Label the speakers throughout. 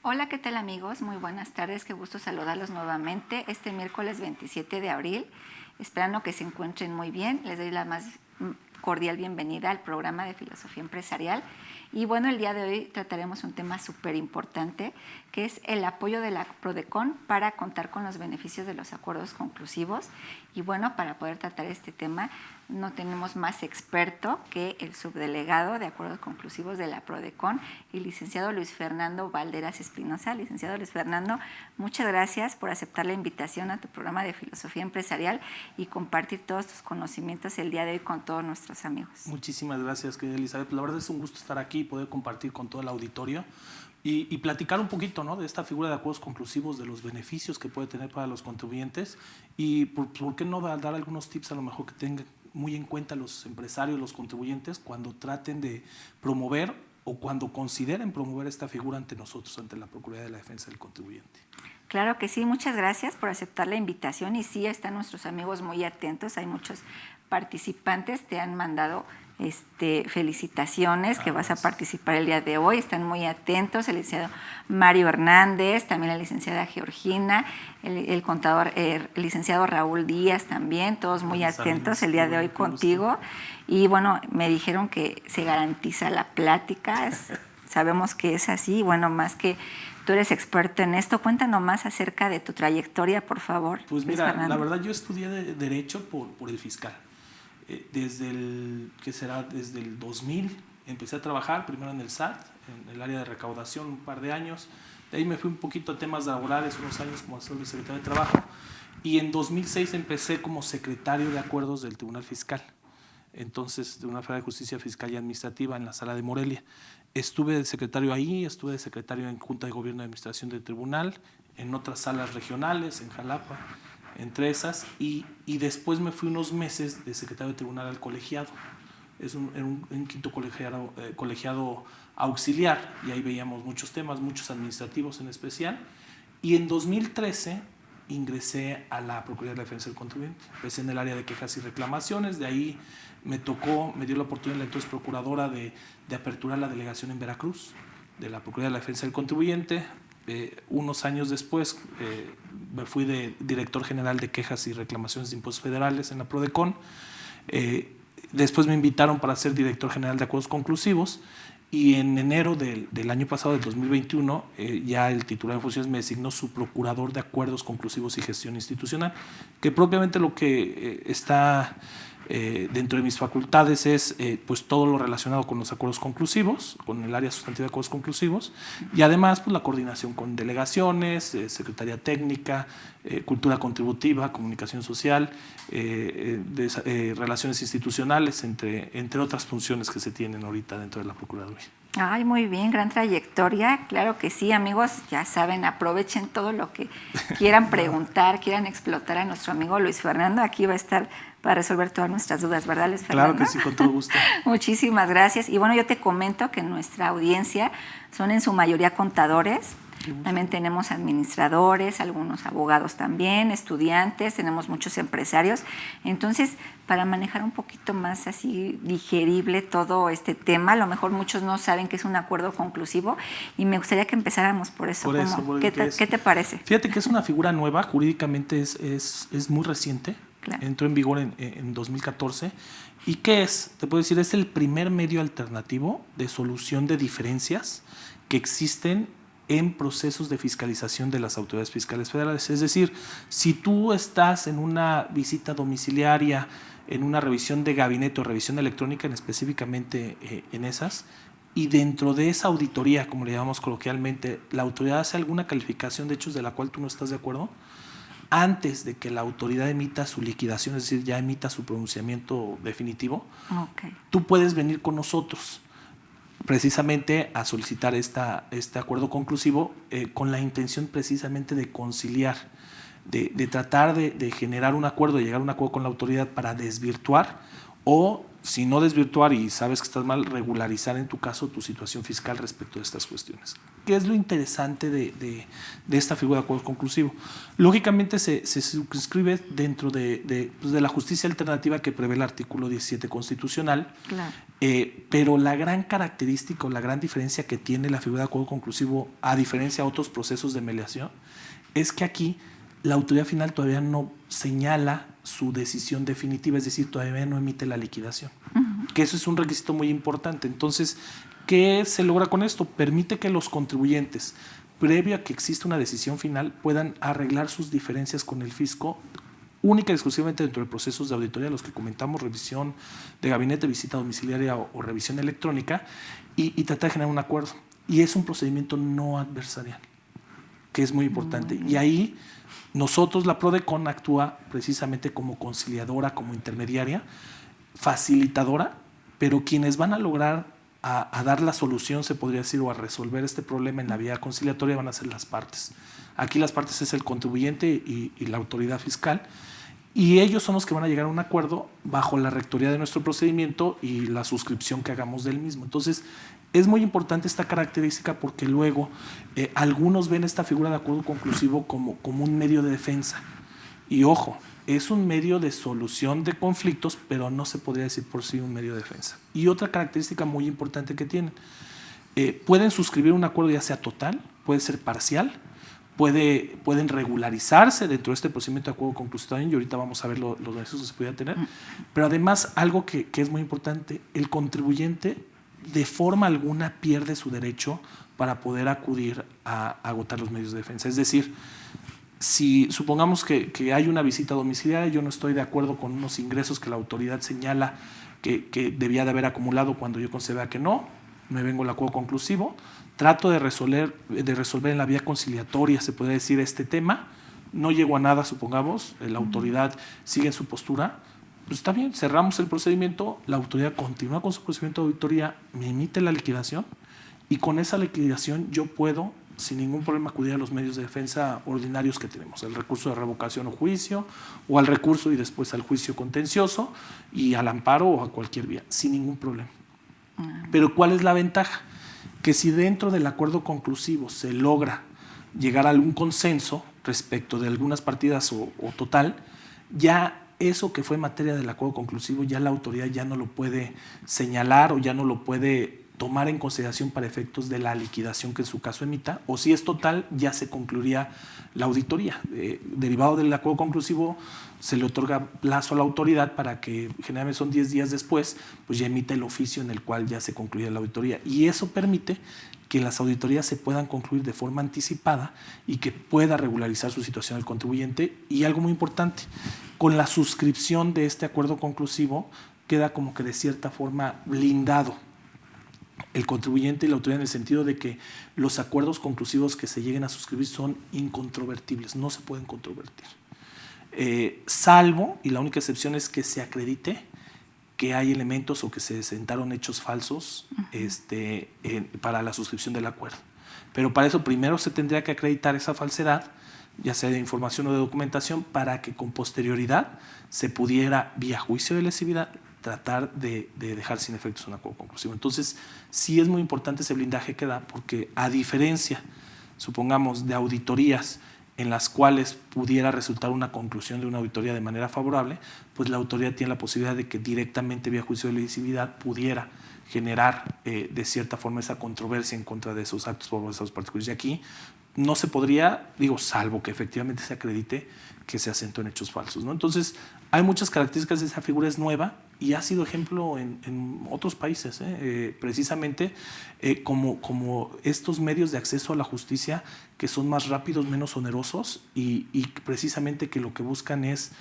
Speaker 1: Hola, ¿qué tal amigos? Muy buenas tardes, qué gusto saludarlos nuevamente este miércoles 27 de abril, esperando que se encuentren muy bien. Les doy la más cordial bienvenida al programa de Filosofía Empresarial. Y bueno, el día de hoy trataremos un tema súper importante, que es el apoyo de la PRODECON para contar con los beneficios de los acuerdos conclusivos. Y bueno, para poder tratar este tema no tenemos más experto que el subdelegado de acuerdos conclusivos de la PRODECON, el licenciado Luis Fernando Valderas Espinosa. Licenciado Luis Fernando, muchas gracias por aceptar la invitación a tu programa de Filosofía Empresarial y compartir todos tus conocimientos el día de hoy con todos nuestros amigos.
Speaker 2: Muchísimas gracias, querida Elizabeth. La verdad es un gusto estar aquí y poder compartir con todo el auditorio y platicar un poquito, ¿no?, de esta figura de acuerdos conclusivos, de los beneficios que puede tener para los contribuyentes y por qué no dar algunos tips a lo mejor que tengan muy en cuenta los empresarios, los contribuyentes, cuando traten de promover o cuando consideren promover esta figura ante nosotros, ante la Procuraduría de la Defensa del Contribuyente.
Speaker 1: Claro que sí, muchas gracias por aceptar la invitación y sí, están nuestros amigos muy atentos, hay muchos participantes, te han mandado felicitaciones que vas a participar el día de hoy, están muy atentos, el licenciado Mario Hernández, también la licenciada Georgina, el contador, el licenciado Raúl Díaz también, todos muy atentos el día de hoy contigo. Y bueno, me dijeron que se garantiza la plática, sabemos que es así, bueno, más que tú eres experto en esto, cuéntanos más acerca de tu trayectoria, por favor.
Speaker 2: Pues mira, la verdad yo estudié Derecho por el fiscal. Desde el 2000 empecé a trabajar primero en el SAT, en el área de recaudación, un par de años. De ahí me fui un poquito a temas laborales, unos años como asesor de secretario de Trabajo. Y en 2006 empecé como secretario de acuerdos del Tribunal Fiscal. Entonces, de una Federal de Justicia Fiscal y Administrativa en la sala de Morelia. Estuve de secretario ahí, estuve de secretario en Junta de Gobierno de Administración del Tribunal, en otras salas regionales, en Jalapa, entre esas, y después me fui unos meses de secretario de Tribunal al colegiado. Es un quinto colegiado auxiliar, y ahí veíamos muchos temas, muchos administrativos en especial. Y en 2013 ingresé a la Procuraduría de la Defensa del Contribuyente. Empecé en el área de quejas y reclamaciones, de ahí me dio la oportunidad la entonces procuradora de aperturar la delegación en Veracruz de la Procuraduría de la Defensa del Contribuyente. Unos años después me fui de director general de quejas y reclamaciones de impuestos federales en la PRODECON. Después me invitaron para ser director general de acuerdos conclusivos y en enero del año pasado, del 2021, ya el titular de funciones me designó su procurador de acuerdos conclusivos y gestión institucional, que propiamente lo que está dentro de mis facultades es pues todo lo relacionado con los acuerdos conclusivos, con el área sustantiva de acuerdos conclusivos, y además pues la coordinación con delegaciones, secretaría técnica, cultura contributiva, comunicación social, relaciones institucionales, entre otras funciones que se tienen ahorita dentro de la Procuraduría.
Speaker 1: Ay, muy bien, gran trayectoria. Claro que sí, amigos, ya saben, aprovechen todo lo que quieran preguntar, quieran explotar a nuestro amigo Luis Fernando. Aquí va a estar para resolver todas nuestras dudas, ¿verdad, Luis Fernando?
Speaker 2: Claro que sí, con todo gusto.
Speaker 1: Muchísimas gracias. Y bueno, yo te comento que nuestra audiencia son en su mayoría contadores. También tenemos administradores, algunos abogados también, estudiantes, tenemos muchos empresarios. Entonces, para manejar un poquito más así digerible todo este tema, a lo mejor muchos no saben qué es un acuerdo conclusivo y me gustaría que empezáramos por eso. ¿Qué te parece?
Speaker 2: Fíjate que es una figura nueva, jurídicamente es muy reciente. Claro. Entró en vigor en 2014. ¿Y qué es? Te puedo decir, es el primer medio alternativo de solución de diferencias que existen en procesos de fiscalización de las autoridades fiscales federales. Es decir, si tú estás en una visita domiciliaria, en una revisión de gabinete o revisión electrónica, específicamente en esas, y dentro de esa auditoría, como le llamamos coloquialmente, la autoridad hace alguna calificación de hechos de la cual tú no estás de acuerdo, antes de que la autoridad emita su liquidación, es decir, ya emita su pronunciamiento definitivo, tú puedes venir con nosotros precisamente a solicitar este acuerdo conclusivo con la intención precisamente de conciliar, de tratar de generar un acuerdo, de llegar a un acuerdo con la autoridad para desvirtuar o si no desvirtuar y sabes que estás mal, regularizar en tu caso tu situación fiscal respecto de estas cuestiones. ¿Qué es lo interesante de esta figura de acuerdo conclusivo? Lógicamente se suscribe dentro de la justicia alternativa que prevé el artículo 17 constitucional,
Speaker 1: Claro.
Speaker 2: Pero la gran característica o la gran diferencia que tiene la figura de acuerdo conclusivo, a diferencia de otros procesos de mediación, es que aquí la autoridad final todavía no señala su decisión definitiva, es decir, todavía no emite la liquidación, que eso es un requisito muy importante. Entonces, ¿qué se logra con esto? Permite que los contribuyentes, previo a que exista una decisión final, puedan arreglar sus diferencias con el fisco única y exclusivamente dentro de procesos de auditoría, los que comentamos, revisión de gabinete, visita domiciliaria o revisión electrónica, y tratar de generar un acuerdo. Y es un procedimiento no adversarial, que es muy importante. Y ahí nosotros, la PRODECON, actúa precisamente como conciliadora, como intermediaria, facilitadora, pero quienes van a lograr a dar la solución, se podría decir, o a resolver este problema en la vía conciliatoria van a ser las partes. Aquí las partes es el contribuyente y la autoridad fiscal, y ellos son los que van a llegar a un acuerdo bajo la rectoría de nuestro procedimiento y la suscripción que hagamos del mismo. Entonces, es muy importante esta característica porque luego algunos ven esta figura de acuerdo conclusivo como un medio de defensa. Y ojo, es un medio de solución de conflictos, pero no se podría decir por sí un medio de defensa. Y otra característica muy importante que tienen, pueden suscribir un acuerdo ya sea total, puede ser parcial, pueden regularizarse dentro de este procedimiento de acuerdo conclusivo, y ahorita vamos a ver los beneficios que se pudiera tener, pero además algo que es muy importante, el contribuyente de forma alguna pierde su derecho para poder acudir a agotar los medios de defensa. Es decir, si supongamos que hay una visita domiciliaria, yo no estoy de acuerdo con unos ingresos que la autoridad señala que debía de haber acumulado cuando yo conceda que no, me vengo al acuerdo conclusivo, trato de resolver en la vía conciliatoria, se podría decir, este tema, no llego a nada, supongamos, la autoridad sigue en su postura, pues está bien, cerramos el procedimiento, la autoridad continúa con su procedimiento de auditoría, me emite la liquidación y con esa liquidación yo puedo sin ningún problema acudir a los medios de defensa ordinarios que tenemos, el recurso de revocación o juicio, o al recurso y después al juicio contencioso y al amparo o a cualquier vía, sin ningún problema. Pero ¿cuál es la ventaja? Que si dentro del acuerdo conclusivo se logra llegar a algún consenso respecto de algunas partidas o total, ya eso que fue materia del acuerdo conclusivo, ya la autoridad ya no lo puede señalar o ya no lo puede tomar en consideración para efectos de la liquidación que en su caso emita, o si es total, ya se concluiría la auditoría. Derivado del acuerdo conclusivo, se le otorga plazo a la autoridad para que, generalmente son 10 días después, pues ya emita el oficio en el cual ya se concluye la auditoría. Y eso permite que las auditorías se puedan concluir de forma anticipada y que pueda regularizar su situación el contribuyente. Y algo muy importante, con la suscripción de este acuerdo conclusivo, queda como que de cierta forma blindado el contribuyente y la autoridad, en el sentido de que los acuerdos conclusivos que se lleguen a suscribir son incontrovertibles, no se pueden controvertir. Salvo, y la única excepción es que se acredite que hay elementos o que se sentaron hechos falsos para la suscripción del acuerdo. Pero para eso primero se tendría que acreditar esa falsedad, ya sea de información o de documentación, para que con posterioridad se pudiera, vía juicio de lesividad, tratar de dejar sin efectos un acuerdo conclusivo. Entonces, sí es muy importante ese blindaje que da, porque a diferencia, supongamos, de auditorías en las cuales pudiera resultar una conclusión de una auditoría de manera favorable, pues la autoridad tiene la posibilidad de que directamente vía juicio de lesividad pudiera generar de cierta forma esa controversia en contra de esos actos procesados particulares. Y aquí no se podría, salvo que efectivamente se acredite que se asentó en hechos falsos, ¿no? Entonces, hay muchas características de esa figura, es nueva y ha sido ejemplo en otros países, precisamente como estos medios de acceso a la justicia que son más rápidos, menos onerosos y precisamente que lo que buscan es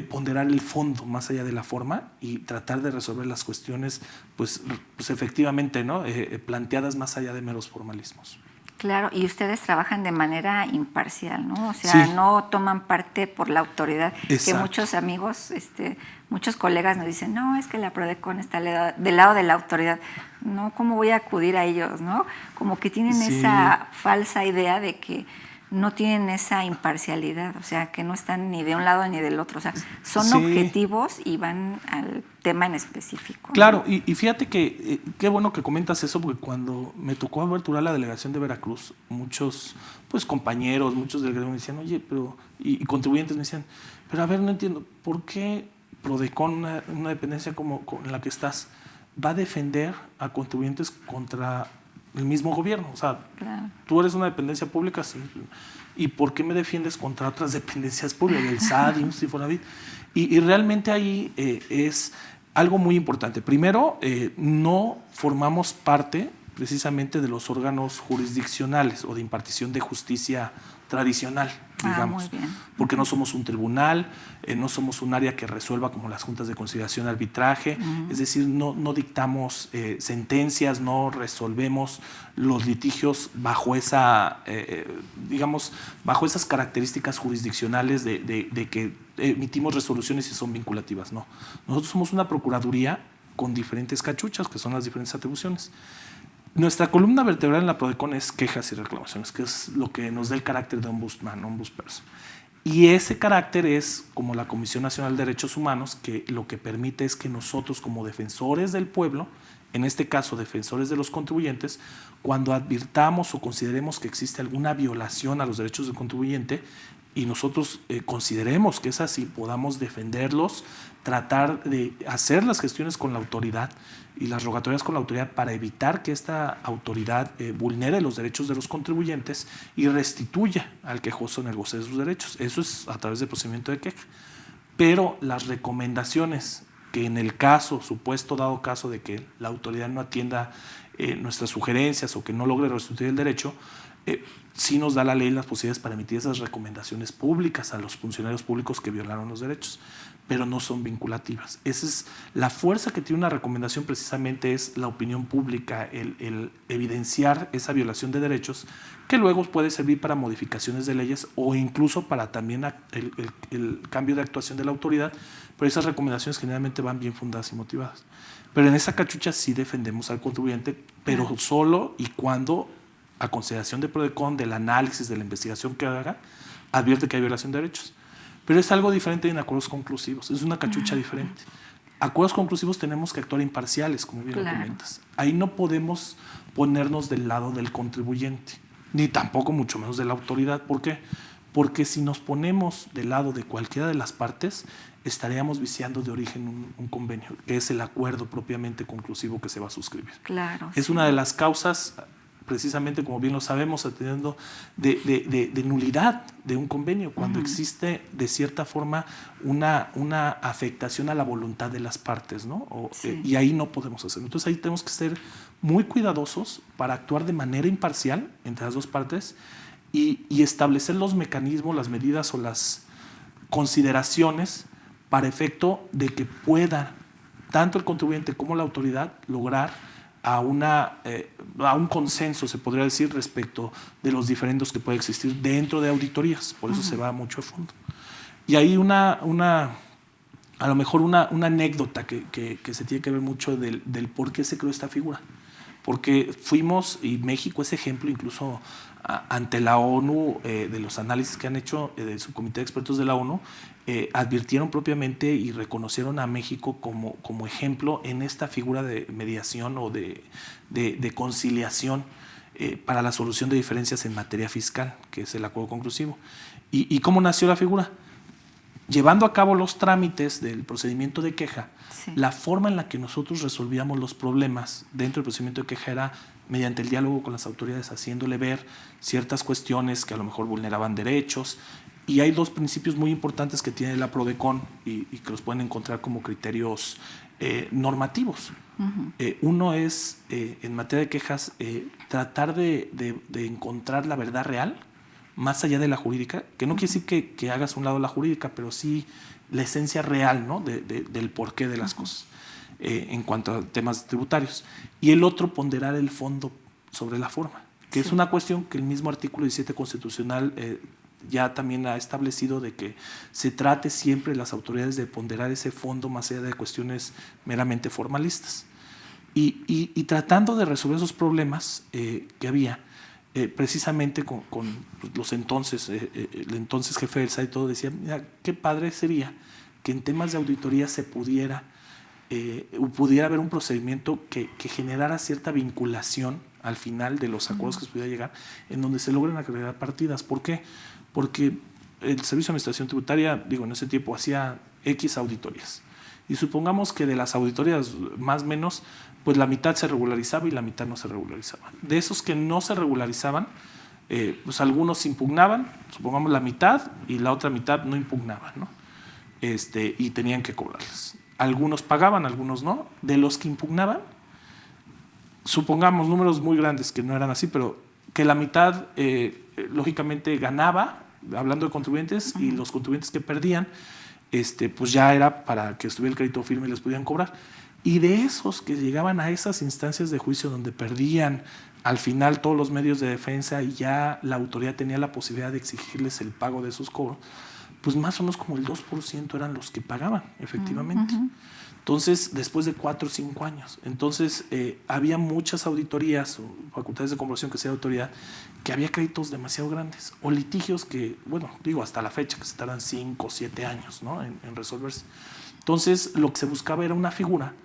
Speaker 2: ponderar el fondo más allá de la forma y tratar de resolver las cuestiones pues efectivamente, ¿no? Planteadas más allá de meros formalismos.
Speaker 1: Claro, y ustedes trabajan de manera imparcial, ¿no? O sea, sí, no toman parte por la autoridad. Exacto. Que muchos amigos, muchos colegas nos dicen, no, es que la PRODECON está del lado de la autoridad. No, ¿cómo voy a acudir a ellos, no? Como que tienen esa falsa idea de que no tienen esa imparcialidad, o sea, que no están ni de un lado ni del otro, o sea, son
Speaker 2: Sí.
Speaker 1: objetivos y van al tema en específico.
Speaker 2: Claro,
Speaker 1: ¿no?
Speaker 2: y fíjate que qué bueno que comentas eso, porque cuando me tocó aperturar la delegación de Veracruz, muchos pues compañeros, muchos del gremio me decían, oye, pero, y contribuyentes me decían, pero a ver, no entiendo, ¿por qué Prodecon, una dependencia como en la que estás, va a defender a contribuyentes contra el mismo gobierno? O sea,
Speaker 1: Claro.
Speaker 2: tú eres una dependencia pública, sí, ¿y por qué me defiendes contra otras dependencias públicas, el SAT, IMSS, Infonavit? Y realmente ahí es algo muy importante. Primero, no formamos parte precisamente de los órganos jurisdiccionales o de impartición de justicia tradicional, digamos,
Speaker 1: Muy bien.
Speaker 2: porque no somos un tribunal, no somos un área que resuelva como las juntas de conciliación y arbitraje, es decir, no dictamos sentencias, no resolvemos los litigios bajo esa, digamos, bajo esas características jurisdiccionales de que emitimos resoluciones y son vinculativas, no. Nosotros somos una procuraduría con diferentes cachuchas, que son las diferentes atribuciones. Nuestra columna vertebral en la Prodecon es quejas y reclamaciones, que es lo que nos da el carácter de ombudsman, ombudsperson. Y ese carácter es como la Comisión Nacional de Derechos Humanos, que lo que permite es que nosotros como defensores del pueblo, en este caso defensores de los contribuyentes, cuando advirtamos o consideremos que existe alguna violación a los derechos del contribuyente y nosotros consideremos que es así, podamos defenderlos, tratar de hacer las gestiones con la autoridad y las rogatorias con la autoridad para evitar que esta autoridad vulnere los derechos de los contribuyentes y restituya al quejoso en el goce de sus derechos. Eso es a través del procedimiento de queja. Pero las recomendaciones que en el caso, supuesto dado caso de que la autoridad no atienda nuestras sugerencias o que no logre restituir el derecho, sí nos da la ley las posibilidades para emitir esas recomendaciones públicas a los funcionarios públicos que violaron los derechos, pero no son vinculativas. Esa es la fuerza que tiene una recomendación, precisamente es la opinión pública, el evidenciar esa violación de derechos, que luego puede servir para modificaciones de leyes o incluso para también el cambio de actuación de la autoridad, pero esas recomendaciones generalmente van bien fundadas y motivadas. Pero en esa cachucha sí defendemos al contribuyente, pero solo y cuando, a consideración de Prodecon, del análisis, de la investigación que haga, advierte que hay violación de derechos. Pero es algo diferente en acuerdos conclusivos, es una cachucha diferente. Acuerdos conclusivos tenemos que actuar imparciales, como bien lo comentas. Ahí no podemos ponernos del lado del contribuyente, ni tampoco mucho menos de la autoridad. ¿Por qué? Porque si nos ponemos del lado de cualquiera de las partes, estaríamos viciando de origen un convenio, que es el acuerdo propiamente conclusivo que se va a suscribir.
Speaker 1: Claro.
Speaker 2: Es una de las causas, precisamente como bien lo sabemos, atendiendo de nulidad de un convenio, cuando existe de cierta forma una afectación a la voluntad de las partes, ¿no? Y ahí no podemos hacerlo. Entonces ahí tenemos que ser muy cuidadosos para actuar de manera imparcial entre las dos partes y establecer los mecanismos, las medidas o las consideraciones para efecto de que pueda tanto el contribuyente como la autoridad lograr a un consenso, se podría decir, respecto de los diferendos que puede existir dentro de auditorías. Por eso se va mucho a fondo. Y hay a lo mejor una anécdota que se tiene que ver mucho del por qué se creó esta figura. Porque fuimos, y México es ejemplo incluso ante la ONU, de los análisis que han hecho de su comité de expertos de la ONU, advirtieron propiamente y reconocieron a México como ejemplo en esta figura de mediación o de conciliación para la solución de diferencias en materia fiscal, que es el acuerdo conclusivo. ¿Y cómo nació la figura? Llevando a cabo los trámites del procedimiento de queja, la forma en la que nosotros resolvíamos los problemas dentro del procedimiento de queja era mediante el diálogo con las autoridades, haciéndole ver ciertas cuestiones que a lo mejor vulneraban derechos. Y hay dos principios muy importantes que tiene la Prodecon y que los pueden encontrar como criterios normativos. Uno es, en materia de quejas, tratar de encontrar la verdad real, más allá de la jurídica, que no quiere decir que hagas a un lado la jurídica, pero sí la esencia real, ¿no? del porqué de las cosas en cuanto a temas tributarios. Y el otro, ponderar el fondo sobre la forma, que es una cuestión que el mismo artículo 17 constitucional ya también ha establecido, de que se trate siempre las autoridades de ponderar ese fondo más allá de cuestiones meramente formalistas. Y tratando de resolver esos problemas que había, precisamente con los entonces, el entonces jefe del SAT y todo, decía, mira, qué padre sería que en temas de auditoría se pudiera haber un procedimiento que generara cierta vinculación al final de los acuerdos que se pudiera llegar, en donde se logren acreditar partidas. ¿Por qué? Porque el Servicio de Administración Tributaria, digo, en ese tiempo hacía X auditorías. Y supongamos que de las auditorías más o menos, pues la mitad se regularizaba y la mitad no se regularizaba. De esos que no se regularizaban, pues algunos impugnaban, supongamos la mitad, y la otra mitad no impugnaban, ¿no? Y tenían que cobrarles. Algunos pagaban, algunos no. De los que impugnaban, supongamos números muy grandes que no eran así, pero que la mitad lógicamente ganaba, hablando de contribuyentes, y los contribuyentes que perdían, pues ya era para que estuviera el crédito firme y les podían cobrar. Y de esos que llegaban a esas instancias de juicio donde perdían al final todos los medios de defensa y ya la autoridad tenía la posibilidad de exigirles el pago de esos cobros, pues más o menos como el 2% eran los que pagaban, efectivamente. Entonces, después de 4 o 5 años. Entonces, había muchas auditorías o facultades de comprobación que sea autoridad, que había créditos demasiado grandes o litigios que, bueno, digo, hasta la fecha, que se tardan 5 o 7 años, ¿no? en resolverse. Entonces, lo que se buscaba era una figura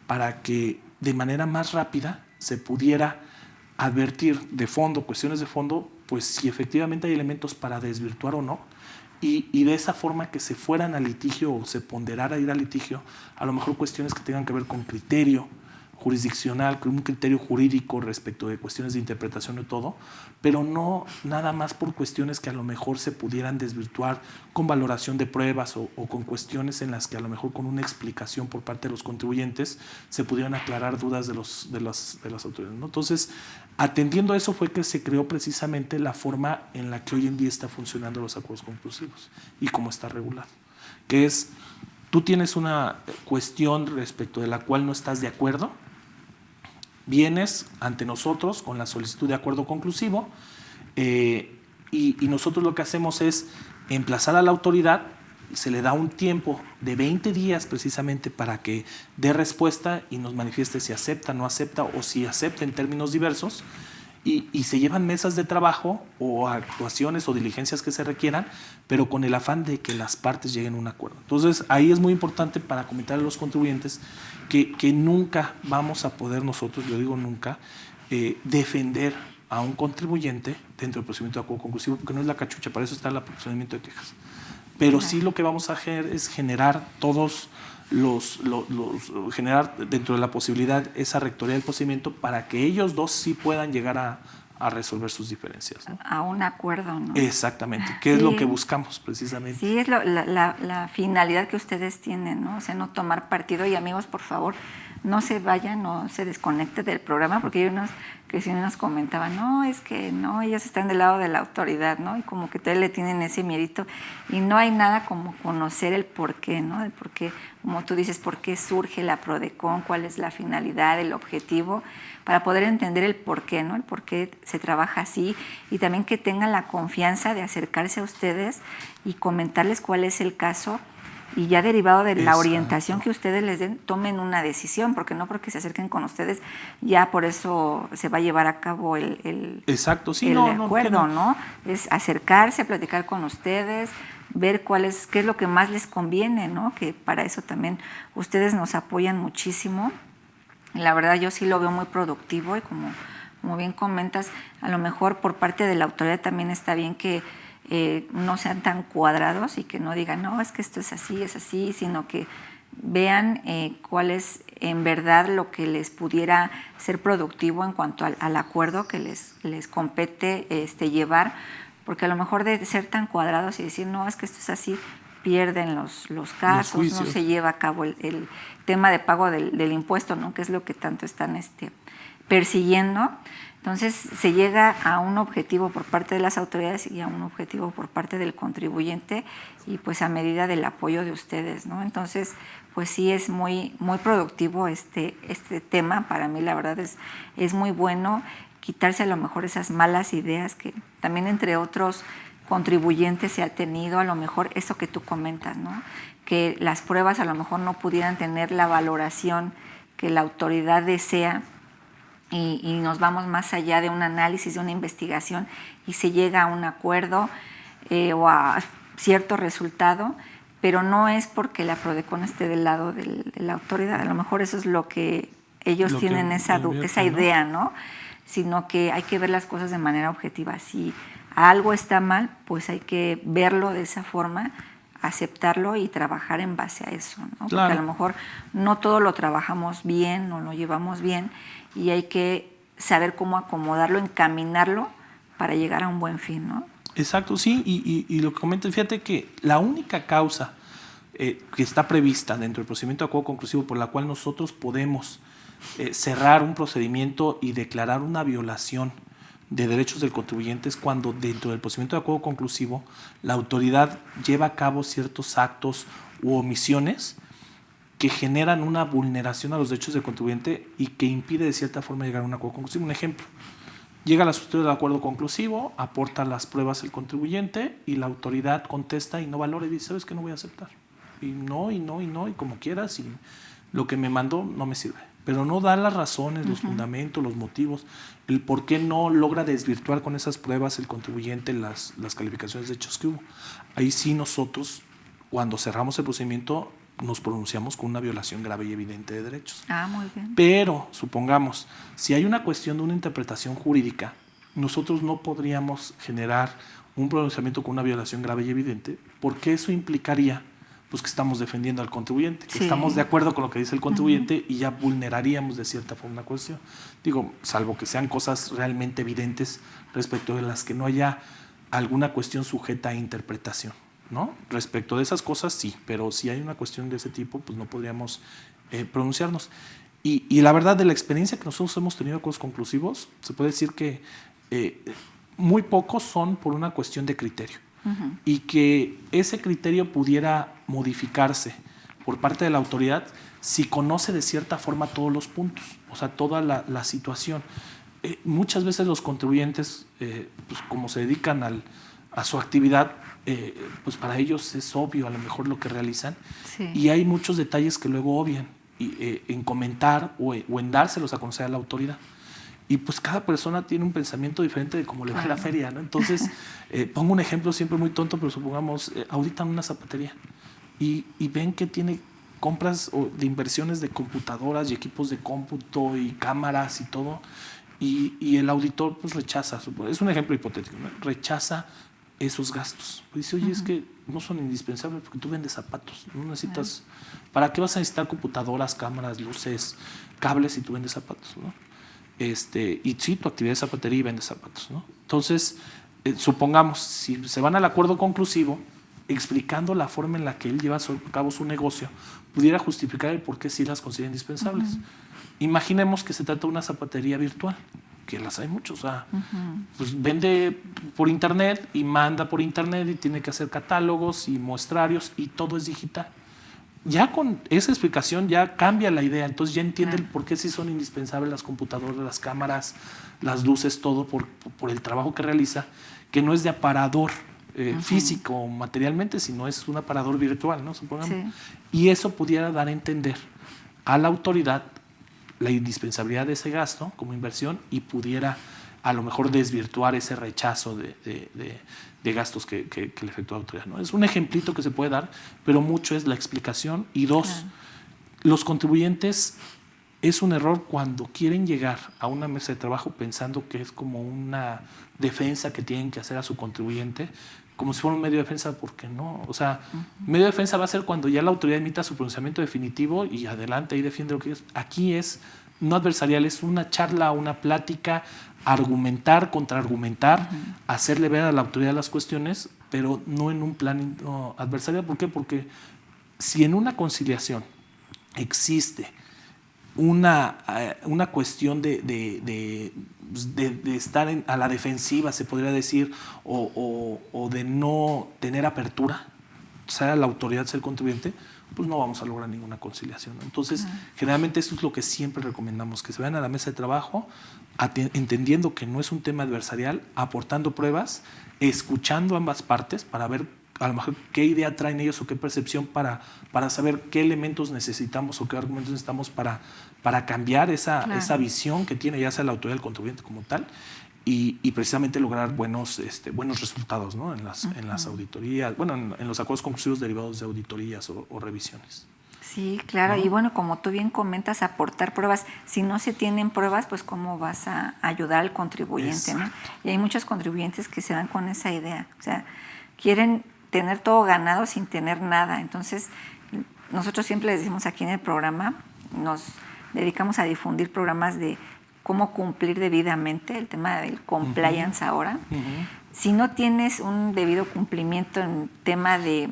Speaker 2: para que de manera más rápida se pudiera advertir de fondo, cuestiones de fondo, pues si efectivamente hay elementos para desvirtuar o no, y de esa forma que se fueran al litigio o se ponderara ir al litigio, a lo mejor cuestiones que tengan que ver con criterio jurisdiccional, con un criterio jurídico respecto de cuestiones de interpretación y todo, pero no nada más por cuestiones que a lo mejor se pudieran desvirtuar con valoración de pruebas o con cuestiones en las que a lo mejor con una explicación por parte de los contribuyentes se pudieran aclarar dudas de las autoridades, ¿no? Entonces, atendiendo a eso fue que se creó precisamente la forma en la que hoy en día está funcionando los acuerdos conclusivos y cómo está regulado, que es, tú tienes una cuestión respecto de la cual no estás de acuerdo, vienes ante nosotros con la solicitud de acuerdo conclusivo y nosotros lo que hacemos es emplazar a la autoridad, se le da un tiempo de 20 días precisamente para que dé respuesta y nos manifieste si acepta, no acepta o si acepta en términos diversos y se llevan mesas de trabajo o actuaciones o diligencias que se requieran, pero con el afán de que las partes lleguen a un acuerdo. Entonces, ahí es muy importante para comentar a los contribuyentes que nunca vamos a poder nosotros, yo digo nunca, defender a un contribuyente dentro del procedimiento de acuerdo conclusivo, porque no es la cachucha, para eso está el procedimiento de quejas. Pero sí lo que vamos a hacer es generar todos generar dentro de la posibilidad esa rectoría del procedimiento para que ellos dos sí puedan llegar a resolver sus diferencias, ¿no?
Speaker 1: A un acuerdo, ¿no?
Speaker 2: Exactamente, que es lo que buscamos precisamente.
Speaker 1: Sí, es la finalidad que ustedes tienen, ¿no? O sea, no tomar partido. Y amigos, por favor, no se vayan, no se desconecten del programa, porque hay unos que sí nos comentaban, no, es que no, ellos están del lado de la autoridad, ¿no? Y como que todavía le tienen ese miedito. Y no hay nada como conocer el porqué, ¿no? El porqué, como tú dices, por qué surge la PRODECON, cuál es la finalidad, el objetivo, para poder entender el porqué, ¿no? El por qué se trabaja así y también que tengan la confianza de acercarse a ustedes y comentarles cuál es el caso y ya derivado de la orientación que ustedes les den, tomen una decisión, porque no porque se acerquen con ustedes, ya por eso se va a llevar a cabo el acuerdo, ¿no? Es acercarse, platicar con ustedes, ver qué es lo que más les conviene, ¿no? Que para eso también ustedes nos apoyan muchísimo. La verdad yo sí lo veo muy productivo y como bien comentas, a lo mejor por parte de la autoridad también está bien que no sean tan cuadrados y que no digan, no, es que esto es así, sino que vean cuál es en verdad lo que les pudiera ser productivo en cuanto al acuerdo que les compete llevar, porque a lo mejor de ser tan cuadrados y decir, no, es que esto es así, pierden los casos, no se lleva a cabo el tema de pago del impuesto, ¿no? Que es lo que tanto están persiguiendo. Entonces se llega a un objetivo por parte de las autoridades y a un objetivo por parte del contribuyente y pues a medida del apoyo de ustedes, ¿no? Entonces pues sí es muy, muy productivo este tema, para mí la verdad es muy bueno quitarse a lo mejor esas malas ideas que también entre otros contribuyentes se ha tenido, a lo mejor eso que tú comentas, ¿no? Que las pruebas a lo mejor no pudieran tener la valoración que la autoridad desea y nos vamos más allá de un análisis, de una investigación y se llega a un acuerdo o a cierto resultado, pero no es porque la PRODECON esté del lado de la autoridad, a lo mejor eso es lo que ellos tienen esa idea, ¿no? Sino que hay que ver las cosas de manera objetiva. Si algo está mal, pues hay que verlo de esa forma, aceptarlo y trabajar en base a eso, ¿no? Porque a lo mejor no todo lo trabajamos bien o lo llevamos bien y hay que saber cómo acomodarlo, encaminarlo para llegar a un buen fin, ¿no?
Speaker 2: Exacto, sí, y lo que comentas, fíjate que la única causa que está prevista dentro del procedimiento de acuerdo conclusivo por la cual nosotros podemos cerrar un procedimiento y declarar una violación de derechos del contribuyente es cuando dentro del procedimiento de acuerdo conclusivo la autoridad lleva a cabo ciertos actos u omisiones que generan una vulneración a los derechos del contribuyente y que impide de cierta forma llegar a un acuerdo conclusivo. Un ejemplo, llega la solicitud del acuerdo conclusivo, aporta las pruebas el contribuyente y la autoridad contesta y no valora y dice, ¿sabes qué? No voy a aceptar. Y no, y como quieras, y lo que me mandó no me sirve. Pero no da las razones, los fundamentos, los motivos, el por qué no logra desvirtuar con esas pruebas el contribuyente las calificaciones de hechos que hubo. Ahí sí nosotros, cuando cerramos el procedimiento, nos pronunciamos con una violación grave y evidente de derechos.
Speaker 1: Muy bien.
Speaker 2: Pero, supongamos, si hay una cuestión de una interpretación jurídica, nosotros no podríamos generar un pronunciamiento con una violación grave y evidente, porque eso implicaría pues que estamos defendiendo al contribuyente, que estamos de acuerdo con lo que dice el contribuyente y ya vulneraríamos de cierta forma una cuestión. Digo, salvo que sean cosas realmente evidentes respecto de las que no haya alguna cuestión sujeta a interpretación, ¿no? Respecto de esas cosas sí, pero si hay una cuestión de ese tipo, pues no podríamos pronunciarnos. Y la verdad, de la experiencia que nosotros hemos tenido con los conclusivos, se puede decir que muy pocos son por una cuestión de criterio. Y que ese criterio pudiera modificarse por parte de la autoridad si conoce de cierta forma todos los puntos, o sea, toda la situación. Muchas veces los contribuyentes, pues como se dedican a su actividad, pues para ellos es obvio a lo mejor lo que realizan, y hay muchos detalles que luego obvian en comentar o en dárselos a conocer a la autoridad. Y pues cada persona tiene un pensamiento diferente de cómo le va la feria, ¿no? Entonces, pongo un ejemplo siempre muy tonto, pero supongamos, auditan una zapatería y ven que tiene compras de inversiones de computadoras y equipos de cómputo y cámaras y todo, y el auditor pues rechaza, es un ejemplo hipotético, ¿no? Rechaza esos gastos. Dice, oye, es que no son indispensables porque tú vendes zapatos, no necesitas, ¿para qué vas a necesitar computadoras, cámaras, luces, cables si tú vendes zapatos, ¿no? Y sí, tu actividad es zapatería y vende zapatos, ¿no? Entonces, supongamos, si se van al acuerdo conclusivo, explicando la forma en la que él lleva a cabo su negocio, pudiera justificar el por qué sí las considera indispensables. Imaginemos que se trata de una zapatería virtual, que las hay muchos, o sea, pues vende por internet y manda por internet y tiene que hacer catálogos y muestrarios y todo es digital. Ya con esa explicación ya cambia la idea, entonces ya entiende el por qué sí son indispensables las computadoras, las cámaras, las luces, todo por el trabajo que realiza, que no es de aparador físico materialmente, sino es un aparador virtual, ¿no? Supongamos. Y eso pudiera dar a entender a la autoridad la indispensabilidad de ese gasto como inversión y pudiera a lo mejor desvirtuar ese rechazo de gastos que le efectúa la autoridad, ¿no? Es un ejemplito que se puede dar, pero mucho es la explicación. Y dos, los contribuyentes, es un error cuando quieren llegar a una mesa de trabajo pensando que es como una defensa que tienen que hacer a su contribuyente, como si fuera un medio de defensa, porque no. O sea, medio de defensa va a ser cuando ya la autoridad emita su pronunciamiento definitivo y adelante ahí defiende lo que es. Aquí es no adversarial, es una charla, una plática, argumentar, contraargumentar, hacerle ver a la autoridad las cuestiones, pero no en un plan adversarial. ¿Por qué? Porque si en una conciliación existe una cuestión de estar a la defensiva, se podría decir, o de no tener apertura, sea la autoridad, sea el contribuyente, pues no vamos a lograr ninguna conciliación, ¿no? Entonces, generalmente esto es lo que siempre recomendamos, que se vayan a la mesa de trabajo entendiendo que no es un tema adversarial, aportando pruebas, escuchando ambas partes para ver a lo mejor qué idea traen ellos o qué percepción para saber qué elementos necesitamos o qué argumentos necesitamos para cambiar esa visión que tiene ya sea la autoridad del contribuyente como tal y precisamente lograr buenos resultados, ¿no? en las auditorías, bueno, en los acuerdos conclusivos derivados de auditorías o revisiones.
Speaker 1: Sí, claro, ¿no? Y bueno, como tú bien comentas, aportar pruebas. Si no se tienen pruebas, pues cómo vas a ayudar al contribuyente, ¿no? Y hay muchos contribuyentes que se van con esa idea, o sea, quieren tener todo ganado sin tener nada. Entonces, nosotros siempre les decimos aquí en el programa, nos dedicamos a difundir programas de cómo cumplir debidamente, el tema del compliance ahora. Si no tienes un debido cumplimiento en tema de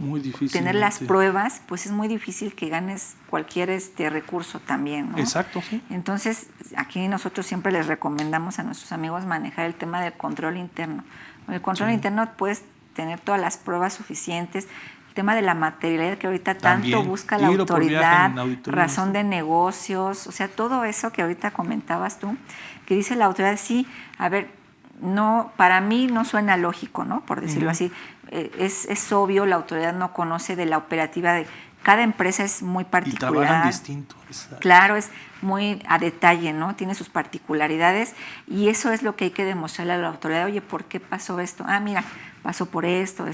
Speaker 1: tener las pruebas, pues es muy difícil que ganes cualquier recurso también, ¿no?
Speaker 2: Exacto, sí.
Speaker 1: Entonces, aquí nosotros siempre les recomendamos a nuestros amigos manejar el tema del control interno. Con el control interno puedes tener todas las pruebas suficientes. El tema de la materialidad que ahorita tanto busca la autoridad, razón de negocios, o sea, todo eso que ahorita comentabas tú, que dice la autoridad, sí, a ver, no, para mí no suena lógico, ¿no? Por decirlo así. Es obvio, la autoridad no conoce de la operativa de cada empresa, es muy particular.
Speaker 2: Y trabajan distinto. Exacto.
Speaker 1: Claro, es muy a detalle, ¿no? Tiene sus particularidades y eso es lo que hay que demostrarle a la autoridad. Oye, ¿por qué pasó esto? Ah, mira, pasó por esto.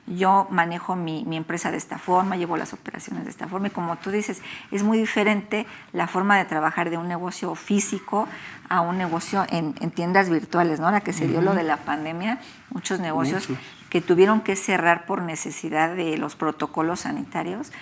Speaker 1: Yo manejo mi empresa de esta forma, llevo las operaciones de esta forma. Y como tú dices, es muy diferente la forma de trabajar de un negocio físico a un negocio en tiendas virtuales, ¿no? La que se dio lo de la pandemia, muchos negocios que tuvieron que cerrar por necesidad de los protocolos sanitarios,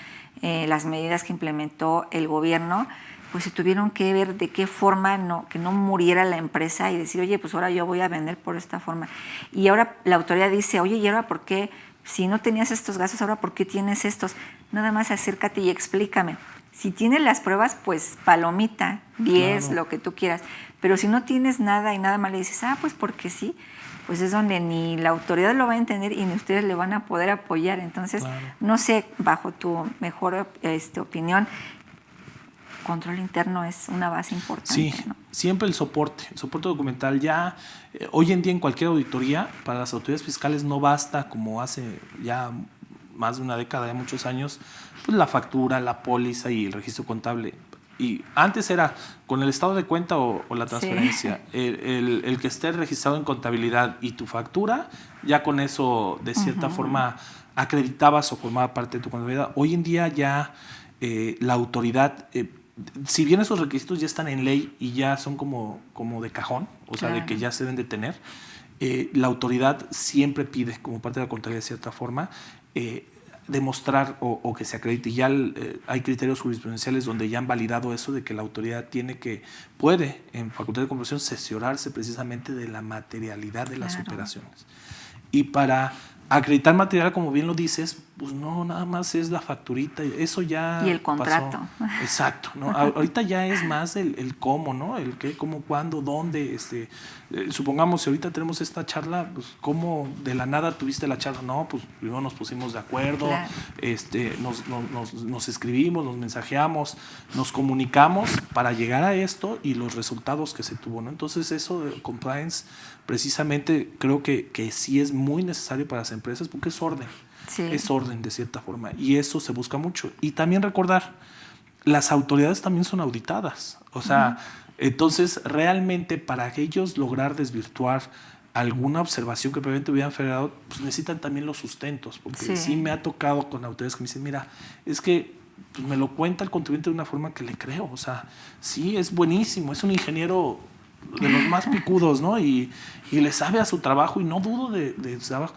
Speaker 1: las medidas que implementó el gobierno, pues se tuvieron que ver de qué forma que no muriera la empresa y decir, oye, pues ahora yo voy a vender por esta forma. Y ahora la autoridad dice, oye, ¿y ahora por qué? Si no tenías estos gastos, ¿ahora por qué tienes estos? Nada más acércate y explícame. Si tienes las pruebas, pues palomita, 10, lo que tú quieras. Pero si no tienes nada y nada más le dices, pues porque sí, pues es donde ni la autoridad lo va a entender y ni ustedes le van a poder apoyar. Entonces, no sé, bajo tu mejor opinión, control interno es una base importante.
Speaker 2: Sí,
Speaker 1: ¿no?
Speaker 2: Siempre el soporte documental. Ya hoy en día en cualquier auditoría, para las autoridades fiscales no basta, como hace ya más de una década, ya muchos años, pues la factura, la póliza y el registro contable. Y antes era con el estado de cuenta o la transferencia, el que esté registrado en contabilidad y tu factura, ya con eso de cierta forma acreditabas o formaba parte de tu contabilidad. Hoy en día ya la autoridad, si bien esos requisitos ya están en ley y ya son como de cajón, o sea, de que ya se deben de tener, la autoridad siempre pide, como parte de la contabilidad de cierta forma, demostrar o que se acredite. Ya hay criterios jurisprudenciales donde ya han validado eso de que la autoridad puede en facultad de comprobación cerciorarse precisamente de la materialidad de las operaciones. Y para acreditar material, como bien lo dices, pues no, nada más es la facturita, eso ya
Speaker 1: y el contrato.
Speaker 2: Pasó. Exacto, ¿no? Ahorita ya es más el cómo, ¿no? El qué, cómo, cuándo, dónde, supongamos si ahorita tenemos esta charla, pues cómo de la nada tuviste la charla, no, pues primero nos pusimos de acuerdo, nos escribimos, nos mensajeamos, nos comunicamos para llegar a esto y los resultados que se tuvo, ¿no? Entonces eso de compliance precisamente creo que sí es muy necesario para las empresas porque es orden. Es orden de cierta forma y eso se busca mucho. Y también recordar, las autoridades también son auditadas, o sea, entonces realmente para ellos lograr desvirtuar alguna observación que previamente hubieran federado, pues necesitan también los sustentos, porque sí me ha tocado con autoridades que me dicen, mira, es que pues me lo cuenta el contribuyente de una forma que le creo, o sea, sí, es buenísimo, es un ingeniero de los más picudos, ¿no? Y le sabe a su trabajo y no dudo de su trabajo.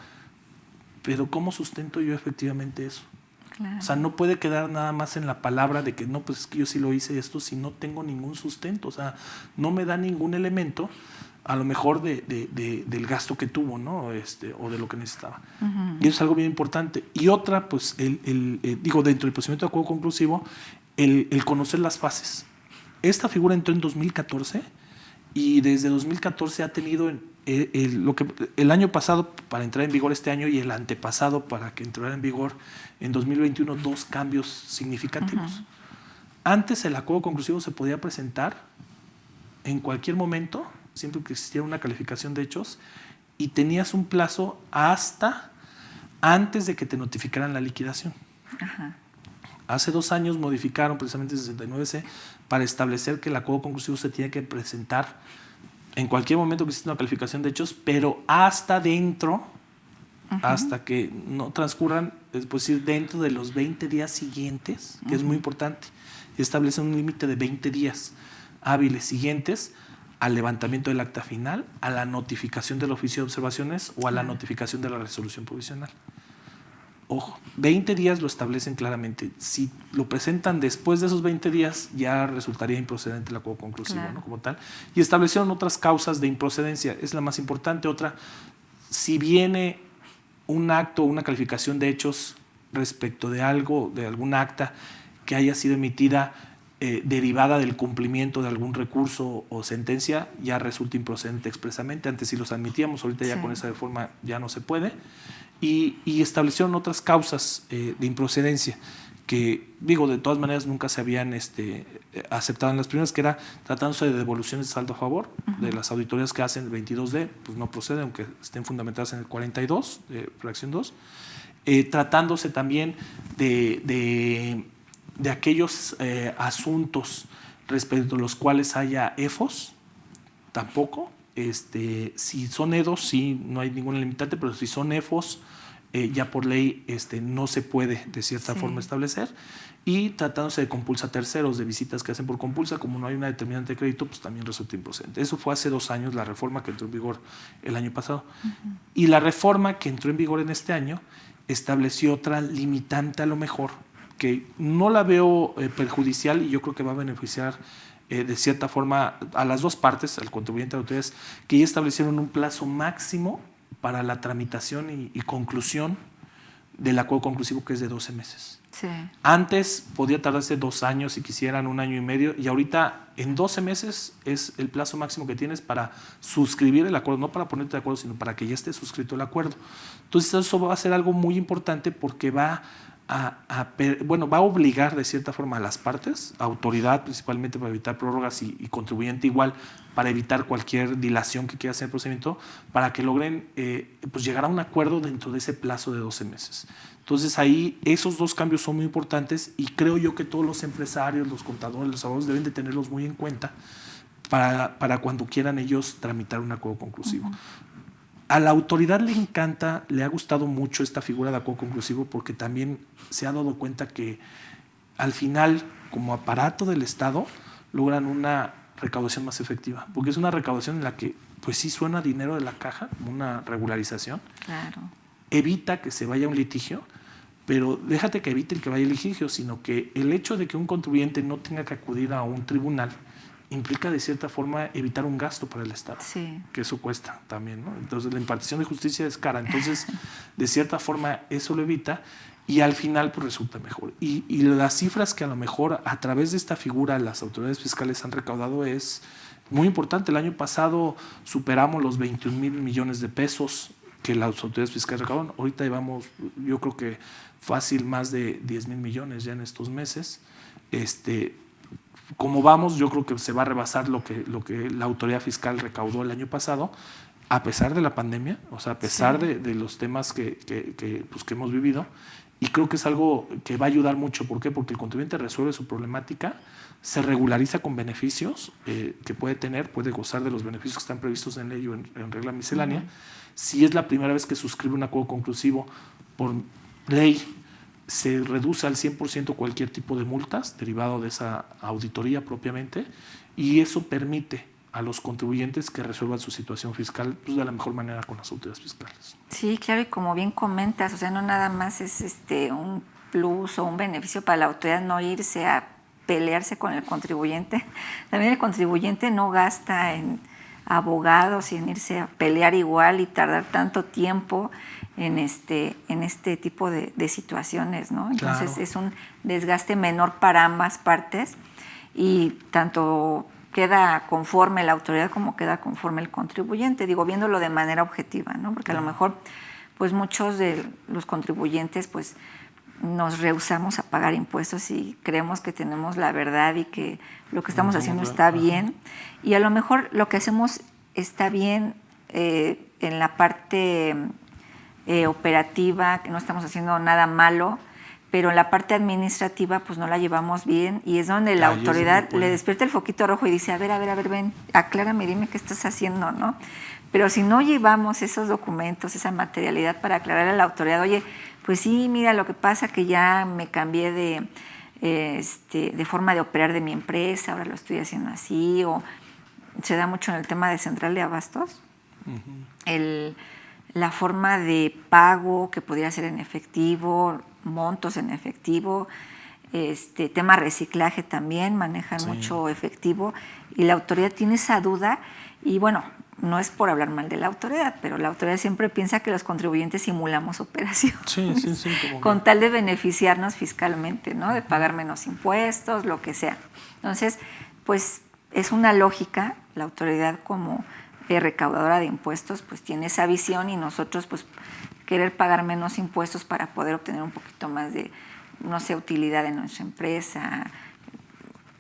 Speaker 2: Pero ¿cómo sustento yo efectivamente eso? Claro. O sea, no puede quedar nada más en la palabra de que no, pues es que yo sí lo hice esto si no tengo ningún sustento. O sea, no me da ningún elemento, a lo mejor del gasto que tuvo, ¿no? O de lo que necesitaba. Y eso es algo bien importante. Y otra, pues, dentro del procedimiento de acuerdo conclusivo, el conocer las fases. Esta figura entró en 2014 y desde 2014 ha tenido el año pasado para entrar en vigor este año y el antepasado para que entrara en vigor en 2021 2 cambios significativos. Antes el acuerdo conclusivo se podía presentar en cualquier momento, siempre que existiera una calificación de hechos, y tenías un plazo hasta antes de que te notificaran la liquidación.
Speaker 1: Ajá.
Speaker 2: Hace 2 años modificaron precisamente el 69C para establecer que el acuerdo conclusivo se tiene que presentar en cualquier momento que exista una calificación de hechos, pero hasta dentro, hasta que no transcurran, es decir, dentro de los 20 días siguientes, que es muy importante, y establecen un límite de 20 días hábiles siguientes al levantamiento del acta final, a la notificación del oficio de observaciones o a la notificación de la resolución provisional. Ojo, 20 días lo establecen claramente. Si lo presentan después de esos 20 días, ya resultaría improcedente el acuerdo conclusivo, ¿no? Como tal. Y establecieron otras causas de improcedencia. Es la más importante. Otra, si viene un acto o una calificación de hechos respecto de algo, de algún acta que haya sido emitida derivada del cumplimiento de algún recurso o sentencia, ya resulta improcedente expresamente. Antes sí los admitíamos, ahorita ya con esa reforma ya no se puede. Y establecieron otras causas de improcedencia que, digo, de todas maneras nunca se habían aceptado en las primeras, que era tratándose de devoluciones de saldo a favor, de las auditorías que hacen el 22D, pues no procede, aunque estén fundamentadas en el 42, fracción 2, tratándose también de aquellos asuntos respecto a los cuales haya EFOS, tampoco. Si son EDOS, sí, no hay ninguna limitante, pero si son EFOS, ya por ley no se puede de cierta forma establecer. Y tratándose de compulsa a terceros, de visitas que hacen por compulsa, como no hay una determinante de crédito, pues también resulta improcedente. Eso fue hace 2 años, la reforma que entró en vigor el año pasado. Y la reforma que entró en vigor en este año estableció otra limitante a lo mejor, que no la veo perjudicial y yo creo que va a beneficiar de cierta forma a las dos partes, al contribuyente y a las autoridades, que ya establecieron un plazo máximo para la tramitación y conclusión del acuerdo conclusivo, que es de 12 meses.
Speaker 1: Sí.
Speaker 2: Antes podía tardarse 2 años si quisieran, 1 año y medio, y ahorita en 12 meses es el plazo máximo que tienes para suscribir el acuerdo, no para ponerte de acuerdo, sino para que ya esté suscrito el acuerdo. Entonces eso va a ser algo muy importante porque va a obligar de cierta forma a las partes, autoridad principalmente para evitar prórrogas y contribuyente igual para evitar cualquier dilación que quiera hacer el procedimiento, para que logren pues llegar a un acuerdo dentro de ese plazo de 12 meses. Entonces ahí esos 2 cambios son muy importantes y creo yo que todos los empresarios, los contadores, los abogados deben de tenerlos muy en cuenta para cuando quieran ellos tramitar un acuerdo conclusivo. A la autoridad le encanta, le ha gustado mucho esta figura de acuerdo conclusivo porque también se ha dado cuenta que al final, como aparato del Estado, logran una recaudación más efectiva, porque es una recaudación en la que pues sí suena dinero de la caja, como una regularización.
Speaker 1: Claro.
Speaker 2: Evita que se vaya a un litigio, pero déjate que evite el que vaya al litigio, sino que el hecho de que un contribuyente no tenga que acudir a un tribunal implica de cierta forma evitar un gasto para el Estado, que eso cuesta también, ¿no? Entonces la impartición de justicia es cara, entonces de cierta forma eso lo evita y al final pues resulta mejor. Y las cifras que a lo mejor a través de esta figura las autoridades fiscales han recaudado es muy importante. El año pasado superamos los 21,000 millones de pesos que las autoridades fiscales recaudaron. Ahorita llevamos, yo creo que fácil más de 10,000 millones ya en estos meses. Como vamos, yo creo que se va a rebasar lo que la autoridad fiscal recaudó el año pasado, a pesar de la pandemia, o sea, a pesar de los temas que hemos vivido. Y creo que es algo que va a ayudar mucho. ¿Por qué? Porque el contribuyente resuelve su problemática, se regulariza con beneficios que puede tener, puede gozar de los beneficios que están previstos en ley o en regla miscelánea. Si es la primera vez que suscribe un acuerdo conclusivo, por ley se reduce al 100% cualquier tipo de multas derivado de esa auditoría propiamente, y eso permite a los contribuyentes que resuelvan su situación fiscal pues, de la mejor manera con las autoridades fiscales.
Speaker 1: Sí, claro, y como bien comentas, o sea, no nada más es un plus o un beneficio para la autoridad no irse a pelearse con el contribuyente. También el contribuyente no gasta en abogados y en irse a pelear igual y tardar tanto tiempo en este tipo de situaciones, ¿no? Entonces claro, es un desgaste menor para ambas partes y tanto queda conforme la autoridad como queda conforme el contribuyente, digo, viéndolo de manera objetiva, ¿no? Porque a lo mejor pues muchos de los contribuyentes pues nos rehusamos a pagar impuestos y creemos que tenemos la verdad y que lo que estamos haciendo está bien, y a lo mejor lo que hacemos está bien en la parte operativa, que no estamos haciendo nada malo, pero en la parte administrativa pues no la llevamos bien y es donde la autoridad le despierta el foquito rojo y dice, a ver, ven, aclárame, dime qué estás haciendo, ¿no? Pero si no llevamos esos documentos, esa materialidad para aclararle a la autoridad, oye, pues sí, mira, lo que pasa que ya me cambié de forma de operar de mi empresa, ahora lo estoy haciendo así, o se da mucho en el tema de central de abastos, la forma de pago que pudiera ser en efectivo, montos en efectivo, tema reciclaje también, manejan mucho efectivo y la autoridad tiene esa duda y bueno, no es por hablar mal de la autoridad, pero la autoridad siempre piensa que los contribuyentes simulamos operaciones con tal de beneficiarnos fiscalmente, ¿no? De pagar menos impuestos, lo que sea. Entonces, pues es una lógica, la autoridad como recaudadora de impuestos, pues tiene esa visión y nosotros pues querer pagar menos impuestos para poder obtener un poquito más de, no sé, utilidad en nuestra empresa,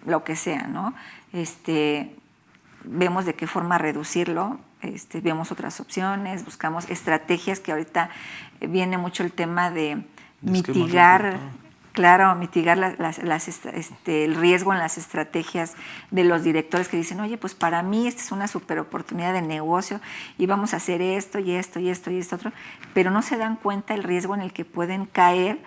Speaker 1: lo que sea, ¿no? Vemos de qué forma reducirlo, vemos otras opciones, buscamos estrategias, que ahorita viene mucho el tema de mitigar, mitigar el riesgo en las estrategias de los directores que dicen, oye, pues para mí esta es una super oportunidad de negocio y vamos a hacer esto y esto y esto y esto otro, pero no se dan cuenta el riesgo en el que pueden caer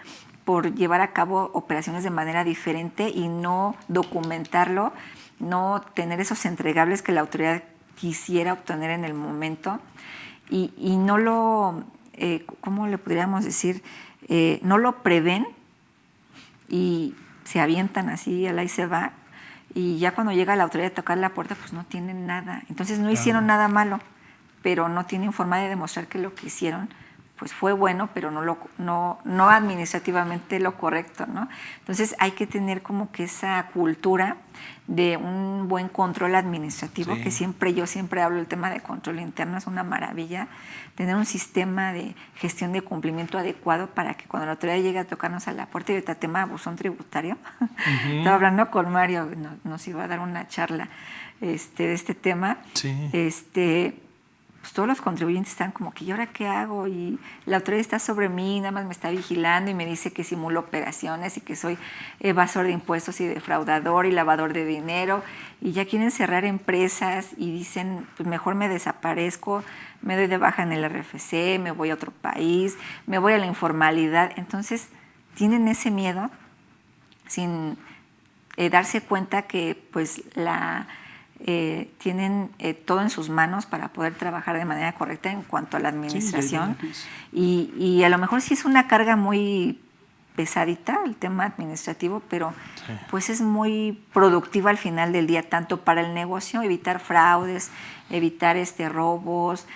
Speaker 1: por llevar a cabo operaciones de manera diferente y no documentarlo, no tener esos entregables que la autoridad quisiera obtener en el momento y no lo, ¿cómo le podríamos decir? No lo prevén y se avientan así, al ahí se va, y ya cuando llega la autoridad a tocar la puerta, pues no tienen nada. Entonces no hicieron nada malo, pero no tienen forma de demostrar que lo que hicieron pues fue bueno, pero no administrativamente lo correcto, ¿no? Entonces hay que tener como que esa cultura de un buen control administrativo, que yo siempre hablo del tema de control interno, es una maravilla, tener un sistema de gestión de cumplimiento adecuado para que cuando la autoridad llegue a tocarnos a la puerta y ahorita tema buzón tributario, estaba hablando con Mario, nos iba a dar una charla de este tema, pues todos los contribuyentes están como que, ¿y ahora qué hago? Y la autoridad está sobre mí, nada más me está vigilando y me dice que simulo operaciones y que soy evasor de impuestos y defraudador y lavador de dinero, y ya quieren cerrar empresas y dicen, pues mejor me desaparezco, me doy de baja en el RFC, me voy a otro país, me voy a la informalidad. Entonces tienen ese miedo sin darse cuenta que pues tienen todo en sus manos para poder trabajar de manera correcta en cuanto a la administración y a lo mejor sí es una carga muy pesadita el tema administrativo, pero pues es muy productiva al final del día, tanto para el negocio, evitar fraudes, evitar robos,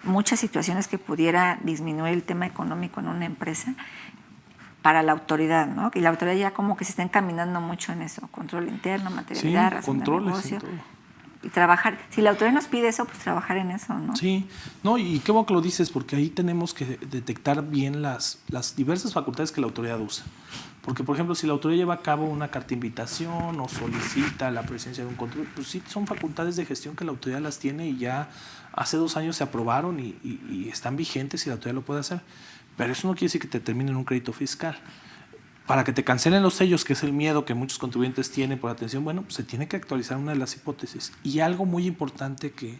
Speaker 1: muchas situaciones que pudiera disminuir el tema económico en una empresa, para la autoridad, ¿no? Y la autoridad ya como que se está encaminando mucho en eso, control interno, materialidad, razón de negocio. Y trabajar, si la autoridad nos pide eso, pues trabajar en eso, ¿no?
Speaker 2: Sí, no, y qué bueno que lo dices, porque ahí tenemos que detectar bien las diversas facultades que la autoridad usa. Porque, por ejemplo, si la autoridad lleva a cabo una carta de invitación o solicita la presencia de un control, pues sí, son facultades de gestión que la autoridad las tiene y ya hace 2 años se aprobaron y están vigentes y la autoridad lo puede hacer. Pero eso no quiere decir que te terminen un crédito fiscal. Para que te cancelen los sellos, que es el miedo que muchos contribuyentes tienen por atención, bueno, pues se tiene que actualizar una de las hipótesis. Y algo muy importante que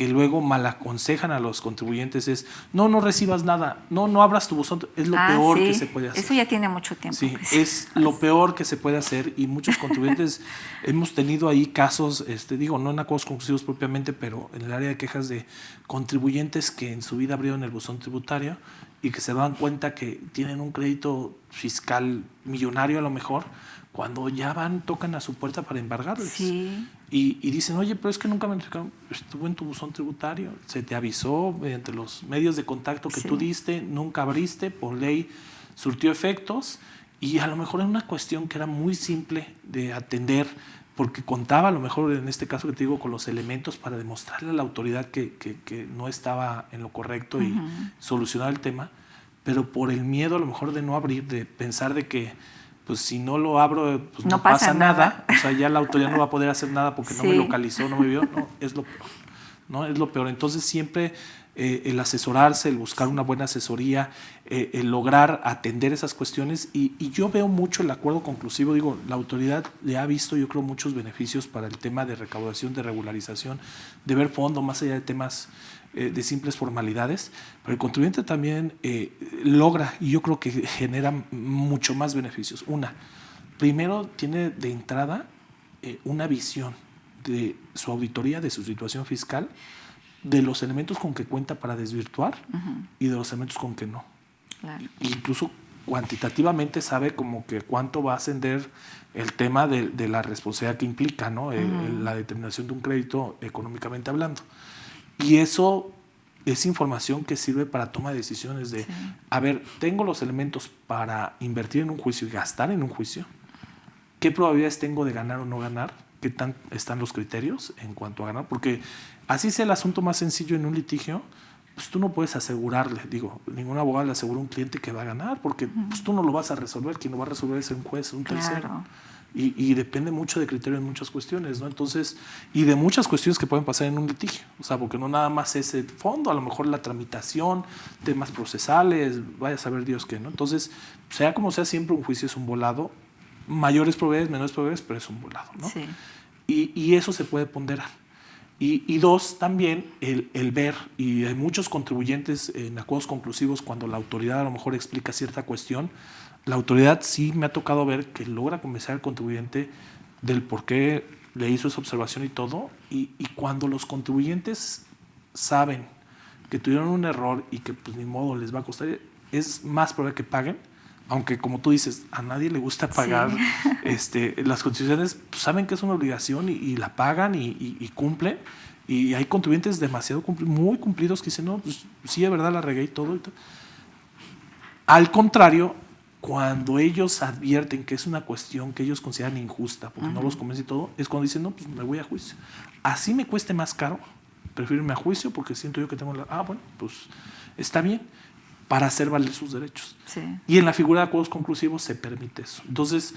Speaker 2: luego mal aconsejan a los contribuyentes es, no recibas nada, no abras tu buzón, es lo peor que se puede hacer.
Speaker 1: Eso ya tiene mucho tiempo.
Speaker 2: Sí, es lo peor que se puede hacer y muchos contribuyentes hemos tenido ahí casos, no en acuerdos conclusivos propiamente, pero en el área de quejas de contribuyentes que en su vida abrieron el buzón tributario y que se dan cuenta que tienen un crédito fiscal millonario a lo mejor, cuando ya tocan a su puerta para embargarles.
Speaker 1: Sí.
Speaker 2: Y dicen, oye, pero es que nunca me notificaron, estuvo en tu buzón tributario, se te avisó mediante los medios de contacto que tú diste, nunca abriste, por ley surtió efectos, y a lo mejor era una cuestión que era muy simple de atender, porque contaba a lo mejor en este caso que te digo con los elementos para demostrarle a la autoridad que no estaba en lo correcto y solucionar el tema, pero por el miedo a lo mejor de no abrir, de pensar de que pues si no lo abro, pues no pasa nada. O sea, ya la autoridad no va a poder hacer nada porque no me localizó, no me vio. No, es lo peor. ¿No? Es lo peor. Entonces siempre el asesorarse, el buscar una buena asesoría, el lograr atender esas cuestiones. Y yo veo mucho el acuerdo conclusivo. Digo, la autoridad le ha visto, yo creo, muchos beneficios para el tema de recaudación, de regularización, de ver fondo más allá de temas de simples formalidades, pero el contribuyente también logra, y yo creo que genera mucho más beneficios. Primero tiene de entrada una visión de su auditoría, de su situación fiscal, de los elementos con que cuenta para desvirtuar y de los elementos con que no.
Speaker 1: Claro.
Speaker 2: Incluso cuantitativamente sabe como que cuánto va a ascender el tema de la responsabilidad que implica, ¿no? La determinación de un crédito económicamente hablando. Y eso es información que sirve para toma de decisiones de, a ver, tengo los elementos para invertir en un juicio y gastar en un juicio. ¿Qué probabilidades tengo de ganar o no ganar? ¿Qué tan están los criterios en cuanto a ganar? Porque así sea el asunto más sencillo en un litigio, pues tú no puedes asegurarle, ningún abogado le asegura a un cliente que va a ganar, porque pues tú no lo vas a resolver, quien lo va a resolver es un juez, un tercero. Y depende mucho de criterios en muchas cuestiones, ¿no? Entonces, y de muchas cuestiones que pueden pasar en un litigio, o sea, porque no nada más es el fondo, a lo mejor la tramitación, temas procesales, vaya a saber Dios qué, ¿no? Entonces, sea como sea, siempre un juicio es un volado, mayores probabilidades, menores probabilidades, pero es un volado, ¿no?
Speaker 1: Sí.
Speaker 2: Y eso se puede ponderar. Y dos, también el ver, y hay muchos contribuyentes en acuerdos conclusivos, cuando la autoridad a lo mejor explica cierta cuestión, la autoridad sí me ha tocado ver que logra convencer al contribuyente del por qué le hizo esa observación y todo, y cuando los contribuyentes saben que tuvieron un error y que pues ni modo les va a costar, es más probable que paguen, aunque como tú dices, a nadie le gusta pagar, las constituciones pues, saben que es una obligación y la pagan y cumplen, y hay contribuyentes demasiado muy cumplidos que dicen, no, pues sí, de verdad la regué y todo. Al contrario, cuando ellos advierten que es una cuestión que ellos consideran injusta, porque no los convence y todo, es cuando dicen, no, pues me voy a juicio. Así me cueste más caro, prefiero irme a juicio porque siento yo que tengo bueno, pues está bien, para hacer valer sus derechos.
Speaker 1: Sí.
Speaker 2: Y en la figura de acuerdos conclusivos se permite eso. Entonces,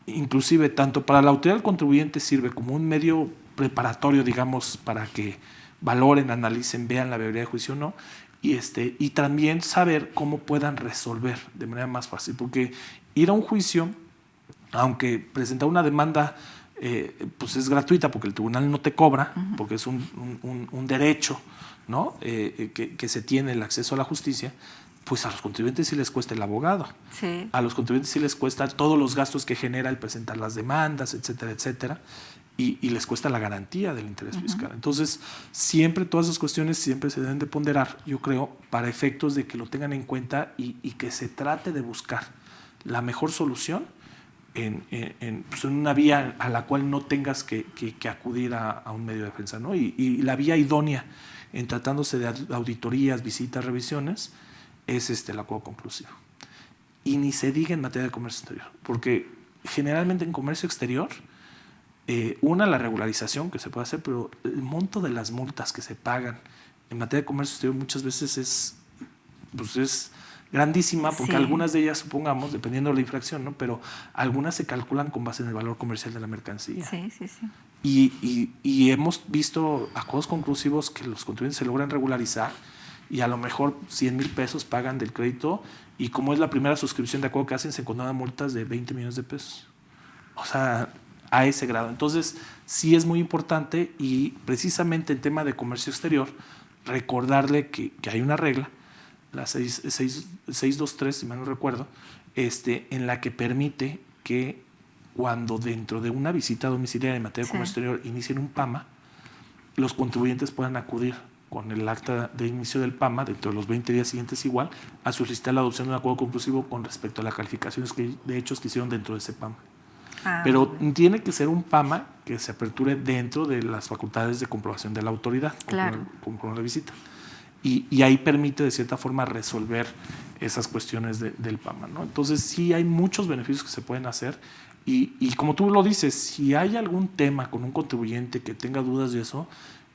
Speaker 2: inclusive, tanto para la autoridad del contribuyente sirve como un medio preparatorio, digamos, para que valoren, analicen, vean la viabilidad de juicio o no, y también saber cómo puedan resolver de manera más fácil. Porque ir a un juicio, aunque presentar una demanda pues es gratuita porque el tribunal no te cobra, porque es un derecho, ¿no? Que se tiene el acceso a la justicia, pues a los contribuyentes sí les cuesta el abogado.
Speaker 1: Sí.
Speaker 2: A los contribuyentes sí les cuesta todos los gastos que genera el presentar las demandas, etcétera, etcétera, y les cuesta la garantía del interés fiscal. Entonces, siempre todas esas cuestiones siempre se deben de ponderar, yo creo, para efectos de que lo tengan en cuenta y que se trate de buscar la mejor solución pues en una vía a la cual no tengas que acudir a un medio de defensa, ¿no? Y la vía idónea en tratándose de auditorías, visitas, revisiones, es el acuerdo conclusivo. Y ni se diga en materia de comercio exterior, porque generalmente en comercio exterior, la regularización que se puede hacer, pero el monto de las multas que se pagan en materia de comercio exterior muchas veces es grandísima, porque algunas de ellas, supongamos, dependiendo de la infracción, ¿no? Pero algunas se calculan con base en el valor comercial de la mercancía.
Speaker 1: Sí, sí, sí.
Speaker 2: Y hemos visto acuerdos conclusivos que los contribuyentes se logran regularizar y a lo mejor 100,000 pesos pagan del crédito, y como es la primera suscripción de acuerdo que hacen, se condonan multas de 20 millones de pesos. O sea, a ese grado. Entonces, sí es muy importante, y precisamente en tema de comercio exterior, recordarle que hay una regla, la 623, si mal no recuerdo, en la que permite que cuando dentro de una visita domiciliaria en materia de comercio exterior inicien un PAMA, los contribuyentes puedan acudir con el acta de inicio del PAMA, dentro de los 20 días siguientes igual, a solicitar la adopción de un acuerdo conclusivo con respecto a las calificaciones de hechos que hicieron dentro de ese PAMA. Pero tiene que ser un PAMA que se aperture dentro de las facultades de comprobación de la autoridad, como la visita. Y ahí permite de cierta forma resolver esas cuestiones del PAMA, ¿no? Entonces sí hay muchos beneficios que se pueden hacer, y como tú lo dices, si hay algún tema con un contribuyente que tenga dudas de eso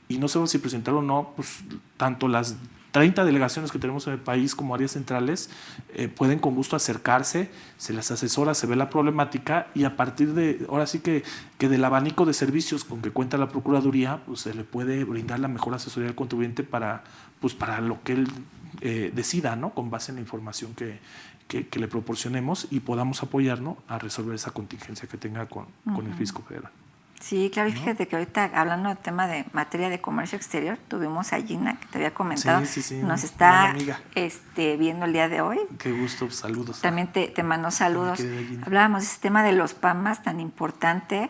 Speaker 2: y no sabemos si presentarlo o no, pues tanto las 30 delegaciones que tenemos en el país como áreas centrales, pueden con gusto acercarse, se les asesora, se ve la problemática y a partir de, ahora sí que del abanico de servicios con que cuenta la Procuraduría, pues se le puede brindar la mejor asesoría al contribuyente para lo que él decida, ¿no? Con base en la información que le proporcionemos y podamos apoyarnos a resolver esa contingencia que tenga con el Fisco Federal.
Speaker 1: Sí, claro, y fíjate que ahorita hablando del tema de materia de comercio exterior, tuvimos a Gina, que te había comentado,
Speaker 2: sí,
Speaker 1: nos está viendo el día de hoy.
Speaker 2: Qué gusto, saludos.
Speaker 1: También te mando saludos. Hablábamos de ese tema de los PAMAS tan importante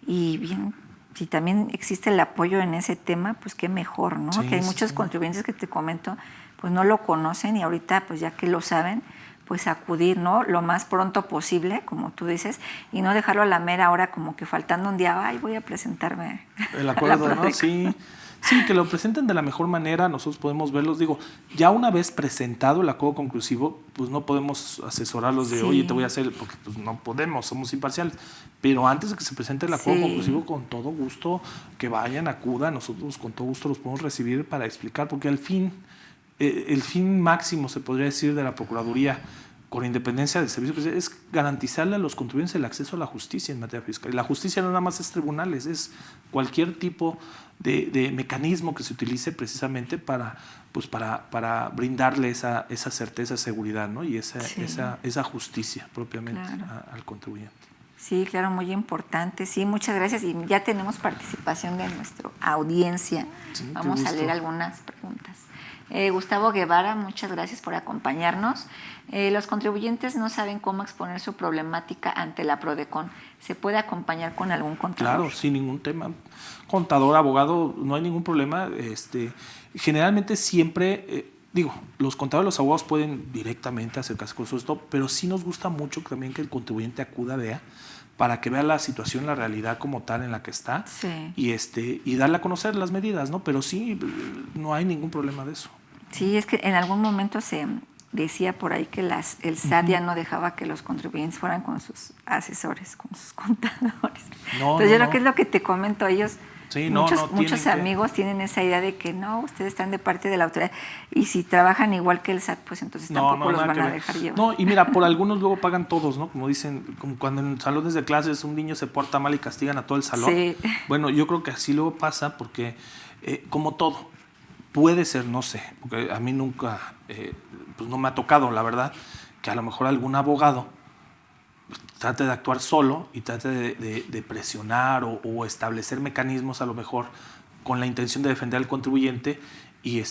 Speaker 1: y bien, si también existe el apoyo en ese tema, pues qué mejor, ¿no? Que hay muchos contribuyentes que te comento, pues no lo conocen y ahorita pues ya que lo saben, pues acudir, ¿no? Lo más pronto posible, como tú dices, y no dejarlo a la mera hora como que faltando un día, ay, voy a presentarme.
Speaker 2: El acuerdo, ¿no? Sí, que lo presenten de la mejor manera, nosotros podemos verlos. Digo, ya una vez presentado el acuerdo conclusivo, pues no podemos asesorarlos de, oye, te voy a hacer, porque pues no podemos, somos imparciales. Pero antes de que se presente el acuerdo conclusivo, con todo gusto, que vayan, acudan, nosotros con todo gusto los podemos recibir para explicar, porque al fin, el fin máximo, se podría decir, de la Procuraduría, con independencia del servicio, es garantizarle a los contribuyentes el acceso a la justicia en materia fiscal. Y la justicia no nada más es tribunales, es cualquier tipo de mecanismo que se utilice precisamente para brindarle esa certeza, seguridad, ¿no? Y esa justicia propiamente al contribuyente.
Speaker 1: Sí, claro, muy importante. Sí, muchas gracias. Y ya tenemos participación de nuestra audiencia. Sí, vamos a leer algunas preguntas. Gustavo Guevara, muchas gracias por acompañarnos. Los contribuyentes no saben cómo exponer su problemática ante la PRODECON. ¿Se puede acompañar con algún contador?
Speaker 2: Claro, sin ningún tema. Contador, abogado, no hay ningún problema. Generalmente siempre, los contadores y los abogados pueden directamente acercarse con su stop, pero sí nos gusta mucho también que el contribuyente acuda, vea, para que vea la situación, la realidad como tal en la que está, y darle a conocer las medidas, ¿no? Pero sí, no hay ningún problema de eso.
Speaker 1: Sí, es que en algún momento se decía por ahí que el SAT ya no dejaba que los contribuyentes fueran con sus asesores, con sus contadores. Entonces yo creo que es lo que te comento, ellos, muchos amigos tienen esa idea de que no, ustedes están de parte de la autoridad y si trabajan igual que el SAT, pues entonces tampoco los van a dejar llevar.
Speaker 2: No, y mira, por algunos luego pagan todos, ¿no? Como dicen, como cuando en salones de clases un niño se porta mal y castigan a todo el salón. Sí. Bueno, yo creo que así luego pasa porque, como todo, puede ser, no sé, porque a mí nunca, pues no me ha tocado, la verdad, que a lo mejor algún abogado trate de actuar solo y trate de presionar o establecer mecanismos a lo mejor con la intención de defender al contribuyente y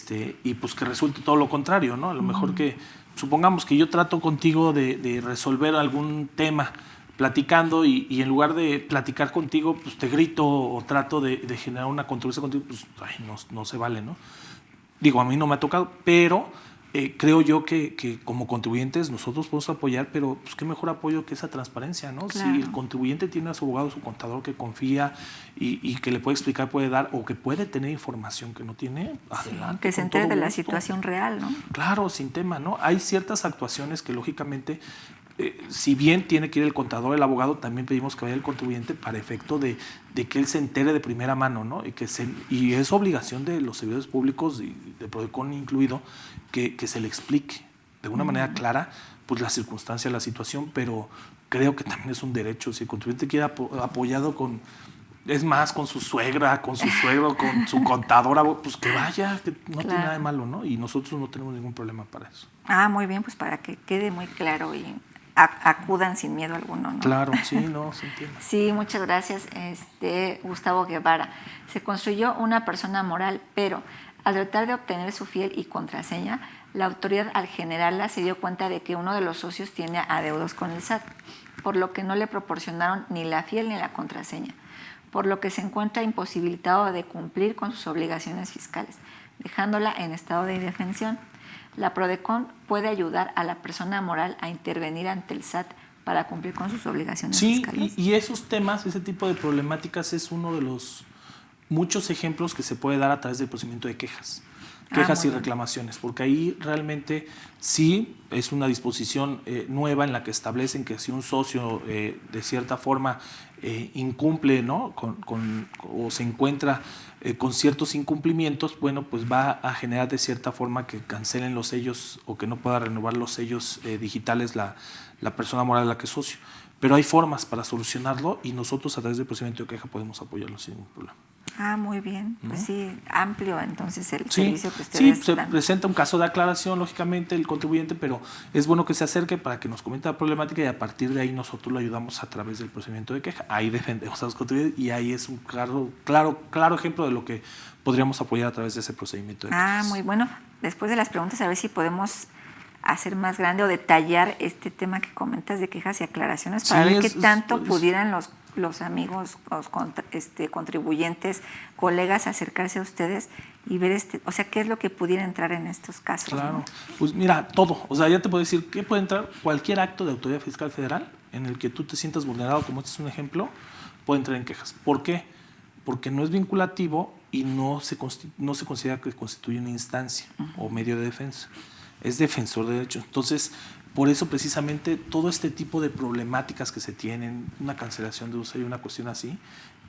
Speaker 2: pues que resulte todo lo contrario, ¿no? A lo mejor que, supongamos que yo trato contigo de resolver algún tema platicando y en lugar de platicar contigo, pues te grito o trato de generar una controversia contigo, pues no se vale, ¿no? A mí no me ha tocado, pero creo yo que como contribuyentes nosotros podemos apoyar, pero pues qué mejor apoyo que esa transparencia, ¿no? Claro. Si el contribuyente tiene a su abogado, su contador que confía y que le puede explicar, puede dar, o que puede tener información que no tiene, adelante.
Speaker 1: Que se entere de la situación real, ¿no?
Speaker 2: Claro, sin tema, ¿no? Hay ciertas actuaciones que lógicamente, si bien tiene que ir el contador, el abogado, también pedimos que vaya el contribuyente para efecto de que él se entere de primera mano, ¿no? Y es obligación de los servidores públicos, de PRODECON incluido, que se le explique de una manera clara pues la circunstancia, la situación, pero creo que también es un derecho. Si el contribuyente quiere apoyado con su suegra, con su suegro, con su contadora, pues que vaya, que no tiene nada de malo, ¿no? Y nosotros no tenemos ningún problema para eso.
Speaker 1: Muy bien, pues para que quede muy claro y acudan sin miedo alguno, ¿no?
Speaker 2: Claro, sí, no, se entiende.
Speaker 1: Sí, muchas gracias, Gustavo Guevara. Se construyó una persona moral, pero al tratar de obtener su fiel y contraseña, la autoridad al generarla se dio cuenta de que uno de los socios tiene adeudos con el SAT, por lo que no le proporcionaron ni la fiel ni la contraseña, por lo que se encuentra imposibilitado de cumplir con sus obligaciones fiscales, dejándola en estado de indefensión. La PRODECON puede ayudar a la persona moral a intervenir ante el SAT para cumplir con sus obligaciones fiscales.
Speaker 2: Sí, y esos temas, ese tipo de problemáticas es uno de los muchos ejemplos que se puede dar a través del procedimiento de quejas. quejas y
Speaker 1: muy bien.
Speaker 2: reclamaciones, porque ahí realmente sí es una disposición nueva en la que establecen que si un socio de cierta forma incumple, ¿no? O se encuentra con ciertos incumplimientos, bueno, pues va a generar de cierta forma que cancelen los sellos o que no pueda renovar los sellos digitales la persona moral a la que es socio. Pero hay formas para solucionarlo y nosotros a través del procedimiento de queja podemos apoyarlo sin ningún problema.
Speaker 1: Muy bien. Pues sí, amplio entonces el
Speaker 2: Sí,
Speaker 1: servicio que
Speaker 2: sí,
Speaker 1: ustedes
Speaker 2: se
Speaker 1: dan.
Speaker 2: presenta un caso de aclaración, lógicamente, el contribuyente, pero es bueno que se acerque para que nos comente la problemática y a partir de ahí nosotros lo ayudamos a través del procedimiento de queja. Ahí defendemos a los contribuyentes y ahí es un claro ejemplo de lo que podríamos apoyar a través de ese procedimiento de quejas.
Speaker 1: Muy bueno. Después de las preguntas, a ver si podemos hacer más grande o detallar este tema que comentas de quejas y aclaraciones para ver qué tanto pudieran los amigos, los contribuyentes, colegas acercarse a ustedes y ver o sea, qué es lo que pudiera entrar en estos casos.
Speaker 2: Claro,
Speaker 1: ¿no?
Speaker 2: pues mira, todo. O sea, ya te puedo decir que puede entrar cualquier acto de autoridad fiscal federal en el que tú te sientas vulnerado, como este es un ejemplo, puede entrar en quejas. ¿Por qué? Porque no es vinculativo y no se considera que constituye una instancia o medio de defensa. Es defensor de derechos. Entonces, por eso precisamente todo este tipo de problemáticas que se tienen, una cancelación de uso y una cuestión así,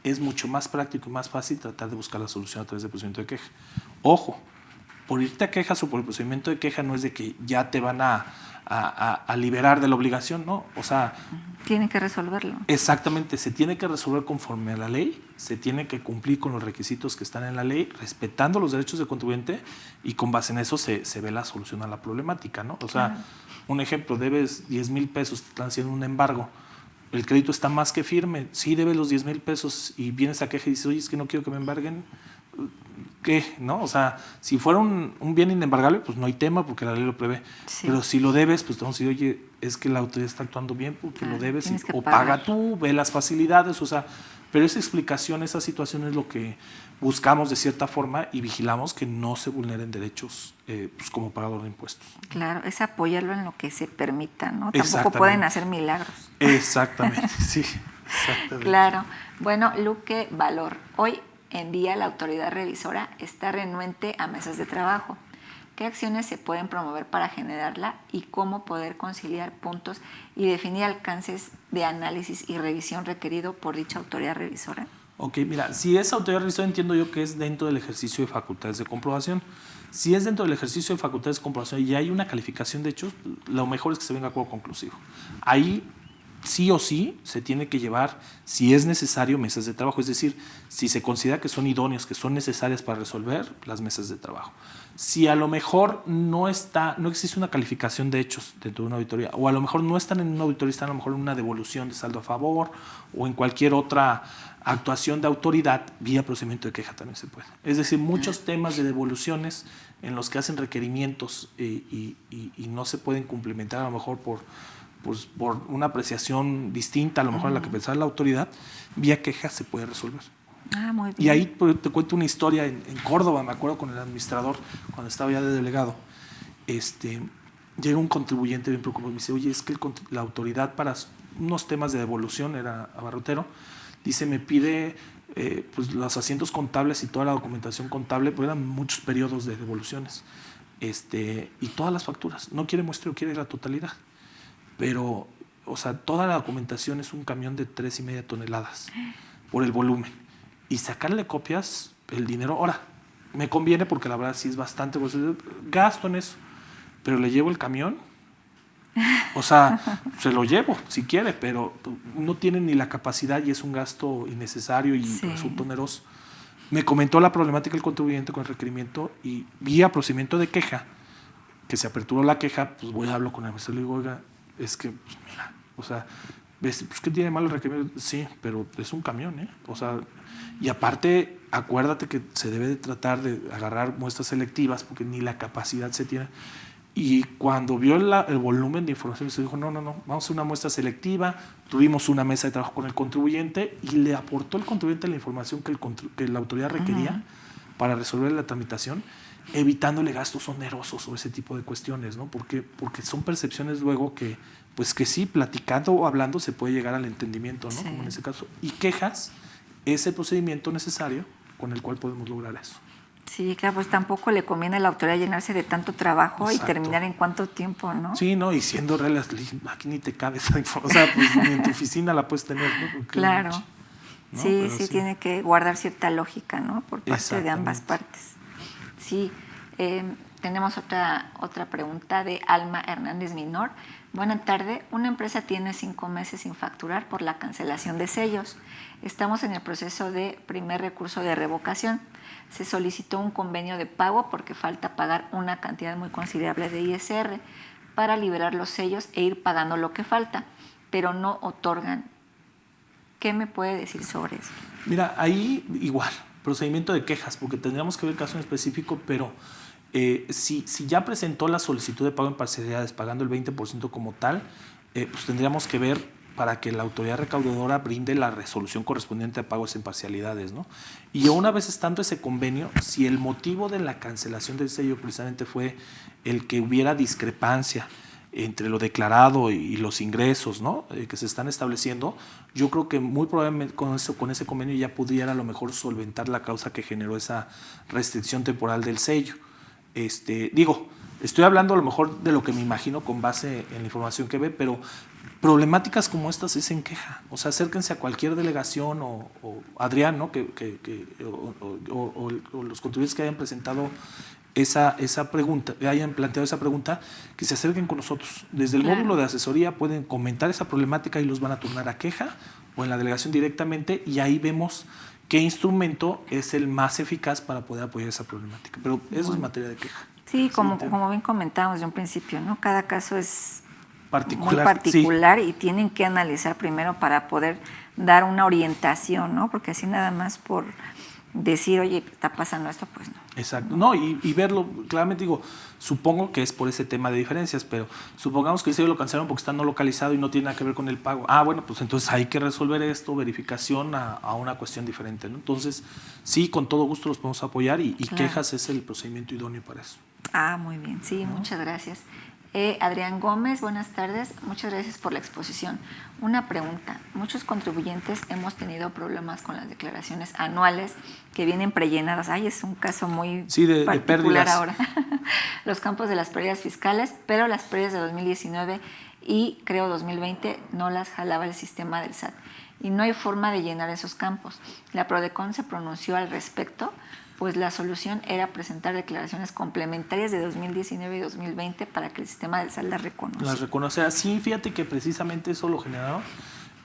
Speaker 2: es mucho más práctico y más fácil tratar de buscar la solución a través del procedimiento de queja. Ojo, por irte a quejas o por el procedimiento de queja no es de que ya te van a liberar de la obligación, ¿no? O sea,
Speaker 1: tienen que resolverlo.
Speaker 2: Exactamente, se tiene que resolver conforme a la ley, se tiene que cumplir con los requisitos que están en la ley, respetando los derechos del contribuyente y con base en eso se ve la solución a la problemática, ¿no? O sea, un ejemplo, debes 10,000 pesos, te están haciendo un embargo, el crédito está más que firme, sí debes los 10,000 pesos y vienes a queja y dices, oye, es que no quiero que me embarguen, ¿qué? ¿No? O sea, si fuera un bien inembargable, pues no hay tema porque la ley lo prevé. Sí. Pero si lo debes, pues te vamos a decir, oye, es que la autoridad está actuando bien porque lo debes o paga tú, ve las facilidades, o sea, pero esa explicación, esa situación es lo que buscamos de cierta forma y vigilamos que no se vulneren derechos pues como pagador de impuestos.
Speaker 1: Claro, es apoyarlo en lo que se permita, ¿no? Tampoco pueden hacer milagros.
Speaker 2: Exactamente, sí. Exactamente.
Speaker 1: Claro. Bueno, Luque Valor, hoy en día la autoridad revisora está renuente a mesas de trabajo. ¿Qué acciones se pueden promover para generarla y cómo poder conciliar puntos y definir alcances de análisis y revisión requerido por dicha autoridad revisora?
Speaker 2: Ok, mira, si es autoridad revisora entiendo yo que es dentro del ejercicio de facultades de comprobación. Si es dentro del ejercicio de facultades de comprobación y hay una calificación de hechos, lo mejor es que se venga a acuerdo conclusivo. Ahí sí o sí se tiene que llevar, si es necesario, mesas de trabajo. Es decir, si se considera que son idóneos, que son necesarias para resolver, las mesas de trabajo. Si a lo mejor no existe una calificación de hechos dentro de una auditoría, o a lo mejor no están en una auditoría, están a lo mejor en una devolución de saldo a favor, o en cualquier otra actuación de autoridad, vía procedimiento de queja también se puede. Es decir, muchos temas de devoluciones en los que hacen requerimientos y no se pueden cumplimentar a lo mejor por una apreciación distinta a lo mejor a la que pensaba la autoridad, vía queja se puede resolver.
Speaker 1: Muy bien.
Speaker 2: Y ahí te cuento una historia en Córdoba, me acuerdo con el administrador, cuando estaba ya de delegado, llega un contribuyente bien preocupado y me dice, oye, es que la autoridad para unos temas de devolución, era abarrotero, dice, me pide pues los asientos contables y toda la documentación contable, pues eran muchos periodos de devoluciones, y todas las facturas, no quiere muestreo, quiere la totalidad. Pero, o sea, toda la documentación es un camión de 3.5 toneladas por el volumen. Y sacarle copias, el dinero, ahora, me conviene porque la verdad sí es bastante, pues, gasto en eso, pero le llevo el camión, o sea, se lo llevo si quiere, pero no tiene ni la capacidad y es un gasto innecesario y resulta oneroso. Me comentó la problemática del contribuyente con el requerimiento y vía procedimiento de queja, que se aperturó la queja, pues voy a hablar con el maestro y le digo, oiga, es que, pues mira, o sea, pues ¿qué tiene malo el requerimiento? Sí, pero es un camión, ¿eh? O sea, y aparte, acuérdate que se debe de tratar de agarrar muestras selectivas porque ni la capacidad se tiene. Y cuando vio el volumen de información, se dijo, no, vamos a hacer una muestra selectiva, tuvimos una mesa de trabajo con el contribuyente y le aportó el contribuyente la información que la autoridad requería para resolver la tramitación, evitándole gastos onerosos o ese tipo de cuestiones, ¿no? Porque son percepciones luego que sí, platicando o hablando se puede llegar al entendimiento, ¿no? Sí. Como en ese caso. Y quejas es el procedimiento necesario con el cual podemos lograr eso.
Speaker 1: Sí, claro, pues tampoco le conviene a la autoridad llenarse de tanto trabajo.
Speaker 2: Exacto.
Speaker 1: Y terminar en cuánto tiempo, ¿no?
Speaker 2: Sí, no, y siendo reales, aquí ni te cabe esa información, o sea, pues ni en tu oficina la puedes tener, ¿no? Porque
Speaker 1: Claro.
Speaker 2: ¿no?
Speaker 1: Sí,
Speaker 2: Pero
Speaker 1: sí, tiene que guardar cierta lógica, ¿no? Por parte de ambas
Speaker 2: Exactamente.
Speaker 1: partes. Sí, tenemos otra pregunta de Alma Hernández Minor. Buenas tardes. Una empresa tiene 5 meses sin facturar por la cancelación de sellos. Estamos en el proceso de primer recurso de revocación. Se solicitó un convenio de pago porque falta pagar una cantidad muy considerable de ISR para liberar los sellos e ir pagando lo que falta, pero no otorgan. ¿Qué me puede decir sobre esto?
Speaker 2: Mira, ahí igual, procedimiento de quejas, porque tendríamos que ver el caso en específico, pero si ya presentó la solicitud de pago en parcialidades pagando el 20% como tal, pues tendríamos que ver para que la autoridad recaudadora brinde la resolución correspondiente a pagos en parcialidades, ¿no? Y una vez estando ese convenio, si el motivo de la cancelación del sello precisamente fue el que hubiera discrepancia entre lo declarado y los ingresos, ¿no? Que se están estableciendo, yo creo que muy probablemente con ese convenio ya pudiera a lo mejor solventar la causa que generó esa restricción temporal del sello. Estoy hablando a lo mejor de lo que me imagino con base en la información que ve, pero problemáticas como estas es en queja. O sea, acérquense a cualquier delegación o Adrián, ¿no? O los contribuyentes que hayan presentado esa pregunta, que hayan planteado esa pregunta, que se acerquen con nosotros. Desde el módulo de asesoría pueden comentar esa problemática y los van a turnar a queja o en la delegación directamente, y ahí vemos qué instrumento es el más eficaz para poder apoyar esa problemática. Pero eso es materia de queja.
Speaker 1: Sí, como bien comentábamos desde un principio, ¿no? Cada caso es muy
Speaker 2: particular,
Speaker 1: sí. Y tienen que analizar primero para poder dar una orientación, ¿no? Porque así nada más por decir, oye, está pasando esto, pues no.
Speaker 2: Exacto. No, y verlo, claramente digo, supongo que es por ese tema de diferencias, pero supongamos que el sello lo cancelaron porque está no localizado y no tiene nada que ver con el pago. Bueno, pues entonces hay que resolver esto, verificación a una cuestión diferente, ¿no? Entonces, sí, con todo gusto los podemos apoyar y quejas es el procedimiento idóneo para eso.
Speaker 1: Muy bien, sí, muchas gracias. Adrián Gómez, buenas tardes, muchas gracias por la exposición. Una pregunta, muchos contribuyentes hemos tenido problemas con las declaraciones anuales que vienen prellenadas. Es un caso muy particular ahora. Los campos de las pérdidas fiscales, pero las pérdidas de 2019 y creo 2020 no las jalaba el sistema del SAT. Y no hay forma de llenar esos campos. La Prodecon se pronunció al respecto, pues la solución era presentar declaraciones complementarias de 2019 y 2020 para que el sistema del SAT las reconozca.
Speaker 2: Las reconociera. Sí, fíjate que precisamente eso lo generaron.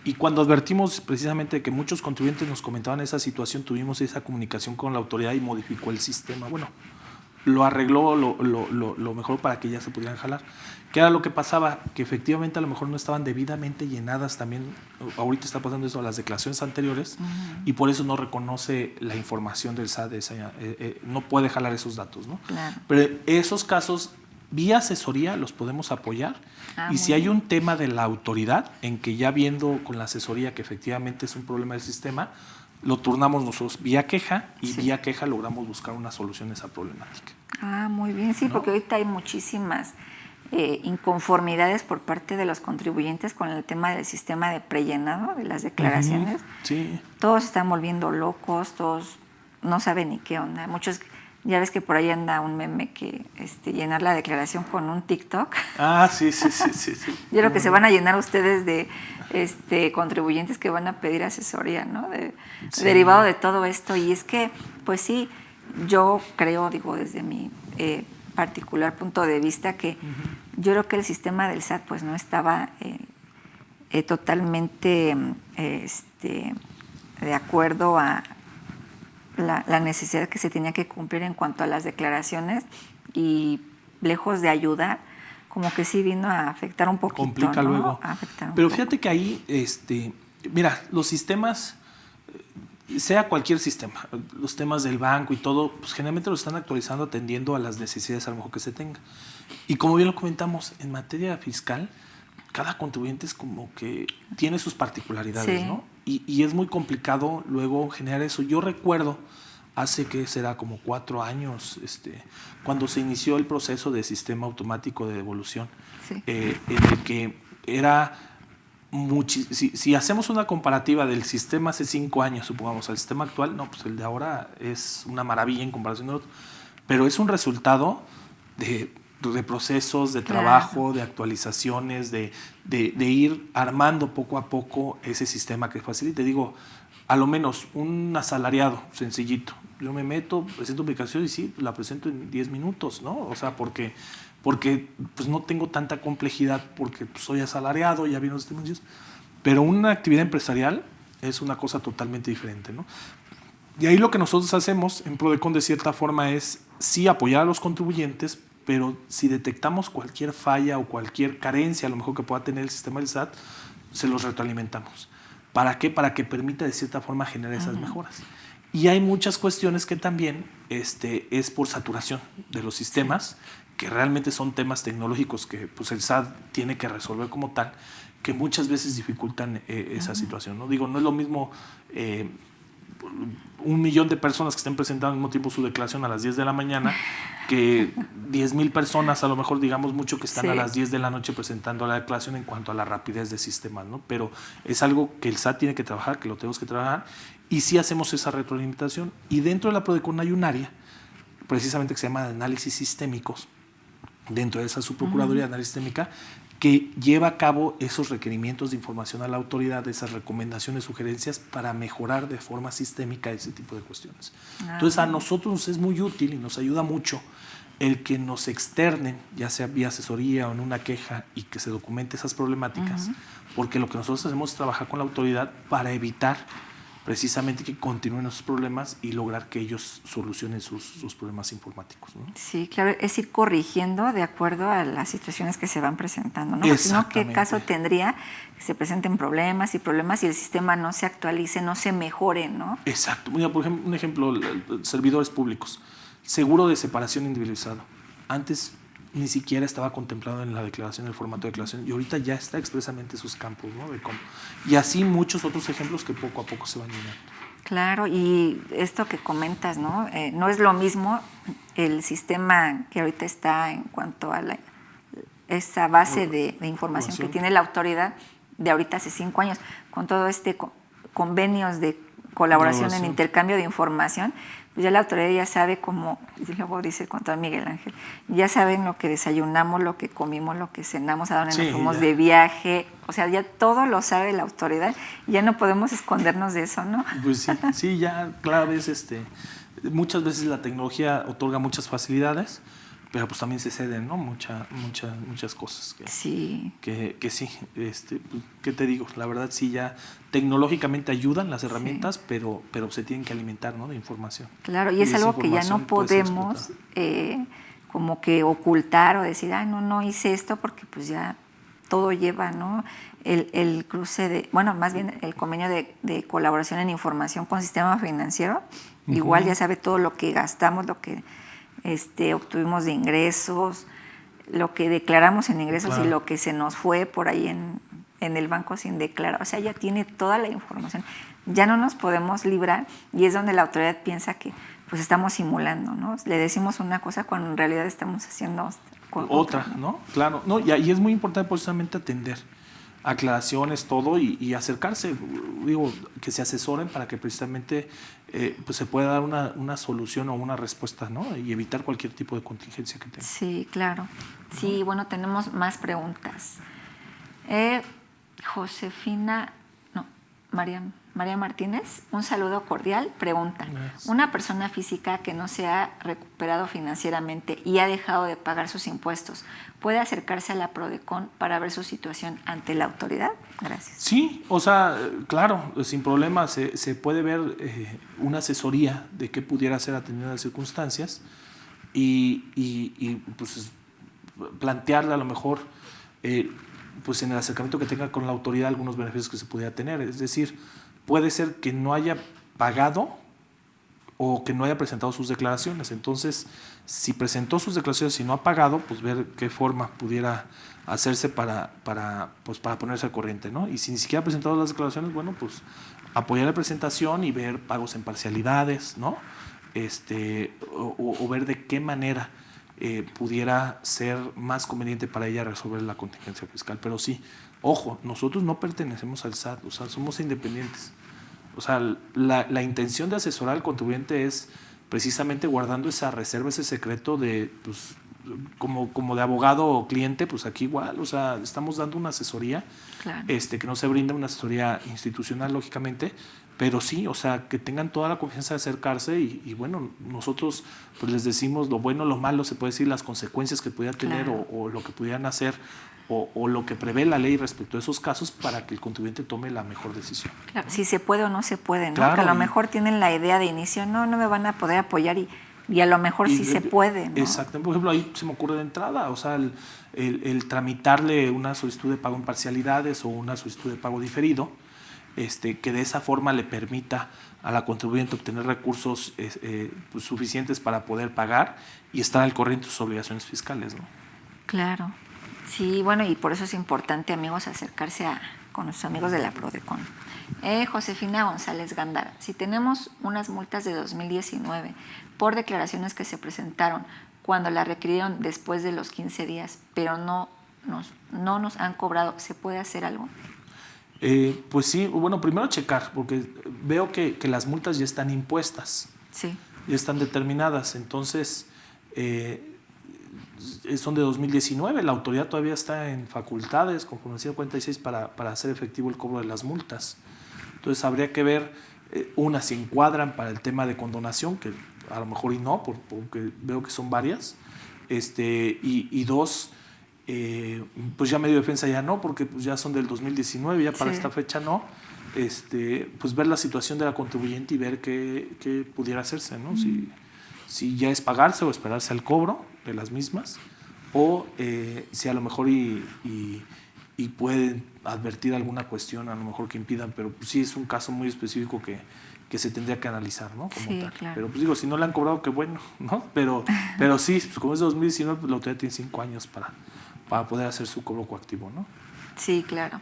Speaker 2: Y cuando advertimos precisamente que muchos contribuyentes nos comentaban esa situación, tuvimos esa comunicación con la autoridad y modificó el sistema. Bueno, lo arregló lo mejor para que ya se pudieran jalar. ¿Qué era lo que pasaba? Que efectivamente a lo mejor no estaban debidamente llenadas también, ahorita está pasando eso a las declaraciones anteriores, y por eso no reconoce la información del SAT, no puede jalar esos datos, ¿no?
Speaker 1: Claro.
Speaker 2: Pero esos casos, vía asesoría, los podemos apoyar, y si hay un tema de la autoridad, en que ya viendo con la asesoría que efectivamente es un problema del sistema, lo turnamos nosotros vía queja y vía queja logramos buscar una solución a esa problemática.
Speaker 1: Muy bien, sí, ¿no? Porque ahorita hay muchísimas inconformidades por parte de los contribuyentes con el tema del sistema de prellenado de las declaraciones.
Speaker 2: Sí.
Speaker 1: Todos se están volviendo locos, todos no saben ni qué onda. Muchos, ya ves que por ahí anda un meme que llenar la declaración con un TikTok.
Speaker 2: Sí.
Speaker 1: Yo creo que se van a llenar ustedes de contribuyentes que van a pedir asesoría, ¿no? Derivado de todo esto. Y es que, pues sí, yo creo, digo, desde mi particular punto de vista, que yo creo que el sistema del SAT pues no estaba totalmente de acuerdo a la necesidad que se tenía que cumplir en cuanto a las declaraciones, y lejos de ayudar, como que sí vino a afectar un poquito.
Speaker 2: Complica, ¿no? Luego. Pero fíjate que ahí, mira, los sistemas, sea cualquier sistema, los temas del banco y todo, pues generalmente lo están actualizando atendiendo a las necesidades a lo mejor que se tenga. Y como bien lo comentamos, en materia fiscal, cada contribuyente es como que tiene sus particularidades, ¿no? Y es muy complicado luego generar eso. Yo recuerdo, hace que será como 4 años, cuando se inició el proceso de sistema automático de devolución, en el que era si hacemos una comparativa del sistema hace 5 años, supongamos, al sistema actual, no, pues el de ahora es una maravilla en comparación del otro, pero es un resultado de procesos, de trabajo, de actualizaciones, de ir armando poco a poco ese sistema que facilite. Digo, a lo menos un asalariado sencillito, yo me meto, presento mi aplicación y sí, la presento en 10 minutos, ¿no? O sea, porque pues no tengo tanta complejidad, porque pues, soy asalariado, ya vieron los temas, pero una actividad empresarial es una cosa totalmente diferente, ¿no? Y ahí lo que nosotros hacemos en Prodecon de cierta forma es sí apoyar a los contribuyentes, pero si detectamos cualquier falla o cualquier carencia a lo mejor que pueda tener el sistema del SAT, se los retroalimentamos. ¿Para qué? Para que permita de cierta forma generar esas mejoras. Y hay muchas cuestiones que también es por saturación de los sistemas, que realmente son temas tecnológicos que pues, el SAT tiene que resolver como tal, que muchas veces dificultan esa situación, ¿no? Digo, no es lo mismo 1,000,000 de personas que estén presentando al mismo tiempo su declaración a las 10 de la mañana que 10,000 personas, a lo mejor digamos mucho, que están a las 10 de la noche presentando la declaración en cuanto a la rapidez de sistemas, ¿no? Pero es algo que el SAT tiene que trabajar, que lo tenemos que trabajar, y sí hacemos esa retroalimentación. Y dentro de la Prodecon hay un área precisamente que se llama de análisis sistémicos, dentro de esa subprocuraduría de análisis sistémica, que lleva a cabo esos requerimientos de información a la autoridad, esas recomendaciones, sugerencias para mejorar de forma sistémica ese tipo de cuestiones. Entonces a nosotros nos es muy útil y nos ayuda mucho el que nos externen, ya sea vía asesoría o en una queja, y que se documente esas problemáticas, porque lo que nosotros hacemos es trabajar con la autoridad para evitar precisamente que continúen esos problemas y lograr que ellos solucionen sus problemas informáticos, ¿no?
Speaker 1: Sí, claro, es ir corrigiendo de acuerdo a las situaciones que se van presentando, ¿no? Si no, ¿qué caso tendría que se presenten problemas y el sistema no se actualice, no se mejore, ¿no?
Speaker 2: Exacto. Mira, por ejemplo, un ejemplo, servidores públicos, seguro de separación individualizado. Antes ni siquiera estaba contemplado en la declaración, el formato de declaración, y ahorita ya está expresamente sus campos, ¿no? De cómo. Y así muchos otros ejemplos que poco a poco se van llenando.
Speaker 1: Claro, y esto que comentas, ¿no? No es lo mismo el sistema que ahorita está en cuanto a esa base de información que tiene la autoridad de ahorita hace 5 años, con todo convenios de colaboración en intercambio de información. Pues ya la autoridad ya sabe cómo, y luego dice el contador Miguel Ángel, ya saben lo que desayunamos, lo que comimos, lo que cenamos, a dónde nos fuimos de viaje, o sea, ya todo lo sabe la autoridad, y ya no podemos escondernos de eso, ¿no?
Speaker 2: Pues sí, ya claro, muchas veces la tecnología otorga muchas facilidades, pero pues también se ceden, ¿no? Muchas cosas que sí, ¿qué te digo? La verdad sí, ya tecnológicamente ayudan las herramientas, pero se tienen que alimentar, ¿no? De información.
Speaker 1: Claro, y es algo que ya no podemos como que ocultar o decir, no hice esto, porque pues ya todo lleva, ¿no? El cruce más bien el convenio de colaboración en información con sistema financiero, igual ya sabe todo lo que gastamos, lo que obtuvimos de ingresos, lo que declaramos en ingresos y lo que se nos fue por ahí en el banco sin declarar. O sea, ya tiene toda la información. Ya no nos podemos librar, y es donde la autoridad piensa que pues estamos simulando, ¿no? Le decimos una cosa cuando en realidad estamos haciendo
Speaker 2: otra, ¿no? Claro, no, y es muy importante precisamente atender aclaraciones, todo, y acercarse, digo, que se asesoren para que precisamente pues se pueda dar una solución o una respuesta, ¿no? Y evitar cualquier tipo de contingencia que tenga.
Speaker 1: Sí, claro. Sí, bueno, tenemos más preguntas. María Martínez, un saludo cordial. Pregunta, ¿una persona física que no se ha recuperado financieramente y ha dejado de pagar sus impuestos puede acercarse a la Prodecon para ver su situación ante la autoridad? Gracias.
Speaker 2: Sí, o sea, claro, sin problema se puede ver una asesoría de qué pudiera ser atendiendo las circunstancias y pues plantearle a lo mejor pues en el acercamiento que tenga con la autoridad algunos beneficios que se pudiera tener. Es decir, puede ser que no haya pagado o que no haya presentado sus declaraciones. Entonces, si presentó sus declaraciones y no ha pagado, pues ver qué forma pudiera hacerse para ponerse al corriente, ¿no? Y si ni siquiera ha presentado las declaraciones, bueno, pues apoyar la presentación y ver pagos en parcialidades, ¿no? O ver de qué manera pudiera ser más conveniente para ella resolver la contingencia fiscal. Pero sí, Ojo, nosotros no pertenecemos al SAT, o sea, somos independientes. O sea, la intención de asesorar al contribuyente es precisamente guardando esa reserva, ese secreto de, pues, como de abogado o cliente, pues aquí igual, o sea, estamos dando una asesoría,
Speaker 1: Claro.
Speaker 2: que no se brinda una asesoría institucional, lógicamente, pero sí, o sea, que tengan toda la confianza de acercarse y bueno, nosotros pues les decimos lo bueno, lo malo, se puede decir, las consecuencias que pudiera tener
Speaker 1: Claro.
Speaker 2: o lo que pudieran hacer o lo que prevé la ley respecto a esos casos para que el contribuyente tome la mejor decisión.
Speaker 1: Claro, si se puede o no se puede, ¿no?
Speaker 2: Claro,
Speaker 1: que a lo
Speaker 2: y-
Speaker 1: mejor tienen la idea de inicio, no me van a poder apoyar y a lo mejor sí se puede, ¿no?
Speaker 2: Exacto. Por ejemplo, ahí se me ocurre de entrada, o sea, el tramitarle una solicitud de pago en parcialidades o una solicitud de pago diferido, que de esa forma le permita a la contribuyente obtener recursos pues, suficientes para poder pagar y estar al corriente de sus obligaciones fiscales, ¿no?
Speaker 1: Claro. Sí, bueno, y por eso es importante, amigos, acercarse con nuestros amigos de la Prodecon. Josefina González Gándara, si tenemos unas multas de 2019 por declaraciones que se presentaron cuando la requirieron después de los 15 días, pero no nos han cobrado, ¿se puede hacer algo?
Speaker 2: Pues sí, bueno, primero checar, porque veo que las multas ya están impuestas,
Speaker 1: Sí.
Speaker 2: ya están determinadas, entonces son de 2019, la autoridad todavía está en facultades, conforme al 146, para hacer efectivo el cobro de las multas. Entonces habría que ver, una, si encuadran para el tema de condonación, que a lo mejor y no, porque veo que son varias, y dos, pues ya medio defensa ya no, porque pues ya son del 2019, ya para
Speaker 1: Sí.
Speaker 2: esta fecha no, pues ver la situación de la contribuyente y ver qué pudiera hacerse, ¿no? Si ya es pagarse o esperarse al cobro de las mismas, o si a lo mejor y pueden advertir alguna cuestión a lo mejor que impidan, pero pues sí es un caso muy específico que se tendría que analizar, ¿no? Como
Speaker 1: Sí,
Speaker 2: tal.
Speaker 1: claro.
Speaker 2: Pero pues digo, si no le han cobrado, qué bueno, ¿no? Pero sí, pues como es de 2019, pues la autoridad tiene 5 años para poder hacer su cobro coactivo, ¿no?
Speaker 1: Sí, claro.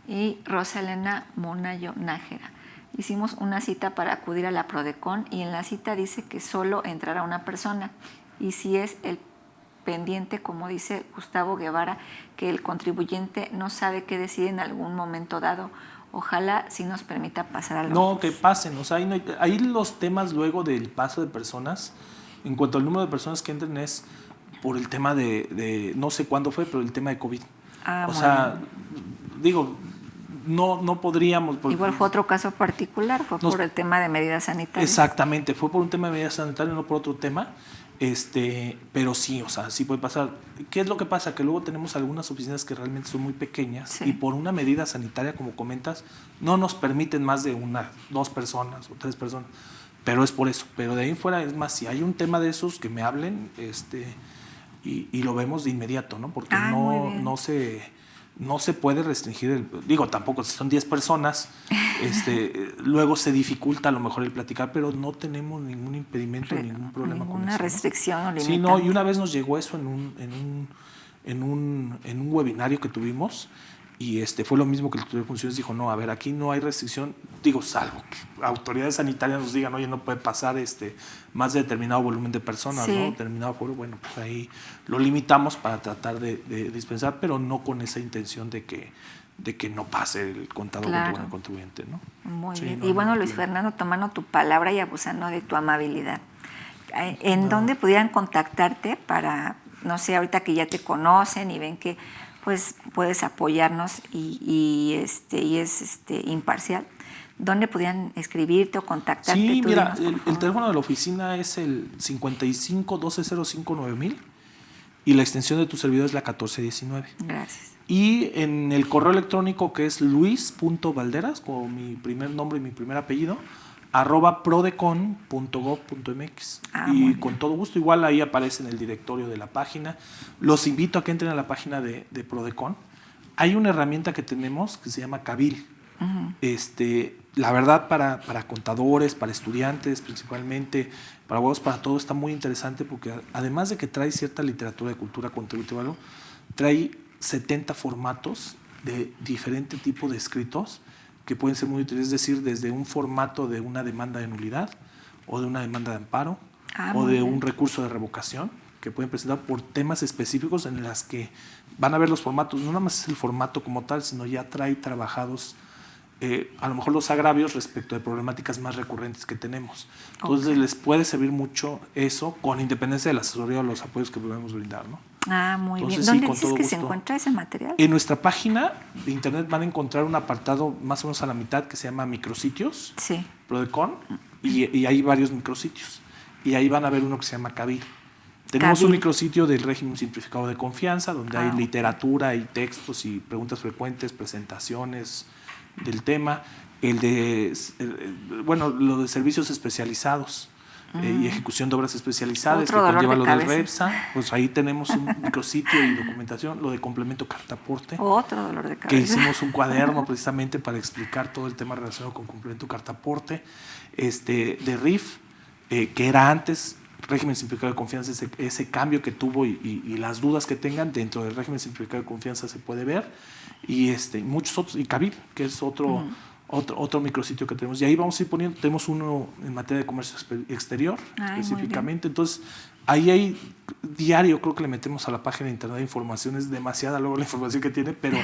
Speaker 1: Y Rosalena Monayo Nájera. Hicimos una cita para acudir a la Prodecon y en la cita dice que solo entrará una persona. Y si es el pendiente, como dice Gustavo Guevara, que el contribuyente no sabe qué decir en algún momento dado. Ojalá sí nos permita pasar a los...
Speaker 2: No, que pasen, o sea, ahí los temas luego del paso de personas, en cuanto al número de personas que entren es por el tema no sé cuándo fue, pero el tema de COVID. O
Speaker 1: muy
Speaker 2: sea,
Speaker 1: bien.
Speaker 2: digo, no podríamos...
Speaker 1: Igual fue otro caso particular, fue por el tema de medidas sanitarias.
Speaker 2: Exactamente, fue por un tema de medidas sanitarias, no por otro tema. Pero sí, o sea, sí puede pasar. ¿Qué es lo que pasa? Que luego tenemos algunas oficinas que realmente son muy pequeñas,
Speaker 1: Sí.
Speaker 2: y por una medida sanitaria, como comentas, no nos permiten más de 2 personas o 3 personas. Pero es por eso. Pero de ahí en fuera, es más, si hay un tema de esos, que me hablen, y lo vemos de inmediato, ¿no? Porque no se puede restringir digo, tampoco, si son 10 personas, luego se dificulta a lo mejor el platicar, pero no tenemos ningún impedimento, ningún problema con eso.
Speaker 1: Ninguna restricción o limitante.
Speaker 2: Sí, no, y una vez nos llegó eso en un webinario que tuvimos, y fue lo mismo que el Tribunal de Funciones dijo, no, a ver, aquí no hay restricción, digo, salvo que autoridades sanitarias nos digan, oye, no puede pasar más de determinado volumen de personas,
Speaker 1: Sí.
Speaker 2: ¿no? Determinado foro, bueno, pues ahí lo limitamos para tratar de dispensar, pero no con esa intención de que no pase el contador con el contribuyente, ¿no?
Speaker 1: Muy
Speaker 2: Sí,
Speaker 1: bien.
Speaker 2: no,
Speaker 1: Y bueno,
Speaker 2: no,
Speaker 1: Luis
Speaker 2: claro.
Speaker 1: Fernando, tomando tu palabra y abusando de tu amabilidad, ¿en dónde pudieran contactarte para, no sé, ahorita que ya te conocen y ven que pues puedes apoyarnos y es imparcial? ¿Dónde pudieran escribirte o contactarte?
Speaker 2: Sí,
Speaker 1: Tú
Speaker 2: mira,
Speaker 1: dinos, por
Speaker 2: el
Speaker 1: favor.
Speaker 2: teléfono de la oficina es el 55 1205 9000 y la extensión de tu servidor es la 1419.
Speaker 1: Gracias.
Speaker 2: Y en el correo electrónico, que es luis.valderas, con mi primer nombre y mi primer apellido, @prodecon.gov.mx.
Speaker 1: Muy
Speaker 2: Y
Speaker 1: bien.
Speaker 2: con todo gusto, igual ahí aparece en el directorio de la página. Los invito a que entren a la página de Prodecon. Hay una herramienta que tenemos que se llama Cabil. La verdad, para contadores, para estudiantes principalmente, para abogados, para todo, está muy interesante, porque además de que trae cierta literatura de cultura contributiva, trae 70 formatos de diferente tipo de escritos que pueden ser muy útiles, es decir, desde un formato de una demanda de nulidad o de una demanda de amparo o
Speaker 1: muy
Speaker 2: de
Speaker 1: bien.
Speaker 2: un recurso de revocación, que pueden presentar por temas específicos en las que van a ver los formatos. No nada más es el formato como tal, sino ya trae trabajados a lo mejor los agravios respecto de problemáticas más recurrentes que tenemos. Entonces les puede servir mucho eso, con independencia de la asesoría o los apoyos que podemos brindar, ¿no?
Speaker 1: Muy bien.
Speaker 2: Entonces,
Speaker 1: ¿Dónde
Speaker 2: con
Speaker 1: dices
Speaker 2: todo
Speaker 1: que
Speaker 2: gusto.
Speaker 1: se encuentra ese material?
Speaker 2: En nuestra página de internet van a encontrar un apartado más o menos a la mitad que se llama micrositios,
Speaker 1: Sí.
Speaker 2: Prodecon, y hay varios micrositios. Y ahí van a ver uno que se llama Cabil. Tenemos un micrositio del régimen simplificado de confianza, donde hay literatura y textos y preguntas frecuentes, presentaciones del tema. Lo de servicios especializados y ejecución de obras especializadas que conlleva lo del REPSA, pues ahí tenemos un micrositio y documentación. Lo de complemento cartaporte,
Speaker 1: otro dolor de cabeza,
Speaker 2: que hicimos un cuaderno precisamente para explicar todo el tema relacionado con complemento cartaporte. De RIF, que era antes régimen simplificado de confianza, ese cambio que tuvo y las dudas que tengan dentro del régimen simplificado de confianza se puede ver, y muchos otros, y Cabil, que es otro micrositio que tenemos, y ahí vamos a ir poniendo. Tenemos uno en materia de comercio exterior específicamente. Entonces ahí hay diario, creo que le metemos a la página de internet de información, es demasiada luego la información que tiene, pero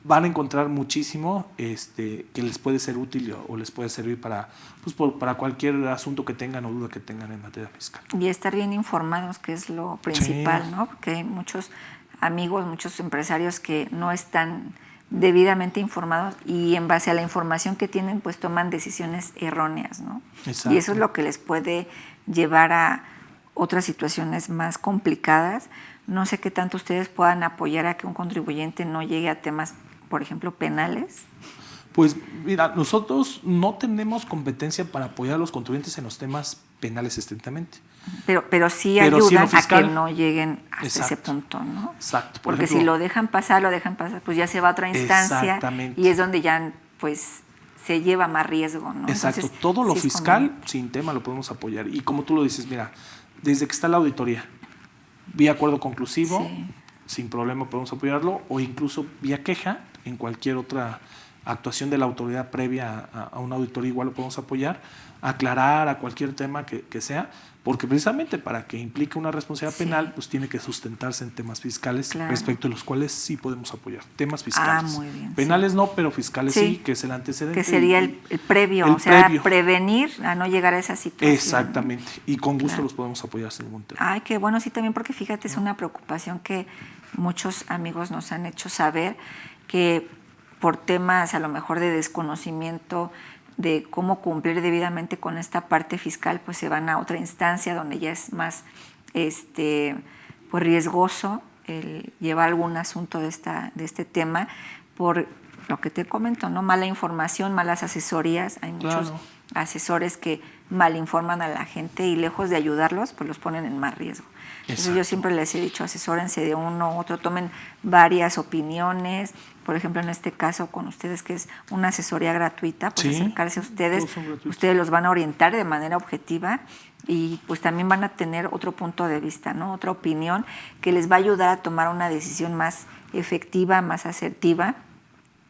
Speaker 2: van a encontrar muchísimo que les puede ser útil o les puede servir para cualquier asunto que tengan o duda que tengan en materia fiscal.
Speaker 1: Y estar bien informados, que es lo principal,
Speaker 2: Sí.
Speaker 1: ¿no? Porque hay muchos amigos, muchos empresarios que no están debidamente informados, y en base a la información que tienen, pues toman decisiones erróneas, ¿no?
Speaker 2: Exacto.
Speaker 1: Y eso es lo que les puede llevar a otras situaciones más complicadas. No sé qué tanto ustedes puedan apoyar a que un contribuyente no llegue a temas, por ejemplo, penales.
Speaker 2: Pues mira, nosotros no tenemos competencia para apoyar a los contribuyentes en los temas penales estrictamente.
Speaker 1: Pero sí ayudan a que no lleguen hasta
Speaker 2: Exacto.
Speaker 1: ese punto, ¿no?
Speaker 2: Exacto.
Speaker 1: Porque si lo dejan pasar, pues ya se va a otra instancia, y es donde ya pues se lleva más riesgo, ¿no?
Speaker 2: Exacto.
Speaker 1: Entonces,
Speaker 2: todo lo fiscal, sin tema, lo podemos apoyar. Y como tú lo dices, mira, desde que está la auditoría, vía acuerdo conclusivo, sin problema podemos apoyarlo, o incluso vía queja, en cualquier otra actuación de la autoridad previa a una auditoría igual lo podemos apoyar, aclarar a cualquier tema que sea, porque precisamente para que implique una responsabilidad penal, pues tiene que sustentarse en temas fiscales, respecto de los cuales sí podemos apoyar. Temas fiscales.
Speaker 1: Muy bien.
Speaker 2: Penales no, pero fiscales sí, que es el antecedente.
Speaker 1: Que sería el previo, prevenir a no llegar a esa situación.
Speaker 2: Exactamente, y con gusto los podemos apoyar sin ningún tema.
Speaker 1: Qué bueno, sí, también, porque fíjate, es una preocupación que muchos amigos nos han hecho saber, que por temas a lo mejor de desconocimiento de cómo cumplir debidamente con esta parte fiscal, pues se van a otra instancia donde ya es más pues riesgoso el llevar algún asunto de este tema, por lo que te comento, ¿no? Mala información, malas asesorías. Hay muchos asesores que malinforman a la gente, y lejos de ayudarlos, pues los ponen en más riesgo. Entonces yo siempre les he dicho, asesórense de uno u otro, tomen varias opiniones. Por ejemplo, en este caso con ustedes, que es una asesoría gratuita, pues acercarse a ustedes, ustedes los van a orientar de manera objetiva, y pues también van a tener otro punto de vista, ¿no? Otra opinión que les va a ayudar a tomar una decisión más efectiva, más asertiva,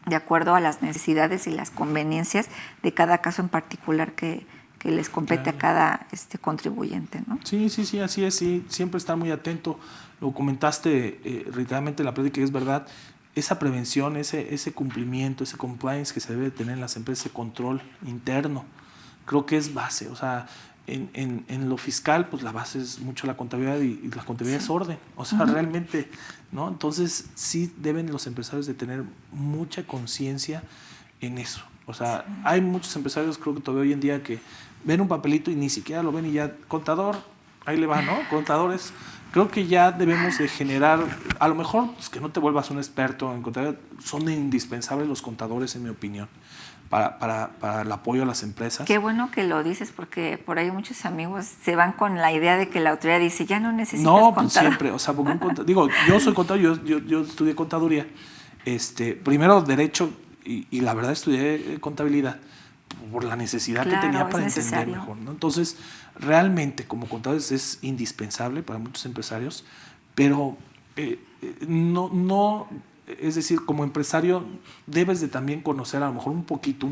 Speaker 1: de acuerdo a las necesidades y las conveniencias de cada caso en particular que les compete a cada contribuyente, ¿no?
Speaker 2: Sí, así es, sí, siempre estar muy atento. Lo comentaste reiteradamente en la plática, que es verdad, esa prevención, ese cumplimiento, ese compliance que se debe tener en las empresas, ese control interno, creo que es base. O sea, en lo fiscal, pues la base es mucho la contabilidad, y la contabilidad es orden. O sea, realmente, ¿no? Entonces, sí deben los empresarios de tener mucha conciencia en eso. O sea, hay muchos empresarios, creo que todavía hoy en día, que ven un papelito y ni siquiera lo ven, y ya, contador, ahí le va, ¿no? Contadores. Creo que ya debemos de generar, a lo mejor, pues, que no te vuelvas un experto en contabilidad, son indispensables los contadores, en mi opinión, para el apoyo a las empresas.
Speaker 1: Qué bueno que lo dices, porque por ahí muchos amigos se van con la idea de que la autoridad dice, ya no necesitas contador.
Speaker 2: No, pues siempre, o sea, porque digo, yo soy contador, yo estudié contaduría, primero Derecho, y la verdad estudié contabilidad por la necesidad que tenía para entender mejor, ¿no? Entonces, realmente como contadores es indispensable para muchos empresarios, pero no, es decir, como empresario debes de también conocer a lo mejor un poquito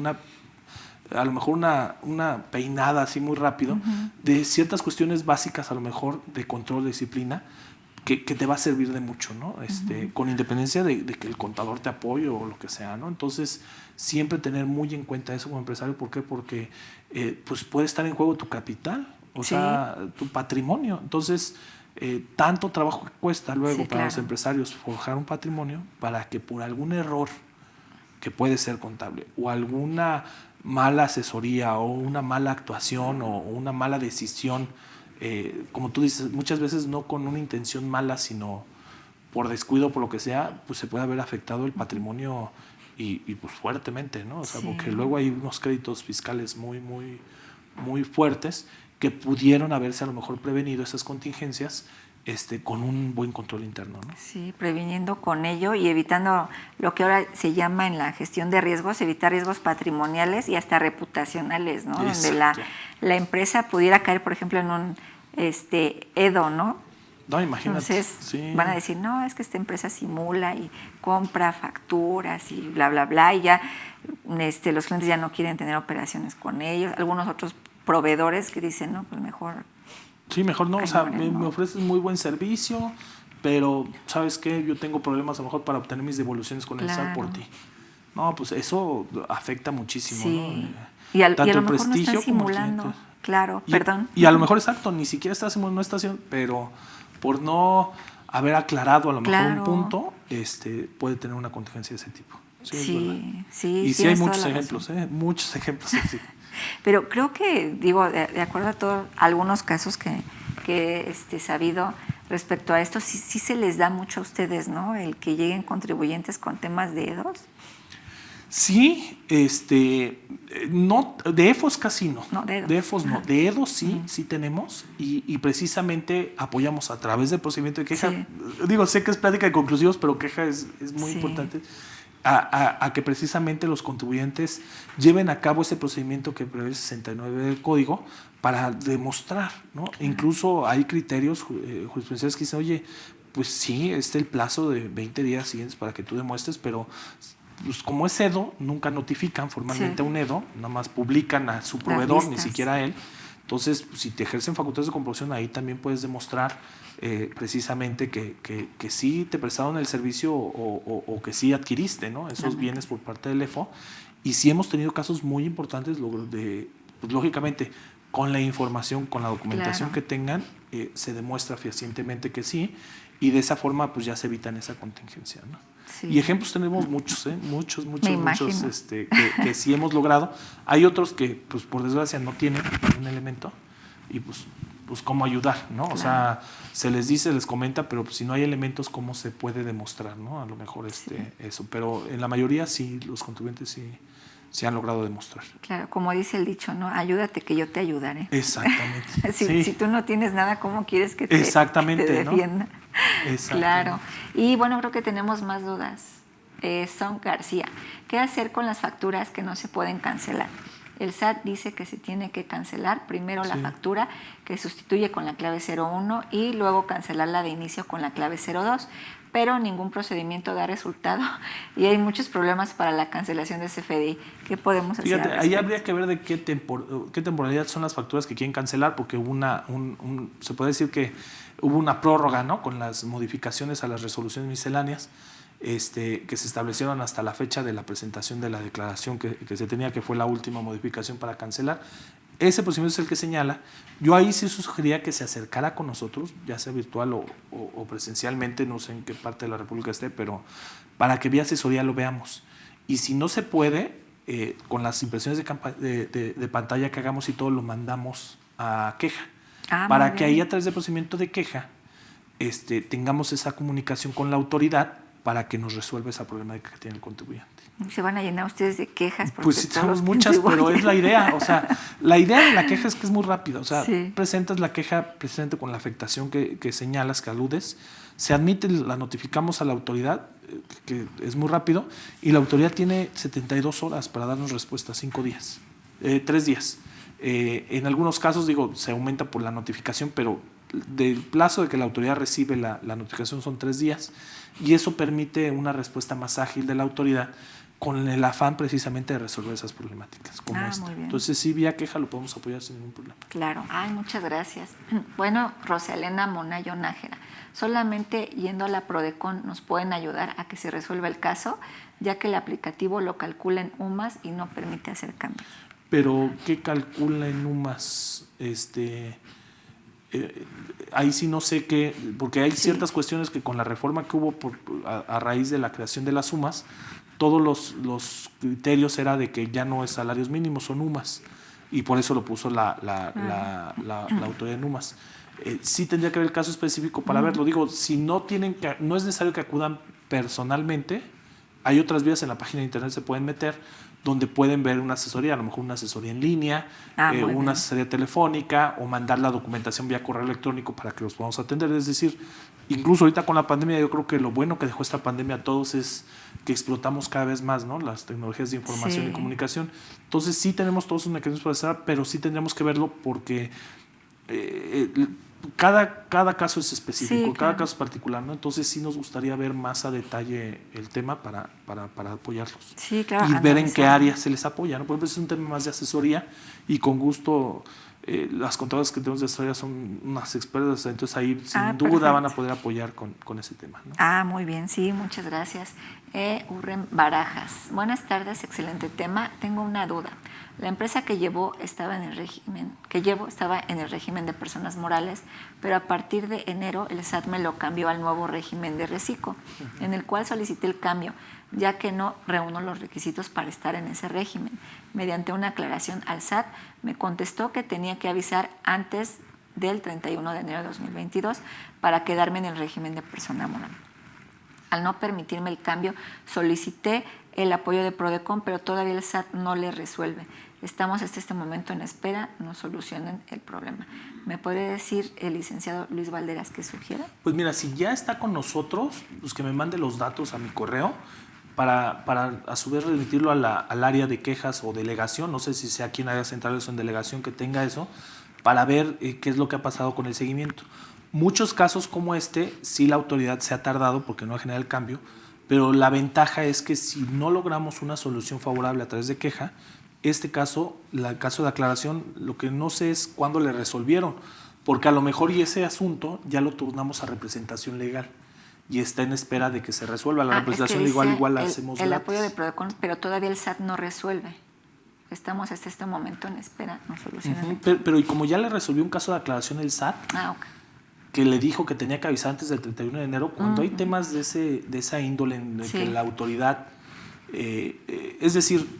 Speaker 2: a lo mejor una peinada así muy rápido, de ciertas cuestiones básicas a lo mejor de control, de disciplina, que te va a servir de mucho, ¿no? Con independencia de que el contador te apoye o lo que sea, ¿no? Entonces, siempre tener muy en cuenta eso como empresario. ¿Por qué? Porque pues puede estar en juego tu capital, o sea, tu patrimonio. Entonces, tanto trabajo que cuesta luego para los empresarios forjar un patrimonio para que por algún error que puede ser contable o alguna mala asesoría o una mala actuación o una mala decisión, como tú dices, muchas veces no con una intención mala, sino por descuido, por lo que sea, pues se puede haber afectado el patrimonio y pues fuertemente, ¿no? O sea, porque luego hay unos créditos fiscales muy fuertes que pudieron haberse a lo mejor prevenido esas contingencias con un buen control interno, ¿no?
Speaker 1: Sí, previniendo con ello y evitando lo que ahora se llama en la gestión de riesgos, evitar riesgos patrimoniales y hasta reputacionales, ¿no? Donde la empresa pudiera caer, por ejemplo, en un EDO, ¿no?
Speaker 2: No, imagínate.
Speaker 1: Entonces van a decir, no, es que esta empresa simula y compra facturas y bla, bla, bla, y ya los clientes ya no quieren tener operaciones con ellos. Algunos otros proveedores que dicen, no, pues mejor...
Speaker 2: Sí, mejor no, o sea, me ofreces muy buen servicio, pero ¿sabes qué? Yo tengo problemas a lo mejor para obtener mis devoluciones con el SAT por ti. No, pues eso afecta muchísimo, ¿no?
Speaker 1: Y a
Speaker 2: tanto
Speaker 1: lo
Speaker 2: el
Speaker 1: mejor no
Speaker 2: prestigio
Speaker 1: están simulando.
Speaker 2: como el cliente.
Speaker 1: Claro, perdón.
Speaker 2: Y a lo mejor, exacto, ni siquiera estás en una estación, pero por no haber aclarado a lo mejor un punto, puede tener una contingencia de ese tipo.
Speaker 1: Sí.
Speaker 2: Y sí hay muchos ejemplos, muchos ejemplos así.
Speaker 1: Pero creo que, digo, de acuerdo a todos algunos casos que he sabido respecto a esto, sí se les da mucho a ustedes, ¿no? El que lleguen contribuyentes con temas de EDOs.
Speaker 2: Sí, no, de EFOS casi no.
Speaker 1: No, de EDOs.
Speaker 2: De EFOS no. De EDOs sí tenemos y precisamente apoyamos a través del procedimiento de queja. Sí. Digo, sé que es plática de conclusivos, pero queja es muy importante. A que precisamente los contribuyentes lleven a cabo ese procedimiento que prevé el 69 del Código para demostrar, ¿no? Incluso hay criterios jurisprudenciales que dicen, oye, pues sí, el plazo de 20 días siguientes para que tú demuestres, pero pues como es EDO, nunca notifican formalmente a un EDO, nada más publican a su proveedor, ni siquiera a él. Entonces, si te ejercen facultades de comprobación, ahí también puedes demostrar precisamente que sí te prestaron el servicio o que sí adquiriste, ¿no? Esos bienes por parte del EFO. Y sí hemos tenido casos muy importantes pues, lógicamente, con la información, con la documentación que tengan, se demuestra fehacientemente que sí, y de esa forma pues ya se evitan esa contingencia, ¿no? Sí. Y ejemplos tenemos muchos, muchos que sí hemos logrado. Hay otros que, pues por desgracia, no tienen un elemento y pues cómo ayudar, ¿no? Claro. O sea, se les dice, les comenta, pero pues, si no hay elementos, ¿cómo se puede demostrar, ¿no? A lo mejor eso. Pero en la mayoría sí, los contribuyentes sí han logrado demostrar.
Speaker 1: Claro, como dice el dicho, ¿no? Ayúdate que yo te ayudaré.
Speaker 2: Exactamente.
Speaker 1: Si tú no tienes nada, ¿cómo quieres que te defienda?
Speaker 2: ¿No?
Speaker 1: Claro. Y bueno, creo que tenemos más dudas. Son García. ¿Qué hacer con las facturas que no se pueden cancelar? El SAT dice que se tiene que cancelar primero la factura que sustituye con la clave 01 y luego cancelarla de inicio con la clave 02, pero ningún procedimiento da resultado y hay muchos problemas para la cancelación de CFDI. ¿Qué podemos hacer?
Speaker 2: Fíjate, ahí habría que ver de qué temporalidad son las facturas que quieren cancelar, porque se puede decir que hubo una prórroga, ¿no? Con las modificaciones a las resoluciones misceláneas que se establecieron hasta la fecha de la presentación de la declaración que se tenía, que fue la última modificación para cancelar. Ese procedimiento es el que señala. Yo ahí sí sugeriría que se acercara con nosotros, ya sea virtual o presencialmente, no sé en qué parte de la República esté, pero para que vía asesoría lo veamos. Y si no se puede, con las impresiones de pantalla que hagamos y todo, lo mandamos a queja. Para que ahí a través del procedimiento de queja tengamos esa comunicación con la autoridad para que nos resuelva ese problema que tiene el contribuyente.
Speaker 1: ¿Se van a llenar ustedes de quejas?
Speaker 2: Pues sí, tenemos muchas, pero es la idea. O sea, la idea de la queja es que es muy rápida. O sea, presentas la queja precisamente con la afectación que señalas, que aludes, se admite, la notificamos a la autoridad, que es muy rápido, y la autoridad tiene 72 horas para darnos respuesta, 3 días. En algunos casos, se aumenta por la notificación, pero del plazo de que la autoridad recibe la notificación son 3 días, y eso permite una respuesta más ágil de la autoridad con el afán precisamente de resolver esas problemáticas como esta.
Speaker 1: Muy bien.
Speaker 2: Entonces sí, vía queja lo podemos apoyar sin ningún problema.
Speaker 1: Claro, muchas gracias. Bueno, Rosalena Monayo Nájera, solamente yendo a la Prodecon nos pueden ayudar a que se resuelva el caso, ya que el aplicativo lo calcula en UMAS y no permite hacer cambios.
Speaker 2: Pero ¿qué calcula en UMAS? Ahí sí no sé qué, porque hay ciertas cuestiones que con la reforma que hubo a raíz de la creación de las UMAS, todos los criterios era de que ya no es salarios mínimos, son UMAS, y por eso lo puso la autoridad en UMAS. Sí tendría que ver el caso específico para verlo. Digo, si no es necesario que acudan personalmente, hay otras vías en la página de internet, se pueden meter, donde pueden ver una asesoría, a lo mejor una asesoría en línea, una asesoría telefónica, o mandar la documentación vía correo electrónico para que los podamos atender. Es decir, incluso ahorita con la pandemia, yo creo que lo bueno que dejó esta pandemia a todos es que explotamos cada vez más, ¿no?, las tecnologías de información y comunicación. Entonces sí tenemos todos los mecanismos para hacer, pero sí tendríamos que verlo porque cada caso es específico, cada caso es particular, ¿no? Entonces sí nos gustaría ver más a detalle el tema para apoyarlos.
Speaker 1: Sí, claro.
Speaker 2: Y ver en qué áreas se les apoya, ¿no? Por ejemplo, es un tema más de asesoría y con gusto las contadoras que tenemos de asesoría son unas expertas, entonces ahí sin duda van a poder apoyar con ese tema, ¿no?
Speaker 1: Muy bien, sí, muchas gracias. Urren Barajas. Buenas tardes, excelente tema. Tengo una duda. La empresa que llevo estaba en el régimen de personas morales, pero a partir de enero el SAT me lo cambió al nuevo régimen de reciclo, en el cual solicité el cambio, ya que no reúno los requisitos para estar en ese régimen. Mediante una aclaración al SAT, me contestó que tenía que avisar antes del 31 de enero de 2022 para quedarme en el régimen de persona moral. Al no permitirme el cambio, solicité el apoyo de Prodecon, pero todavía el SAT no le resuelve. Estamos hasta este momento en espera, no solucionen el problema. ¿Me puede decir el licenciado Luis Valderas qué sugiere?
Speaker 2: Pues mira, si ya está con nosotros, pues que me mande los datos a mi correo para a su vez remitirlo al área de quejas o delegación, no sé si sea aquí en áreas centrales o en delegación que tenga eso, para ver qué es lo que ha pasado con el seguimiento. Muchos casos como este, sí la autoridad se ha tardado porque no ha generado el cambio, pero la ventaja es que si no logramos una solución favorable a través de queja, el caso de aclaración, lo que no sé es cuándo le resolvieron, porque a lo mejor y ese asunto ya lo turnamos a representación legal y está en espera de que se resuelva. La representación igual la hacemos
Speaker 1: el
Speaker 2: gratis.
Speaker 1: apoyo de Prodecon, pero todavía el SAT no resuelve. Estamos hasta este momento en espera, no solucionan.
Speaker 2: Pero y como ya le resolvió un caso de aclaración el SAT, que le dijo que tenía que avisar antes del 31 de enero, cuando hay temas de esa índole en que la autoridad... es decir,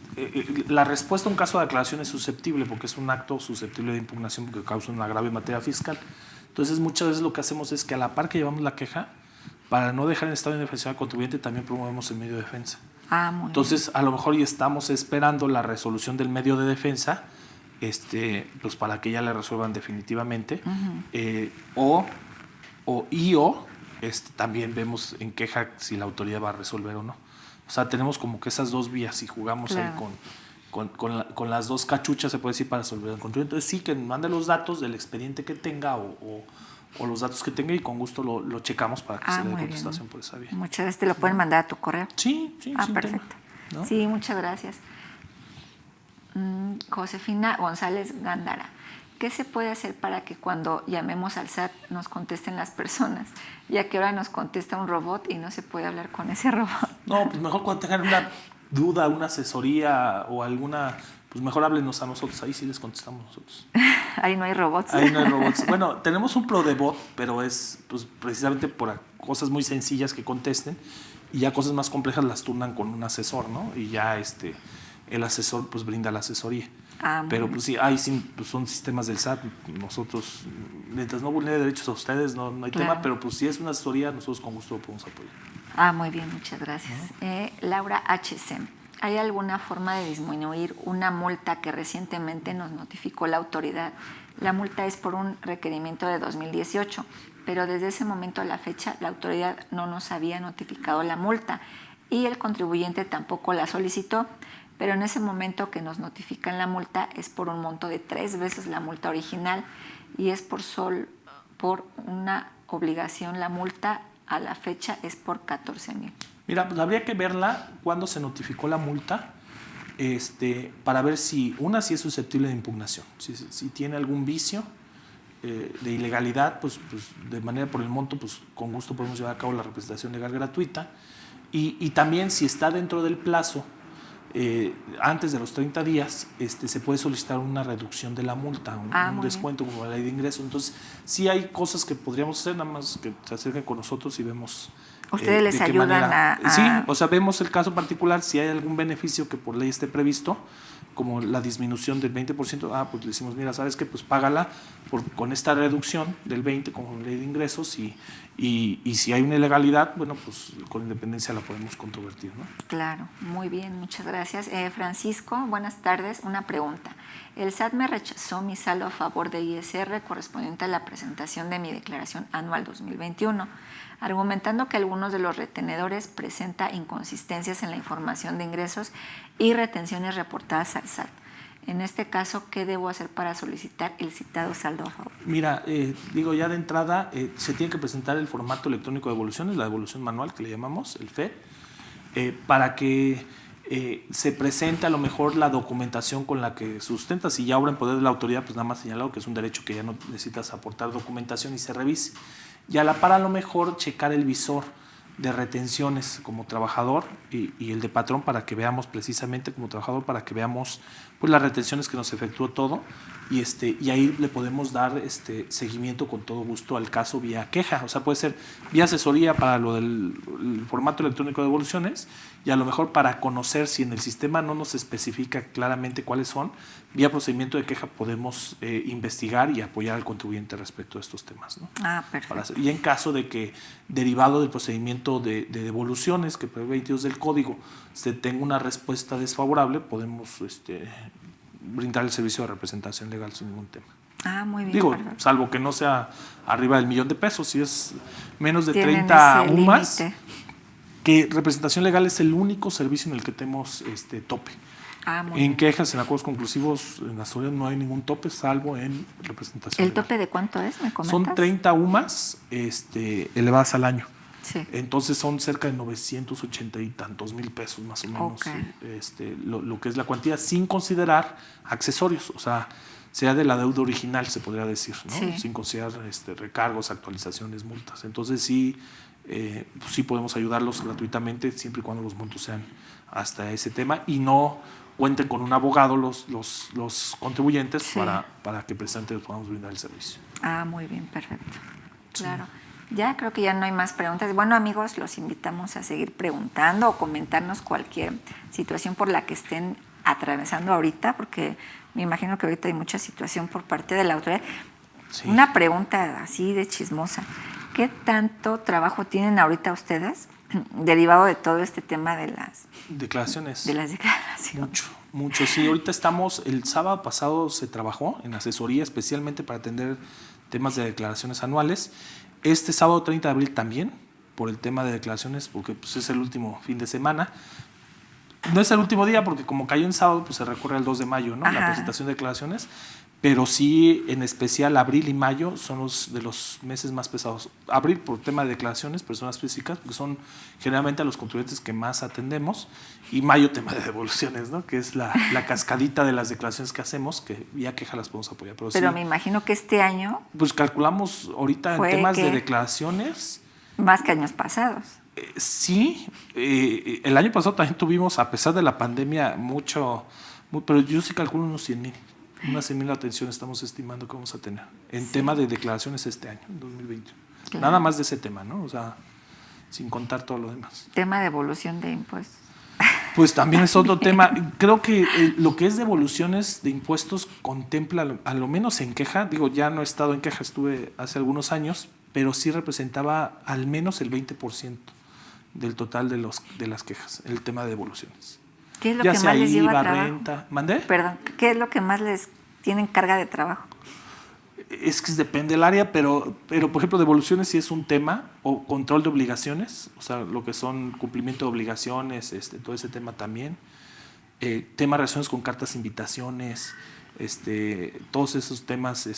Speaker 2: la respuesta a un caso de aclaración es susceptible porque es un acto susceptible de impugnación porque causa un agravio en materia fiscal. Entonces muchas veces lo que hacemos es que a la par que llevamos la queja, para no dejar en estado de indefensión al contribuyente, también promovemos el medio de defensa. Entonces a lo mejor ya estamos esperando la resolución del medio de defensa, pues para que ya le resuelvan definitivamente, también vemos en queja si la autoridad va a resolver o no. O sea, tenemos como que esas dos vías y jugamos ahí con las dos cachuchas, se puede decir, para resolver el control. Entonces sí, que mande los datos del expediente que tenga o los datos que tenga y con gusto lo checamos para que se le dé contestación por esa vía.
Speaker 1: Muchas veces te lo pueden mandar a tu correo.
Speaker 2: Sí,
Speaker 1: perfecto.
Speaker 2: Tema, ¿no?
Speaker 1: Sí, muchas gracias. Josefina González Gándara. ¿Qué se puede hacer para que cuando llamemos al SAT nos contesten las personas? Ya que ahora nos contesta un robot y no se puede hablar con ese robot.
Speaker 2: No, pues mejor cuando tengan una duda, una asesoría o alguna, pues mejor háblenos a nosotros, ahí sí les contestamos nosotros.
Speaker 1: Ahí no hay robots.
Speaker 2: Ahí no hay robots. Bueno, tenemos un ProDebot, pero es pues, precisamente por cosas muy sencillas que contesten y ya cosas más complejas las turnan con un asesor, ¿no? Y ya el asesor pues brinda la asesoría. Pero pues sí, pues son sistemas del SAT. Nosotros, mientras no vulnere derechos a ustedes, no hay tema, pero pues si es una asesoría, nosotros con gusto lo podemos apoyar.
Speaker 1: Muy bien, muchas gracias. Laura HC. ¿Hay alguna forma de disminuir una multa que recientemente nos notificó la autoridad? La multa es por un requerimiento de 2018, pero desde ese momento a la fecha la autoridad no nos había notificado la multa y el contribuyente tampoco la solicitó. Pero en ese momento que nos notifican la multa es por un monto de 3 veces la multa original y es por una obligación. La multa a la fecha es por 14,000.
Speaker 2: Mira, pues habría que verla cuando se notificó la multa, para ver si es susceptible de impugnación, si tiene algún vicio de ilegalidad, pues de manera por el monto, pues con gusto podemos llevar a cabo la representación legal gratuita, y también si está dentro del plazo, antes de los 30 días, se puede solicitar una reducción de la multa, un descuento como la ley de ingreso. Entonces, sí hay cosas que podríamos hacer, nada más que se acerquen con nosotros y vemos.
Speaker 1: ¿Ustedes les ayudan
Speaker 2: Sí, o sea, vemos el caso particular, si hay algún beneficio que por ley esté previsto, como la disminución del 20%, pues le decimos, mira, ¿sabes qué? Pues págala con esta reducción del 20% con ley de ingresos, y si hay una ilegalidad, bueno, pues con independencia la podemos controvertir, ¿no?
Speaker 1: Claro, muy bien, muchas gracias. Francisco, buenas tardes. Una pregunta. El SAT me rechazó mi saldo a favor de ISR correspondiente a la presentación de mi declaración anual 2021, argumentando que algunos de los retenedores presenta inconsistencias en la información de ingresos y retenciones reportadas al SAT. En este caso, ¿qué debo hacer para solicitar el citado saldo a favor?
Speaker 2: Mira, ya de entrada se tiene que presentar el formato electrónico de devoluciones, la devolución manual que le llamamos, el FED, para que se presente a lo mejor la documentación con la que sustenta. Si ya obra en poder de la autoridad, pues nada más señalado que es un derecho que ya no necesitas aportar documentación y se revise. Y a la par, a lo mejor checar el visor de retenciones como trabajador y el de patrón, para que veamos precisamente como trabajador, para que veamos pues las retenciones que nos efectuó todo, y ahí le podemos dar seguimiento con todo gusto al caso vía queja. O sea, puede ser vía asesoría para lo del formato electrónico de devoluciones, y a lo mejor para conocer si en el sistema no nos especifica claramente cuáles son, vía procedimiento de queja podemos investigar y apoyar al contribuyente respecto a estos temas, ¿no?
Speaker 1: Perfecto.
Speaker 2: Y en caso de que, derivado del procedimiento de devoluciones que prevé 22 del código, se tenga una respuesta desfavorable, podemos brindar el servicio de representación legal sin ningún tema.
Speaker 1: Muy bien. Perfecto.
Speaker 2: Salvo que no sea arriba del $1,000,000, si es menos de 30 UMAS, que representación legal es el único servicio en el que tenemos tope. En quejas, en acuerdos conclusivos, en la historia no hay ningún tope, salvo en representación
Speaker 1: legal. ¿El tope de cuánto es? ¿Me comentas?
Speaker 2: Son 30 UMAS elevadas al año.
Speaker 1: Sí.
Speaker 2: Entonces son cerca de 980 y tantos mil pesos más o menos, lo que es la cuantía, sin considerar accesorios, o sea, sea de la deuda original, se podría decir, ¿no? Sí. Sin considerar recargos, actualizaciones, multas. Entonces sí podemos ayudarlos gratuitamente, siempre y cuando los montos sean hasta ese tema y no cuenten con un abogado los contribuyentes, sí, para que precisamente les podamos brindar el servicio.
Speaker 1: Muy bien, perfecto. Sí. Claro. Ya creo que ya no hay más preguntas. Bueno, amigos, los invitamos a seguir preguntando o comentarnos cualquier situación por la que estén atravesando ahorita, porque me imagino que ahorita hay mucha situación por parte de la autoridad. Sí. Una pregunta así de chismosa. ¿Qué tanto trabajo tienen ahorita ustedes derivado de todo este tema de las
Speaker 2: declaraciones?
Speaker 1: De las declaraciones.
Speaker 2: Mucho. Sí, ahorita el sábado pasado se trabajó en asesoría especialmente para atender temas de declaraciones anuales. Este sábado 30 de abril también, por el tema de declaraciones, porque pues, es el último fin de semana. No es el último día, porque como cayó en sábado, pues se recorre al 2 de mayo, ¿no? La presentación de declaraciones. Pero sí, en especial, abril y mayo son de los meses más pesados. Abril por tema de declaraciones, personas físicas, porque son generalmente a los contribuyentes que más atendemos. Y mayo, tema de devoluciones, ¿no? Que es la cascadita de las declaraciones que hacemos, que ya queja las podemos apoyar. Pero sí,
Speaker 1: me imagino que este año...
Speaker 2: Pues calculamos ahorita en temas de declaraciones...
Speaker 1: Más que años pasados.
Speaker 2: Sí, el año pasado también tuvimos, a pesar de la pandemia, pero yo sí calculo unos 100,000. Unas 100,000 atenciones estamos estimando que vamos a tener en tema de declaraciones este año, en 2020. Claro. Nada más de ese tema, ¿no? O sea, sin contar todo lo demás.
Speaker 1: Tema de devolución de impuestos.
Speaker 2: Pues también es otro tema. Creo que lo que es devoluciones de impuestos contempla, a lo menos en queja, ya no he estado en queja, estuve hace algunos años, pero sí representaba al menos el 20% del total de las quejas, el tema de devoluciones.
Speaker 1: ¿Qué es lo que más les lleva
Speaker 2: IVA,
Speaker 1: trabajo?
Speaker 2: Renta. ¿Mandé?
Speaker 1: Perdón, ¿qué es lo que más les tienen carga de trabajo?
Speaker 2: Es que depende del área, pero por ejemplo, devoluciones sí es un tema, o control de obligaciones, o sea, lo que son cumplimiento de obligaciones, todo ese tema también. Temas relacionados con cartas, invitaciones, todos esos temas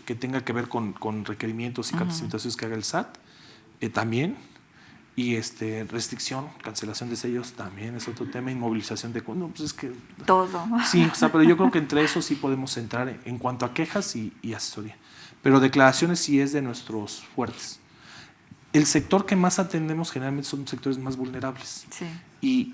Speaker 2: que tengan que ver con requerimientos y cartas de invitaciones que haga el SAT, también. Y restricción, cancelación de sellos también es otro tema, inmovilización de... No, pues es que...
Speaker 1: Todo.
Speaker 2: Sí, o sea, pero yo creo que entre eso sí podemos entrar en cuanto a quejas y asesoría. Pero declaraciones sí es de nuestros fuertes. El sector que más atendemos generalmente son sectores más vulnerables.
Speaker 1: Sí.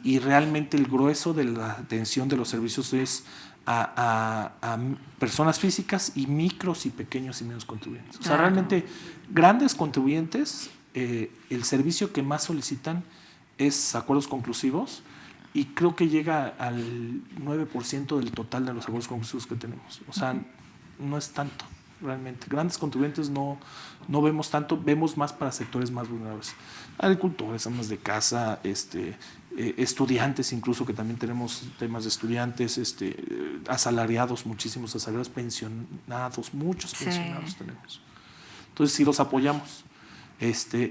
Speaker 2: Y realmente el grueso de la atención de los servicios es a personas físicas y micros y pequeños y medianos contribuyentes. O sea,
Speaker 1: Claro.
Speaker 2: realmente grandes contribuyentes, el servicio que más solicitan es acuerdos conclusivos y creo que llega al 9% del total de los acuerdos conclusivos que tenemos. O sea, no es tanto realmente. Grandes contribuyentes no vemos tanto, vemos más para sectores más vulnerables. Agricultores, amas de casa, estudiantes incluso, que también tenemos temas de estudiantes, asalariados, muchísimos asalariados, pensionados, muchos pensionados tenemos. Entonces sí los apoyamos.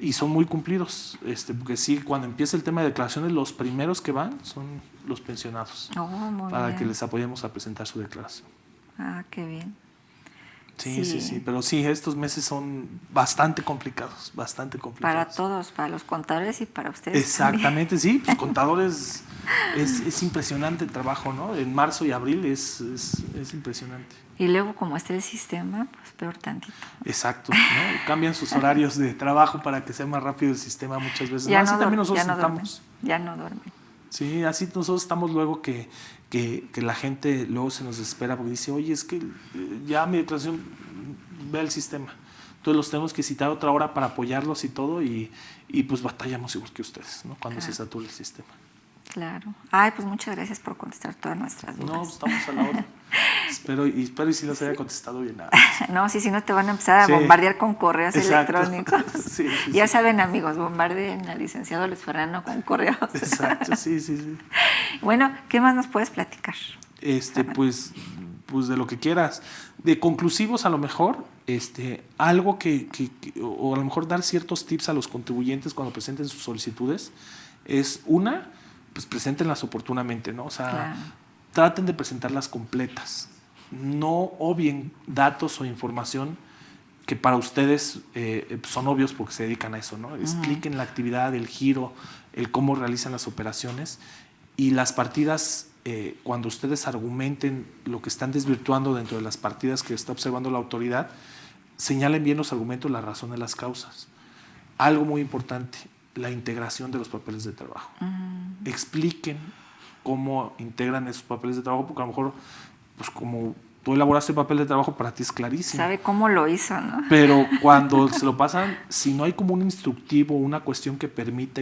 Speaker 2: Y son muy cumplidos, porque sí, cuando empieza el tema de declaraciones, los primeros que van son los pensionados,
Speaker 1: Muy
Speaker 2: para
Speaker 1: bien.
Speaker 2: que les apoyemos a presentar su declaración.
Speaker 1: Qué bien.
Speaker 2: Sí, pero sí, estos meses son bastante complicados.
Speaker 1: Para todos, para los contadores y para ustedes.
Speaker 2: Exactamente,
Speaker 1: también.
Speaker 2: sí, pues contadores, es impresionante el trabajo, ¿no? En marzo y abril es impresionante.
Speaker 1: Y luego, como está el sistema, pues peor tantito.
Speaker 2: Exacto, ¿no? Cambian sus horarios de trabajo para que sea más rápido el sistema muchas veces.
Speaker 1: Ya
Speaker 2: así
Speaker 1: no
Speaker 2: también nosotros
Speaker 1: ya no
Speaker 2: estamos.
Speaker 1: Ya no duermen.
Speaker 2: Sí, así nosotros estamos luego que la gente luego se nos desespera porque dice, oye, es que ya mi declaración ve el sistema. Entonces los tenemos que citar otra hora para apoyarlos y todo y pues batallamos igual que ustedes, ¿no? Cuando se satura el sistema.
Speaker 1: Claro. Pues muchas gracias por contestar todas nuestras dudas.
Speaker 2: No, estamos a la hora. espero y si los haya contestado bien.
Speaker 1: No, si no te van a empezar a bombardear con correos electrónicos.
Speaker 2: Sí,
Speaker 1: ya saben, amigos, bombardeen al licenciado Luis Fernando con correos.
Speaker 2: Exacto, sí.
Speaker 1: Bueno, ¿qué más nos puedes platicar?
Speaker 2: Pues de lo que quieras. De conclusivos a lo mejor, algo o a lo mejor dar ciertos tips a los contribuyentes cuando presenten sus solicitudes, es pues preséntenlas oportunamente, ¿no? O sea,
Speaker 1: claro.
Speaker 2: Traten de presentarlas completas. No obvien datos o información que para ustedes son obvios porque se dedican a eso, ¿no? Expliquen la actividad, el giro, el cómo realizan las operaciones y las partidas, cuando ustedes argumenten lo que están desvirtuando dentro de las partidas que está observando la autoridad, señalen bien los argumentos, la razón de las causas. Algo muy importante, la integración de los papeles de trabajo. Expliquen cómo integran esos papeles de trabajo, porque a lo mejor, pues como tú elaboraste el papel de trabajo, para ti es clarísimo.
Speaker 1: Sabe cómo lo hizo, ¿no?
Speaker 2: Pero cuando se lo pasan, si no hay como un instructivo, una cuestión que permita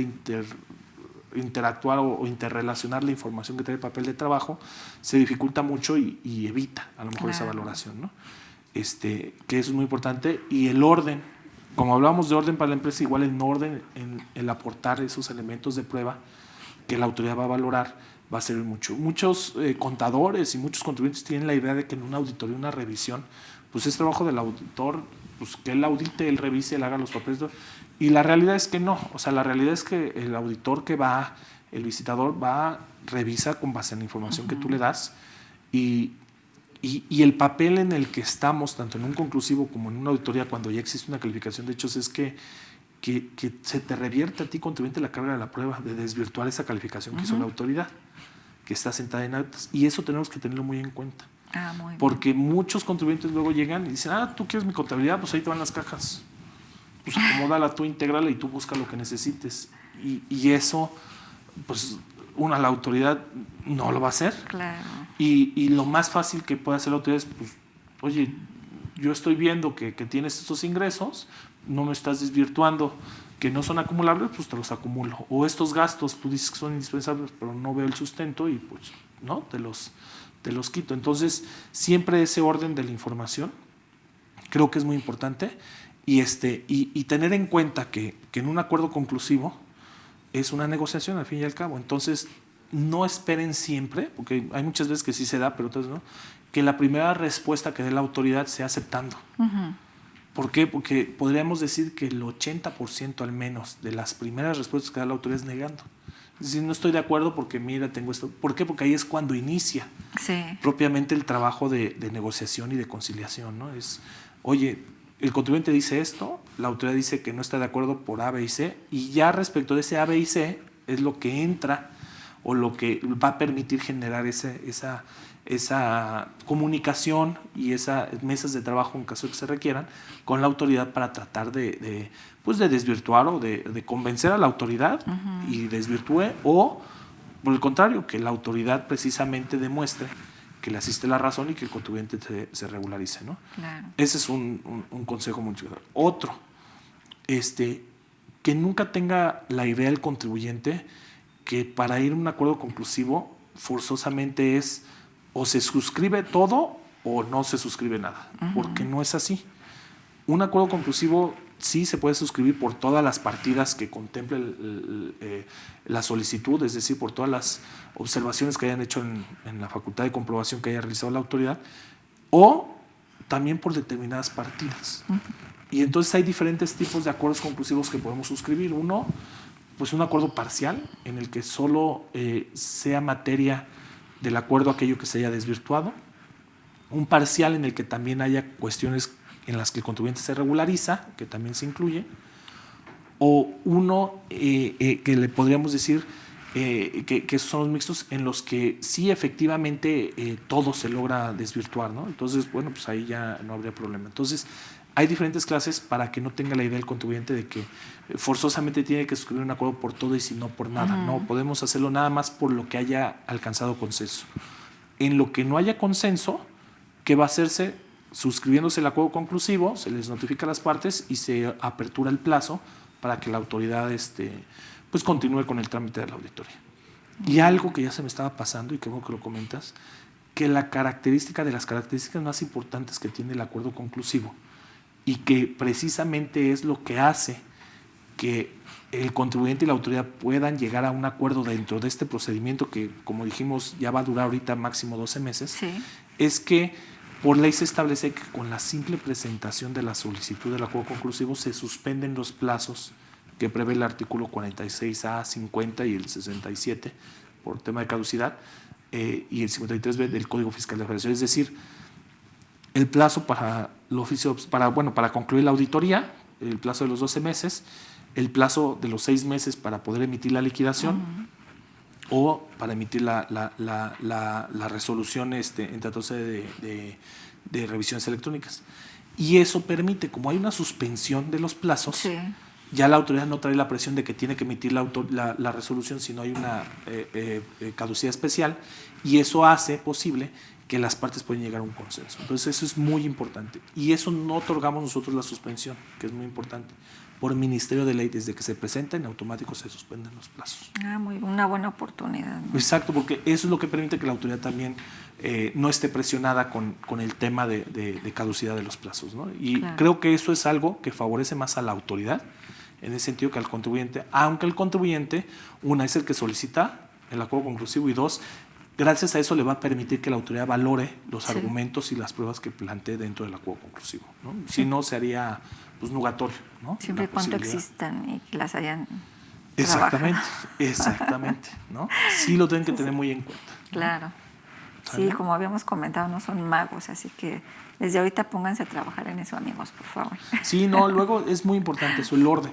Speaker 2: interactuar o interrelacionar la información que trae el papel de trabajo, se dificulta mucho y evita a lo mejor esa valoración, ¿no? Que eso es muy importante. Y el orden, como hablábamos de orden para la empresa, igual el orden en el aportar esos elementos de prueba que la autoridad va a valorar va a servir mucho. Muchos contadores y muchos contribuyentes tienen la idea de que en una auditoría, una revisión, pues es trabajo del auditor, pues que él audite, él revise, él haga los papeles. Y la realidad es que no. O sea, la realidad es que el auditor que va, el visitador revisa con base en la información que tú le das y el papel en el que estamos, tanto en un conclusivo como en una auditoría, cuando ya existe una calificación de hechos, es que se te revierte a ti, contribuyente, la carga de la prueba, de desvirtuar esa calificación que hizo la autoridad, que está sentada en actas. Y eso tenemos que tenerlo muy en cuenta.
Speaker 1: Muy bien.
Speaker 2: Porque muchos contribuyentes luego llegan y dicen, tú quieres mi contabilidad, pues ahí te van las cajas. Pues acomódala tú, intégrala y tú busca lo que necesites. Y eso, pues, la autoridad no lo va a hacer.
Speaker 1: Claro.
Speaker 2: Y lo más fácil que puede hacer la autoridad es, pues, oye, yo estoy viendo que tienes estos ingresos, no me estás desvirtuando, que no son acumulables, pues te los acumulo. O estos gastos, tú dices que son indispensables, pero no veo el sustento y pues, ¿no? Te los quito. Entonces, siempre ese orden de la información creo que es muy importante y tener en cuenta que en un acuerdo conclusivo es una negociación al fin y al cabo. Entonces, no esperen siempre, porque hay muchas veces que sí se da, pero otras no, que la primera respuesta que dé la autoridad sea aceptando. ¿Por qué? Porque podríamos decir que el 80% al menos de las primeras respuestas que da la autoridad es negando. Es decir, no estoy de acuerdo porque mira, tengo esto. ¿Por qué? Porque ahí es cuando inicia propiamente el trabajo de negociación y de conciliación, ¿no? Es, oye, el contribuyente dice esto, la autoridad dice que no está de acuerdo por A, B y C, y ya respecto de ese A, B y C es lo que entra o lo que va a permitir generar esa comunicación y esas mesas de trabajo en caso de que se requieran con la autoridad para tratar de desvirtuar o de convencer a la autoridad y desvirtúe, o por el contrario, que la autoridad precisamente demuestre que le asiste la razón y que el contribuyente se regularice, ¿no?
Speaker 1: Claro.
Speaker 2: Ese es un consejo muy chido. Otro, que nunca tenga la idea el contribuyente que para ir a un acuerdo conclusivo forzosamente es o se suscribe todo o no se suscribe nada, porque no es así. Un acuerdo conclusivo sí se puede suscribir por todas las partidas que contemple la solicitud, es decir, por todas las observaciones que hayan hecho en la facultad de comprobación que haya realizado la autoridad, o también por determinadas partidas. Y entonces hay diferentes tipos de acuerdos conclusivos que podemos suscribir. Uno, pues un acuerdo parcial, en el que solo sea materia del acuerdo aquello que se haya desvirtuado. Un parcial en el que también haya cuestiones en las que el contribuyente se regulariza, que también se incluye. O uno que le podríamos decir que son los mixtos, en los que sí efectivamente todo se logra desvirtuar, ¿no? Entonces, bueno, pues ahí ya no habría problema. Entonces, hay diferentes clases para que no tenga la idea el contribuyente de que forzosamente tiene que suscribir un acuerdo por todo y si no por nada. No, podemos hacerlo nada más por lo que haya alcanzado consenso. En lo que no haya consenso, ¿qué va a hacerse? Suscribiéndose el acuerdo conclusivo, se les notifica a las partes y se apertura el plazo para que la autoridad pues continúe con el trámite de la auditoría. Y algo que ya se me estaba pasando y que bueno que lo comentas, que la característica de las características más importantes que tiene el acuerdo conclusivo y que precisamente es lo que hace que el contribuyente y la autoridad puedan llegar a un acuerdo dentro de este procedimiento que, como dijimos, ya va a durar ahorita máximo 12 meses, sí, es que por ley se establece que con la simple presentación de la solicitud del acuerdo conclusivo se suspenden los plazos que prevé el artículo 46A, 50 y el 67 por tema de caducidad y el 53B del Código Fiscal de la Federación. Es decir, el plazo para el oficio, para concluir la auditoría, el plazo de los 12 meses, el plazo de los 6 meses para poder emitir la liquidación o para emitir la resolución en tratándose de revisiones electrónicas. Y eso permite, como hay una suspensión de los plazos, sí, ya la autoridad no trae la presión de que tiene que emitir la resolución si no hay una caducidad especial, y eso hace posible que las partes pueden llegar a un consenso. Entonces eso es muy importante. Y eso no otorgamos nosotros la suspensión, que es muy importante. Por ministerio de ley, desde que se presenta, en automático se suspenden los plazos.
Speaker 1: Una buena oportunidad, ¿no?
Speaker 2: Exacto, porque eso es lo que permite que la autoridad también no esté presionada con el tema de caducidad de los plazos, ¿no? Y claro, creo que eso es algo que favorece más a la autoridad, en el sentido que al contribuyente, aunque el contribuyente, una, es el que solicita el acuerdo conclusivo, y dos, gracias a eso le va a permitir que la autoridad valore los argumentos y las pruebas que plantee dentro del acuerdo conclusivo, ¿no? Sí. Si no, se haría pues nugatorio, ¿no?
Speaker 1: Siempre y cuando existan y que las hayan
Speaker 2: exactamente,
Speaker 1: trabajado.
Speaker 2: Exactamente, ¿no? Sí lo tienen que tener muy en cuenta, ¿no?
Speaker 1: Claro. Sí, como habíamos comentado, no son magos, así que desde ahorita pónganse a trabajar en eso, amigos, por favor.
Speaker 2: Sí, no, luego es muy importante eso, el orden.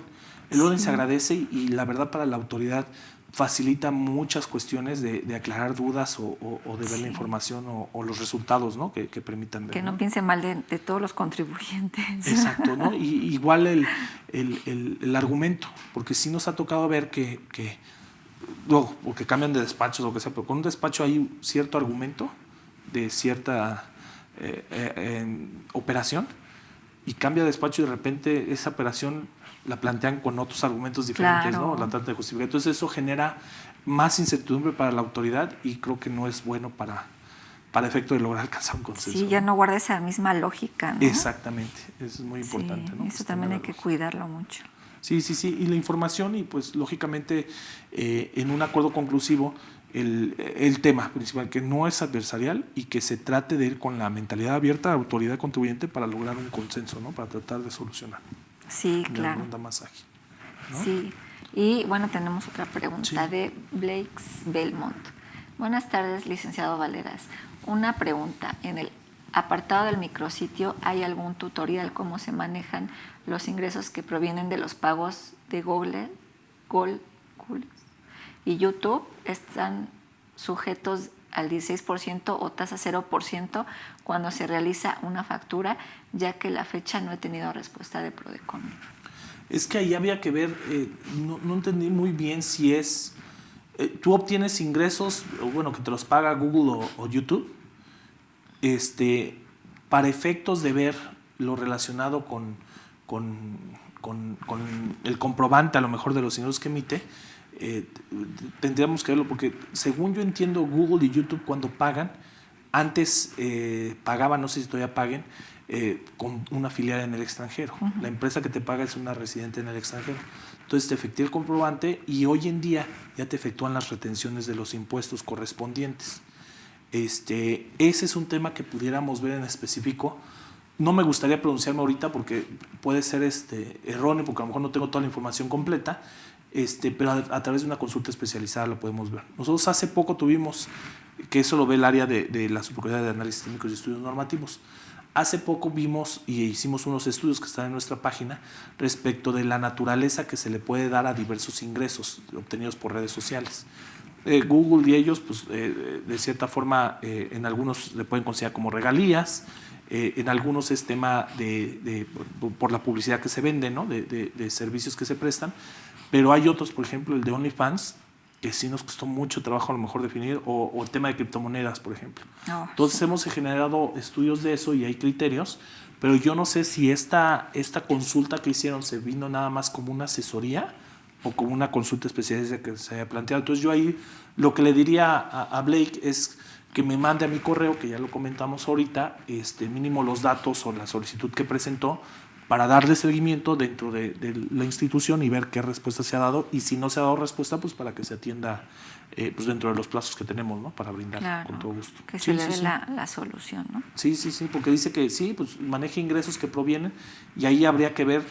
Speaker 2: El orden se agradece y la verdad para la autoridad facilita muchas cuestiones de aclarar dudas o de ver la información o los resultados, ¿no? que permitan ver.
Speaker 1: Que no piense mal de todos los contribuyentes.
Speaker 2: Exacto, ¿no? Y igual el argumento, porque sí nos ha tocado ver que porque cambian de despachos o lo que sea, pero con un despacho hay un cierto argumento de cierta operación y cambia de despacho y de repente esa operación la plantean con otros argumentos diferentes, claro, ¿no? La trata de justificar. Entonces eso genera más incertidumbre para la autoridad y creo que no es bueno para efecto de lograr alcanzar un consenso.
Speaker 1: Sí, ya no guarda esa misma lógica, ¿no?
Speaker 2: Exactamente, eso es muy importante,
Speaker 1: sí,
Speaker 2: ¿no?
Speaker 1: Eso también hay que cuidarlo mucho.
Speaker 2: Sí, y la información y pues lógicamente en un acuerdo conclusivo el tema principal, que no es adversarial y que se trate de ir con la mentalidad abierta a la autoridad contribuyente para lograr un consenso, ¿no? Para tratar de solucionar.
Speaker 1: Sí, claro.
Speaker 2: Una ronda más ágil, ¿no?
Speaker 1: Sí, y bueno, tenemos otra pregunta de Blakes Belmont. Buenas tardes, licenciado Valeras. Una pregunta. En el apartado del micrositio hay algún tutorial cómo se manejan los ingresos que provienen de los pagos de Google y YouTube. Están sujetos al 16% o tasa 0% cuando se realiza una factura, ya que la fecha no he tenido respuesta de Prodecon.
Speaker 2: Es que ahí había que ver, no entendí muy bien si es, tú obtienes ingresos, bueno, que te los paga Google o YouTube, para efectos de ver lo relacionado con el comprobante a lo mejor de los ingresos que emite. Tendríamos que verlo porque según yo entiendo, Google y YouTube cuando pagan, antes pagaban, no sé si todavía paguen, con una filial en el extranjero. La empresa que te paga es una residente en el extranjero. Entonces te efectúa el comprobante y hoy en día ya te efectúan las retenciones de los impuestos correspondientes. Ese es un tema que pudiéramos ver en específico. No me gustaría pronunciarme ahorita porque puede ser erróneo, porque a lo mejor no tengo toda la información completa, pero a través de una consulta especializada lo podemos ver. Nosotros hace poco tuvimos, que eso lo ve el área de la Subprocuraduría de Análisis Técnicos y Estudios Normativos, hace poco vimos y hicimos unos estudios que están en nuestra página respecto de la naturaleza que se le puede dar a diversos ingresos obtenidos por redes sociales. Google y ellos, pues, de cierta forma, en algunos le pueden considerar como regalías, en algunos es tema por la publicidad que se vende, ¿no? de servicios que se prestan, pero hay otros, por ejemplo, el de OnlyFans, que sí nos costó mucho trabajo a lo mejor definir, o el tema de criptomonedas, por ejemplo. Entonces sí, hemos generado estudios de eso y hay criterios, pero yo no sé si esta consulta que hicieron se vino nada más como una asesoría o como una consulta especial que se haya planteado. Entonces yo ahí lo que le diría a Blake es que me mande a mi correo, que ya lo comentamos ahorita, mínimo los datos o la solicitud que presentó para darle seguimiento dentro de la institución y ver qué respuesta se ha dado, y si no se ha dado respuesta, pues para que se atienda pues dentro de los plazos que tenemos, ¿no? Para brindar, claro, con todo gusto.
Speaker 1: Que se le dé la solución, ¿no?
Speaker 2: Sí, porque dice que sí, pues maneja ingresos que provienen y ahí habría que ver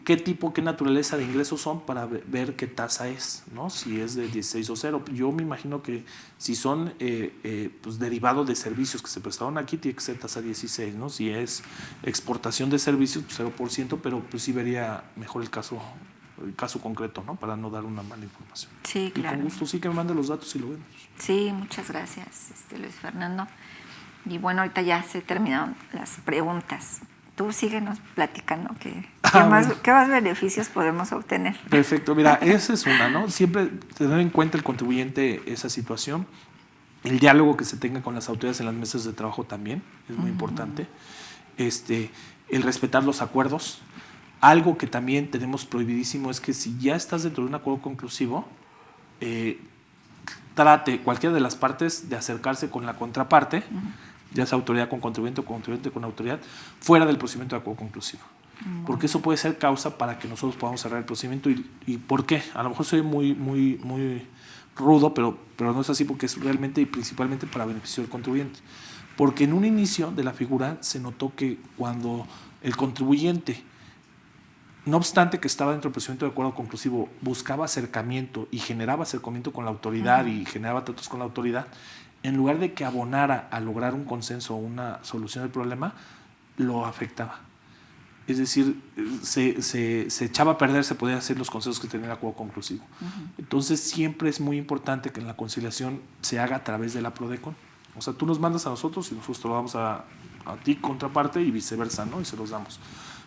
Speaker 2: qué tipo, qué naturaleza de ingresos son para ver qué tasa es, ¿no? Si es de 16 o 0. Yo me imagino que si son pues derivados de servicios que se prestaron aquí, tiene que ser tasa 16, ¿no? Si es exportación de servicios, pues 0%, pero pues sí vería mejor el caso concreto, ¿no? Para no dar una mala información.
Speaker 1: Sí, claro.
Speaker 2: Y con gusto sí que me mande los datos y lo vemos.
Speaker 1: Sí, muchas gracias, Luis Fernando. Y bueno, ahorita ya se terminaron las preguntas. Tú síguenos platicando qué más beneficios podemos obtener.
Speaker 2: Perfecto, mira, esa es una, ¿no? Siempre tener en cuenta el contribuyente esa situación. El diálogo que se tenga con las autoridades en las mesas de trabajo también es muy importante. El respetar los acuerdos. Algo que también tenemos prohibidísimo es que si ya estás dentro de un acuerdo conclusivo, trate cualquiera de las partes de acercarse con la contraparte, ya sea autoridad con contribuyente o contribuyente con autoridad, fuera del procedimiento de acuerdo conclusivo. Porque eso puede ser causa para que nosotros podamos cerrar el procedimiento. ¿Y por qué? A lo mejor soy muy rudo, pero no es así, porque es realmente y principalmente para beneficio del contribuyente. Porque en un inicio de la figura se notó que cuando el contribuyente, no obstante que estaba dentro del procedimiento de acuerdo conclusivo, buscaba acercamiento y generaba acercamiento con la autoridad y generaba tratos con la autoridad, en lugar de que abonara a lograr un consenso o una solución del problema, lo afectaba. Es decir, se echaba a perder, se podían hacer los consensos que tenían el acuerdo conclusivo. Entonces siempre es muy importante que la conciliación se haga a través de la Prodecon. O sea, tú nos mandas a nosotros y nosotros te lo damos a ti, contraparte, y viceversa, ¿no? Y se los damos.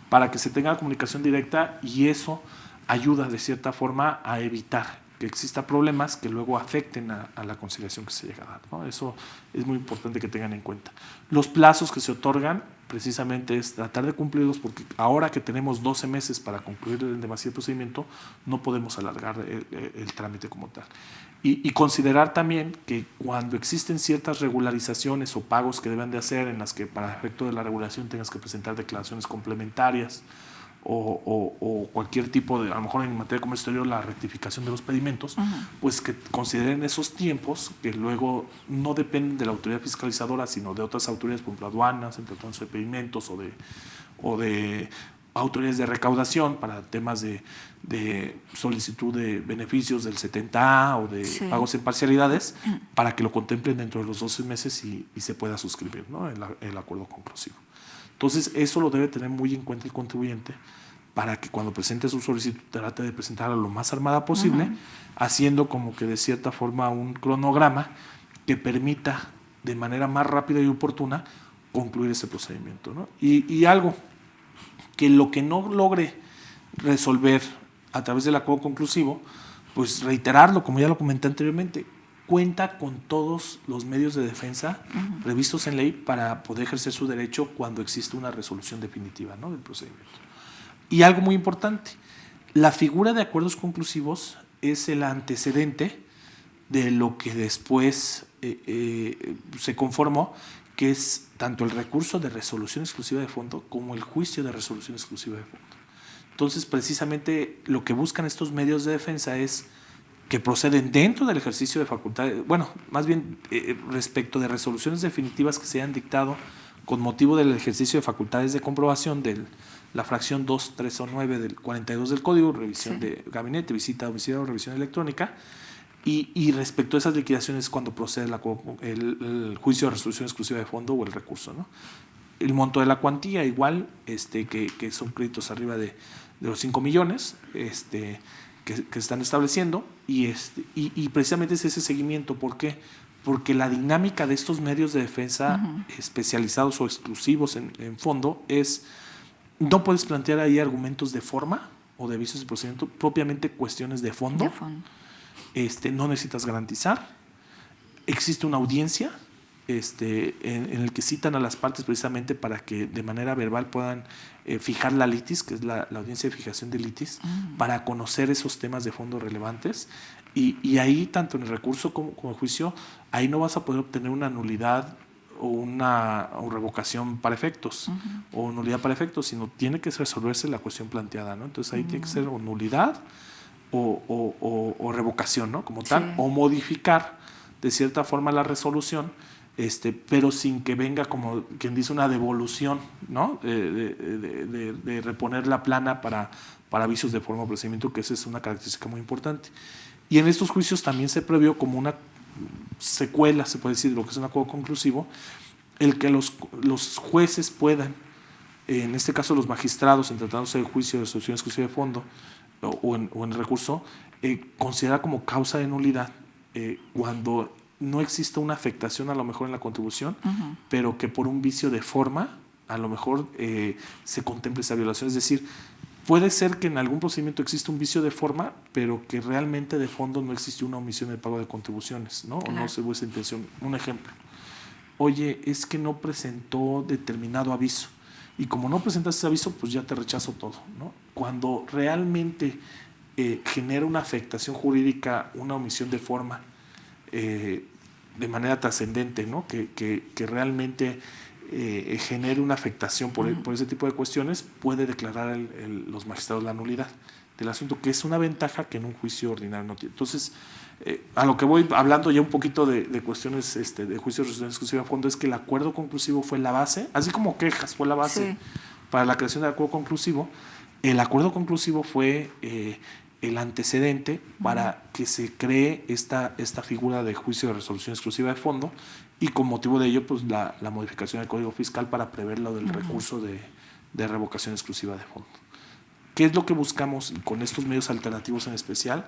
Speaker 2: Para que se tenga comunicación directa, y eso ayuda de cierta forma a evitar que exista problemas que luego afecten a la conciliación que se llega a dar, ¿no? Eso es muy importante que tengan en cuenta. Los plazos que se otorgan precisamente es tratar de cumplirlos, porque ahora que tenemos 12 meses para concluir el demasiado procedimiento, no podemos alargar el trámite como tal. Y considerar también que cuando existen ciertas regularizaciones o pagos que deben de hacer, en las que para efecto de la regulación tengas que presentar declaraciones complementarias, o cualquier tipo de, a lo mejor en materia de comercio exterior, la rectificación de los pedimentos, pues que consideren esos tiempos que luego no dependen de la autoridad fiscalizadora, sino de otras autoridades, por ejemplo, aduanas, entre de pedimentos o de autoridades de recaudación para temas de solicitud de beneficios del 70A o de pagos en parcialidades, para que lo contemplen dentro de los 12 meses y se pueda suscribir, ¿no? el acuerdo conclusivo. Entonces, eso lo debe tener muy en cuenta el contribuyente para que cuando presente su solicitud trate de presentarla lo más armada posible, haciendo como que de cierta forma un cronograma que permita de manera más rápida y oportuna concluir ese procedimiento, ¿no? Y algo que lo que no logre resolver a través del acuerdo conclusivo, pues reiterarlo, como ya lo comenté anteriormente, cuenta con todos los medios de defensa previstos en ley para poder ejercer su derecho cuando existe una resolución definitiva, ¿no? del procedimiento. Y algo muy importante, la figura de acuerdos conclusivos es el antecedente de lo que después se conformó, que es tanto el recurso de resolución exclusiva de fondo como el juicio de resolución exclusiva de fondo. Entonces, precisamente lo que buscan estos medios de defensa es que proceden dentro del ejercicio de facultades, bueno, más bien respecto de resoluciones definitivas que se hayan dictado con motivo del ejercicio de facultades de comprobación de la fracción 2, 3 o 9 del 42 del Código, revisión de gabinete, visita a domicilio o revisión electrónica, y respecto a esas liquidaciones cuando procede el juicio de resolución exclusiva de fondo o el recurso, ¿no? El monto de la cuantía igual, que son créditos arriba de los 5 millones, que están estableciendo, y precisamente es ese seguimiento. ¿Por qué? Porque la dinámica de estos medios de defensa especializados o exclusivos en fondo es, no puedes plantear ahí argumentos de forma o de vicios de procedimiento, propiamente cuestiones de fondo.
Speaker 1: De fondo.
Speaker 2: No necesitas garantizar, existe una audiencia en el que citan a las partes precisamente para que de manera verbal puedan fijar la litis, que es la audiencia de fijación de litis, para conocer esos temas de fondo relevantes, y ahí tanto en el recurso como en el juicio, ahí no vas a poder obtener una nulidad o revocación para efectos, o nulidad para efectos, sino tiene que resolverse la cuestión planteada, ¿no? Entonces ahí tiene que ser o nulidad o revocación, ¿no? Como tal, o modificar de cierta forma la resolución, pero sin que venga, como quien dice, una devolución, ¿no? de reponer la plana para vicios de forma o procedimiento, que esa es una característica muy importante. Y en estos juicios también se previó como una secuela, se puede decir, de lo que es un acuerdo conclusivo, el que los jueces puedan, en este caso los magistrados, en tratándose de juicio de resolución exclusiva de fondo o en el recurso, considerar como causa de nulidad cuando no existe una afectación a lo mejor en la contribución, pero que por un vicio de forma a lo mejor se contemple esa violación. Es decir, puede ser que en algún procedimiento exista un vicio de forma, pero que realmente de fondo no existió una omisión de pago de contribuciones, ¿no? Claro. O no se hubo esa intención. Un ejemplo, oye, es que no presentó determinado aviso, y como no presentaste ese aviso, pues ya te rechazo todo, ¿no? Cuando realmente genera una afectación jurídica, una omisión de forma, de manera trascendente, ¿no? que realmente genere una afectación por ese tipo de cuestiones, puede declarar los magistrados la nulidad del asunto, que es una ventaja que en un juicio ordinario no tiene. Entonces, a lo que voy hablando ya un poquito de cuestiones de juicio de resolución exclusiva a fondo, es que el acuerdo conclusivo fue la base, así como quejas fue la base para la creación del acuerdo conclusivo. El acuerdo conclusivo fue el antecedente para que se cree esta figura de juicio de resolución exclusiva de fondo, y con motivo de ello, pues la modificación del Código Fiscal para prever lo del recurso de revocación exclusiva de fondo. ¿Qué es lo que buscamos con estos medios alternativos en especial?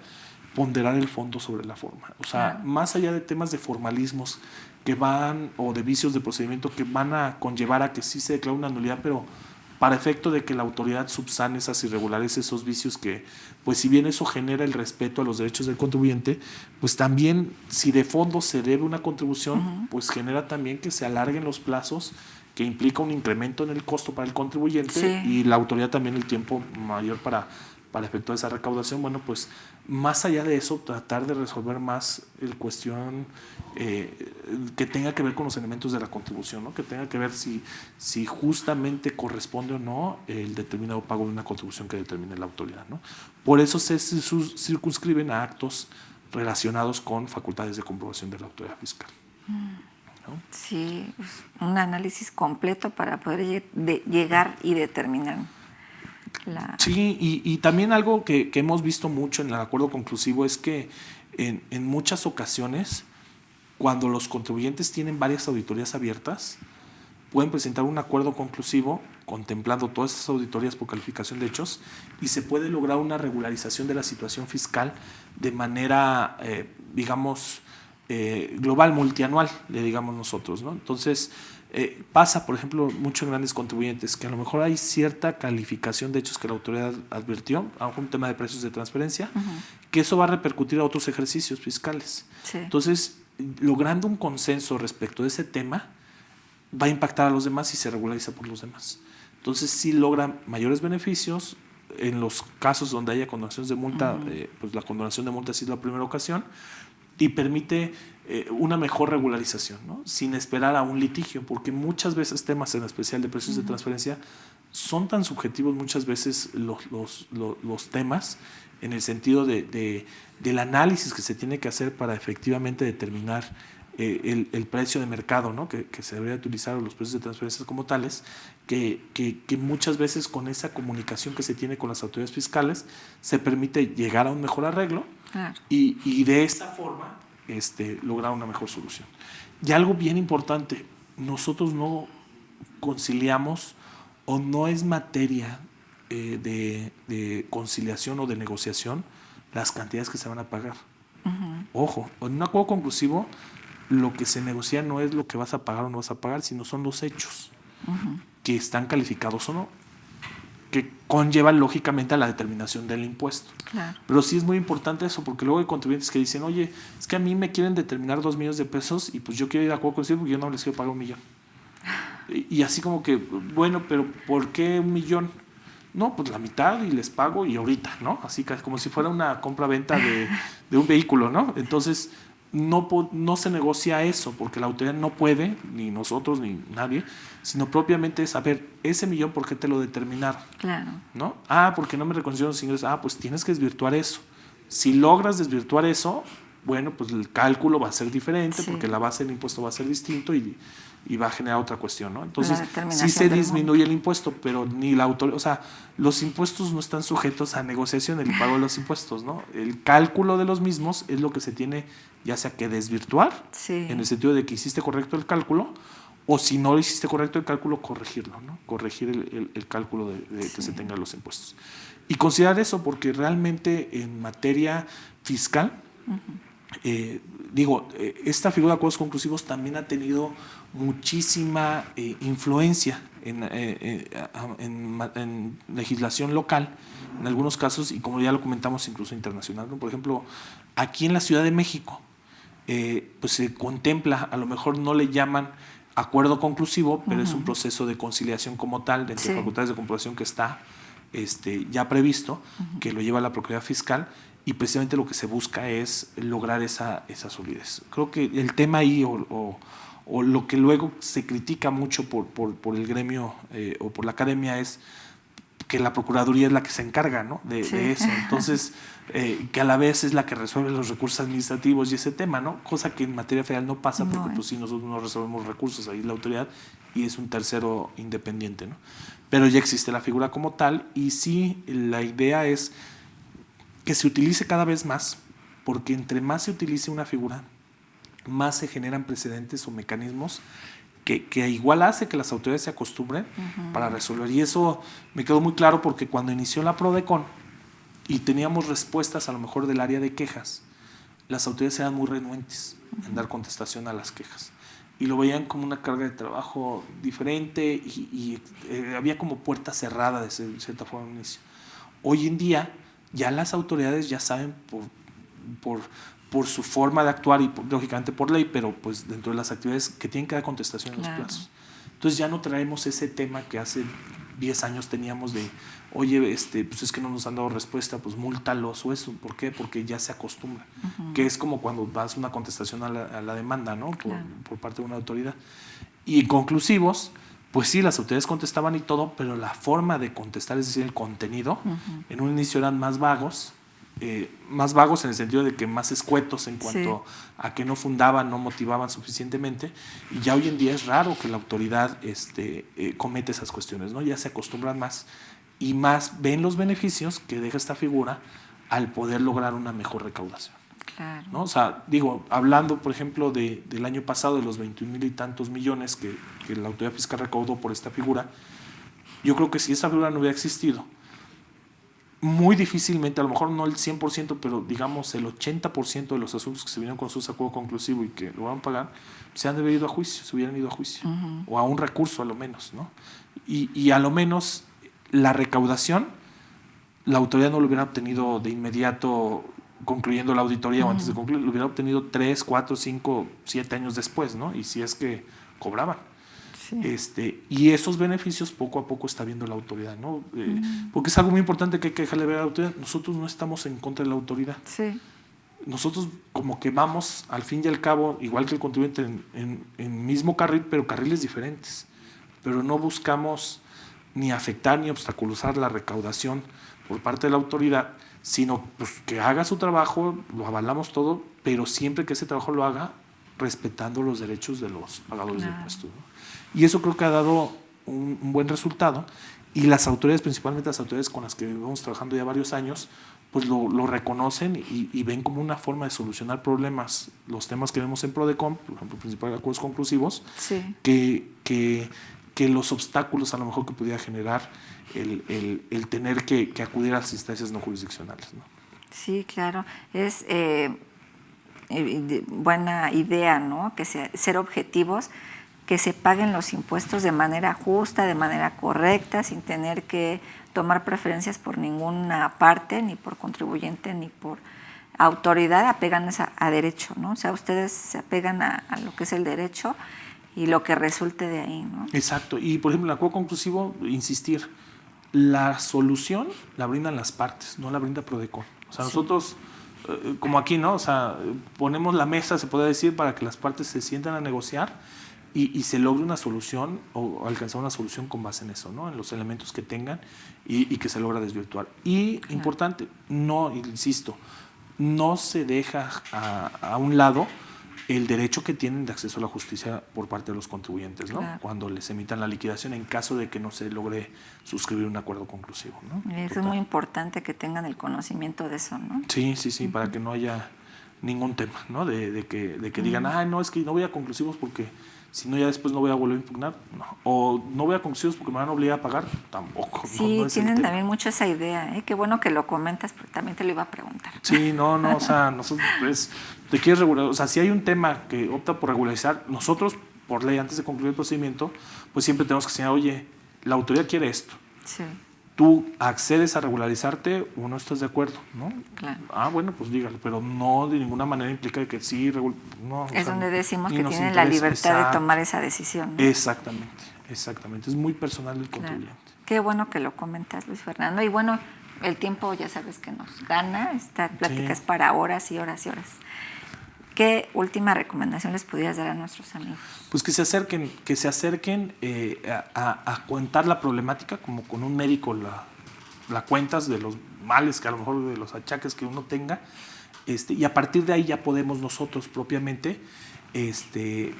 Speaker 2: Ponderar el fondo sobre la forma. O sea, más allá de temas de formalismos que van, o de vicios de procedimiento que van a conllevar a que sí se declare una nulidad, pero para efecto de que la autoridad subsane esas irregularidades, esos vicios, que, pues si bien eso genera el respeto a los derechos del contribuyente, pues también si de fondo se debe una contribución, pues genera también que se alarguen los plazos, que implica un incremento en el costo para el contribuyente, y la autoridad también el tiempo mayor para efecto de esa recaudación. Bueno, pues más allá de eso, tratar de resolver más el cuestión que tenga que ver con los elementos de la contribución, ¿no? Que tenga que ver si justamente corresponde o no el determinado pago de una contribución que determine la autoridad, ¿no? Por eso se circunscriben a actos relacionados con facultades de comprobación de la autoridad fiscal, ¿no?
Speaker 1: Sí, un análisis completo para poder llegar y determinar. Claro.
Speaker 2: Sí, y también algo que hemos visto mucho en el acuerdo conclusivo es que en muchas ocasiones, cuando los contribuyentes tienen varias auditorías abiertas, pueden presentar un acuerdo conclusivo contemplando todas esas auditorías por calificación de hechos y se puede lograr una regularización de la situación fiscal de manera, digamos, global, multianual, le digamos nosotros, ¿no? Entonces, pasa, por ejemplo, mucho en grandes contribuyentes, que a lo mejor hay cierta calificación de hechos que la autoridad advirtió, a un tema de precios de transferencia, que eso va a repercutir a otros ejercicios fiscales.
Speaker 1: Sí.
Speaker 2: Entonces, logrando un consenso respecto de ese tema, va a impactar a los demás y se regulariza por los demás. Entonces, sí logra mayores beneficios. En los casos donde haya condonaciones de multa, pues la condonación de multa sí es la primera ocasión y permite una mejor regularización, ¿no? Sin esperar a un litigio, porque muchas veces temas, en especial de precios de transferencia, son tan subjetivos muchas veces los temas, en el sentido del análisis que se tiene que hacer para efectivamente determinar el precio de mercado, ¿no? que se debería utilizar, o los precios de transferencias como tales, que muchas veces con esa comunicación que se tiene con las autoridades fiscales se permite llegar a un mejor arreglo. Claro. Y de esta forma lograr una mejor solución. Y algo bien importante, nosotros no conciliamos o no es materia de conciliación o de negociación las cantidades que se van a pagar. Ojo, en un acuerdo conclusivo lo que se negocia no es lo que vas a pagar o no vas a pagar, sino son los hechos que están calificados o no, que conllevan lógicamente a la determinación del impuesto. Claro. Pero sí es muy importante eso, porque luego hay contribuyentes que dicen, oye, es que a mí me quieren determinar 2 millones de pesos y pues yo quiero ir a acuerdo conclusivo porque yo no les quiero pagar 1 millón. Y así como que, bueno, pero ¿por qué 1 millón? No, pues la mitad y les pago y ahorita, ¿no? Así como si fuera una compra-venta de un vehículo, ¿no? Entonces, no se negocia eso, porque la autoridad no puede, ni nosotros, ni nadie, sino propiamente es saber, ese millón, ¿por qué te lo determinaron? Claro. ¿No? Porque no me reconocieron los ingresos. Pues tienes que desvirtuar eso. Si logras desvirtuar eso, bueno, pues el cálculo va a ser diferente, sí, porque la base del impuesto va a ser distinto y va a generar otra cuestión, ¿no? Entonces, sí se disminuye el impuesto, pero ni la autoridad, o sea, los impuestos no están sujetos a negociación, el pago de los impuestos, ¿no? El cálculo de los mismos es lo que se tiene ya sea que desvirtuar, sí, en el sentido de que hiciste correcto el cálculo, o si no hiciste correcto el cálculo, corregirlo, ¿no? Corregir el cálculo de sí, que se tengan los impuestos. Y considerar eso, porque realmente en materia fiscal, esta figura de acuerdos conclusivos también ha tenido muchísima influencia en legislación local, en algunos casos, y como ya lo comentamos, incluso internacional, ¿no? Por ejemplo, aquí en la Ciudad de México, pues se contempla, a lo mejor no le llaman acuerdo conclusivo, pero es un proceso de conciliación como tal, dentro de facultades de comprobación que está ya previsto, que lo lleva la Procuraduría Fiscal, y precisamente lo que se busca es lograr esa solidez. Creo que el tema ahí, o lo que luego se critica mucho por el gremio o por la academia, es que la Procuraduría es la que se encarga, ¿no? de eso. Entonces, que a la vez es la que resuelve los recursos administrativos y ese tema, ¿no? Cosa que en materia federal no pasa, porque pues sí, nosotros no resolvemos recursos, ahí es la autoridad y es un tercero independiente, ¿no? Pero ya existe la figura como tal, y sí, la idea es que se utilice cada vez más, porque entre más se utilice una figura, más se generan precedentes o mecanismos que igual hace que las autoridades se acostumbren para resolver. Y eso me quedó muy claro, porque cuando inició la PRODECON y teníamos respuestas a lo mejor del área de quejas, las autoridades eran muy renuentes en dar contestación a las quejas. Y lo veían como una carga de trabajo diferente y había como puerta cerrada de cierta forma al inicio. Hoy en día ya las autoridades ya saben por su forma de actuar y lógicamente por ley, pero pues dentro de las actividades que tienen que dar contestación en los plazos. Entonces ya no traemos ese tema que hace 10 años teníamos de, oye, pues es que no nos han dado respuesta, pues múltalos o eso. ¿Por qué? Porque ya se acostumbra. Que es como cuando das una contestación a la demanda, ¿no? Por parte de una autoridad. Y conclusivos, pues sí, las autoridades contestaban y todo, pero la forma de contestar, es decir, el contenido, en un inicio eran más vagos en el sentido de que más escuetos en cuanto a que no fundaban, no motivaban suficientemente, y ya hoy en día es raro que la autoridad cometa esas cuestiones, ¿no? Ya se acostumbran más, y más ven los beneficios que deja esta figura al poder lograr una mejor recaudación.
Speaker 1: Claro.
Speaker 2: ¿No? O sea, digo, hablando, por ejemplo, del año pasado, de los 21,000 y tantos millones que la autoridad fiscal recaudó por esta figura, yo creo que si esa figura no hubiera existido, muy difícilmente, a lo mejor no el 100%, pero digamos el 80% de los asuntos que se vinieron con su acuerdo conclusivo y que lo van a pagar, se han de haber ido a juicio, se hubieran ido a juicio, o a un recurso a lo menos, ¿no? Y a lo menos la recaudación, la autoridad no lo hubiera obtenido de inmediato concluyendo la auditoría o antes de concluir, lo hubiera obtenido 3, 4, 5, 7 años después, ¿no? Y si es que cobraban. Sí. Y esos beneficios poco a poco está viendo la autoridad, ¿no? Porque es algo muy importante que hay que dejarle ver a la autoridad. Nosotros no estamos en contra de la autoridad.
Speaker 1: Sí.
Speaker 2: Nosotros como que vamos, al fin y al cabo, igual que el contribuyente, en mismo carril, pero carriles diferentes. Pero no buscamos ni afectar ni obstaculizar la recaudación por parte de la autoridad, sino pues, que haga su trabajo, lo avalamos todo, pero siempre que ese trabajo lo haga respetando los derechos de los pagadores de impuestos, ¿no? Y eso creo que ha dado un buen resultado, y las autoridades, principalmente las autoridades con las que vamos trabajando ya varios años, pues lo reconocen y ven como una forma de solucionar problemas, los temas que vemos en PRODECON, por ejemplo, principalmente acuerdos conclusivos,
Speaker 1: sí.
Speaker 2: que los obstáculos a lo mejor que pudiera generar el tener que acudir a las instancias no jurisdiccionales, ¿no?
Speaker 1: Sí, claro. Es buena idea, ¿no? Que ser objetivos, que se paguen los impuestos de manera justa, de manera correcta, sin tener que tomar preferencias por ninguna parte, ni por contribuyente, ni por autoridad, apegándose a derecho, ¿no? O sea, ustedes se apegan a lo que es el derecho y lo que resulte de ahí, ¿no?
Speaker 2: Exacto. Y, por ejemplo, en el acuerdo conclusivo, insistir, la solución la brindan las partes, no la brinda PRODECON. O sea, nosotros, como aquí, ¿no? O sea, ponemos la mesa, se puede decir, para que las partes se sientan a negociar y se logre una solución o alcanzar una solución con base en eso, ¿no? En los elementos que tengan y que se logra desvirtuar. Y, importante, no, insisto, no se deja a un lado el derecho que tienen de acceso a la justicia por parte de los contribuyentes, ¿no? Claro. Cuando les emitan la liquidación en caso de que no se logre suscribir un acuerdo conclusivo, ¿no?
Speaker 1: Eso es muy importante, que tengan el conocimiento de eso, ¿no?
Speaker 2: Sí, para que no haya ningún tema, ¿no? De que digan, no, es que no voy a conclusivos porque si no ya después no voy a volver a impugnar, no. O no voy a conclusivos porque me van a obligar a pagar, tampoco.
Speaker 1: Sí,
Speaker 2: no es
Speaker 1: tienen también mucho esa idea, ¿eh? Qué bueno que lo comentas, porque también te lo iba a preguntar.
Speaker 2: Sí, no, o sea, nosotros, te quieres regular, o sea, si hay un tema que opta por regularizar, nosotros, por ley, antes de concluir el procedimiento, pues siempre tenemos que señalar, oye, la autoridad quiere esto.
Speaker 1: Sí.
Speaker 2: Tú accedes a regularizarte o no estás de acuerdo, ¿no?
Speaker 1: Claro.
Speaker 2: Bueno, pues dígalo, pero no de ninguna manera implica que sí, no.
Speaker 1: Es donde decimos que tienen la libertad de tomar esa decisión, ¿no?
Speaker 2: Exactamente, es muy personal del contribuyente.
Speaker 1: Claro. Qué bueno que lo comentas, Luis Fernando, y bueno, el tiempo ya sabes que nos gana, esta plática es para horas y horas y horas. ¿Qué última recomendación les pudieras dar a nuestros amigos?
Speaker 2: Pues que se acerquen a contar la problemática, como con un médico la cuentas de los males, que a lo mejor de los achaques que uno tenga, y a partir de ahí ya podemos nosotros propiamente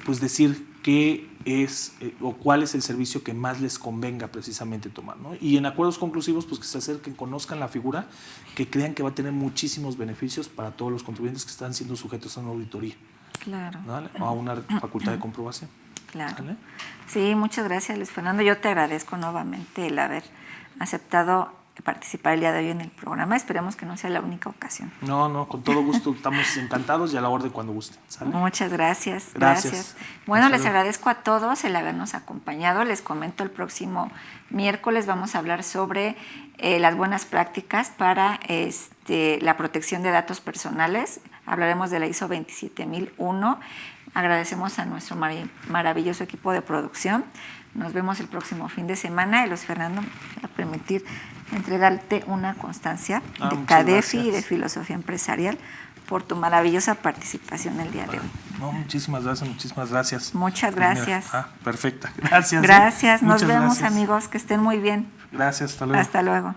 Speaker 2: pues decir qué es o cuál es el servicio que más les convenga precisamente tomar, ¿no? Y en acuerdos conclusivos, pues que se acerquen, conozcan la figura, que crean que va a tener muchísimos beneficios para todos los contribuyentes que están siendo sujetos a una auditoría.
Speaker 1: Claro.
Speaker 2: ¿Vale? O a una facultad de comprobación.
Speaker 1: Claro.
Speaker 2: ¿Vale?
Speaker 1: Sí, muchas gracias, Luis Fernando. Yo te agradezco nuevamente el haber aceptado participar el día de hoy en el programa. Esperemos que no sea la única ocasión.
Speaker 2: No, con todo gusto. Estamos encantados y a la orden cuando gusten. ¿Sale?
Speaker 1: Muchas gracias. Bueno, les agradezco a todos el habernos acompañado. Les comento, el próximo miércoles vamos a hablar sobre las buenas prácticas para la protección de datos personales. Hablaremos de la ISO 27001. Agradecemos a nuestro maravilloso equipo de producción. Nos vemos el próximo fin de semana. Y Luis Fernando, me voy a permitir entregarte una constancia de CADEFI y de Filosofía Empresarial por tu maravillosa participación el día de hoy.
Speaker 2: Muchísimas gracias.
Speaker 1: Muchas gracias.
Speaker 2: Perfecta. Gracias.
Speaker 1: Gracias. Nos vemos, amigos. Que estén muy bien.
Speaker 2: Gracias. Hasta luego.
Speaker 1: Hasta luego.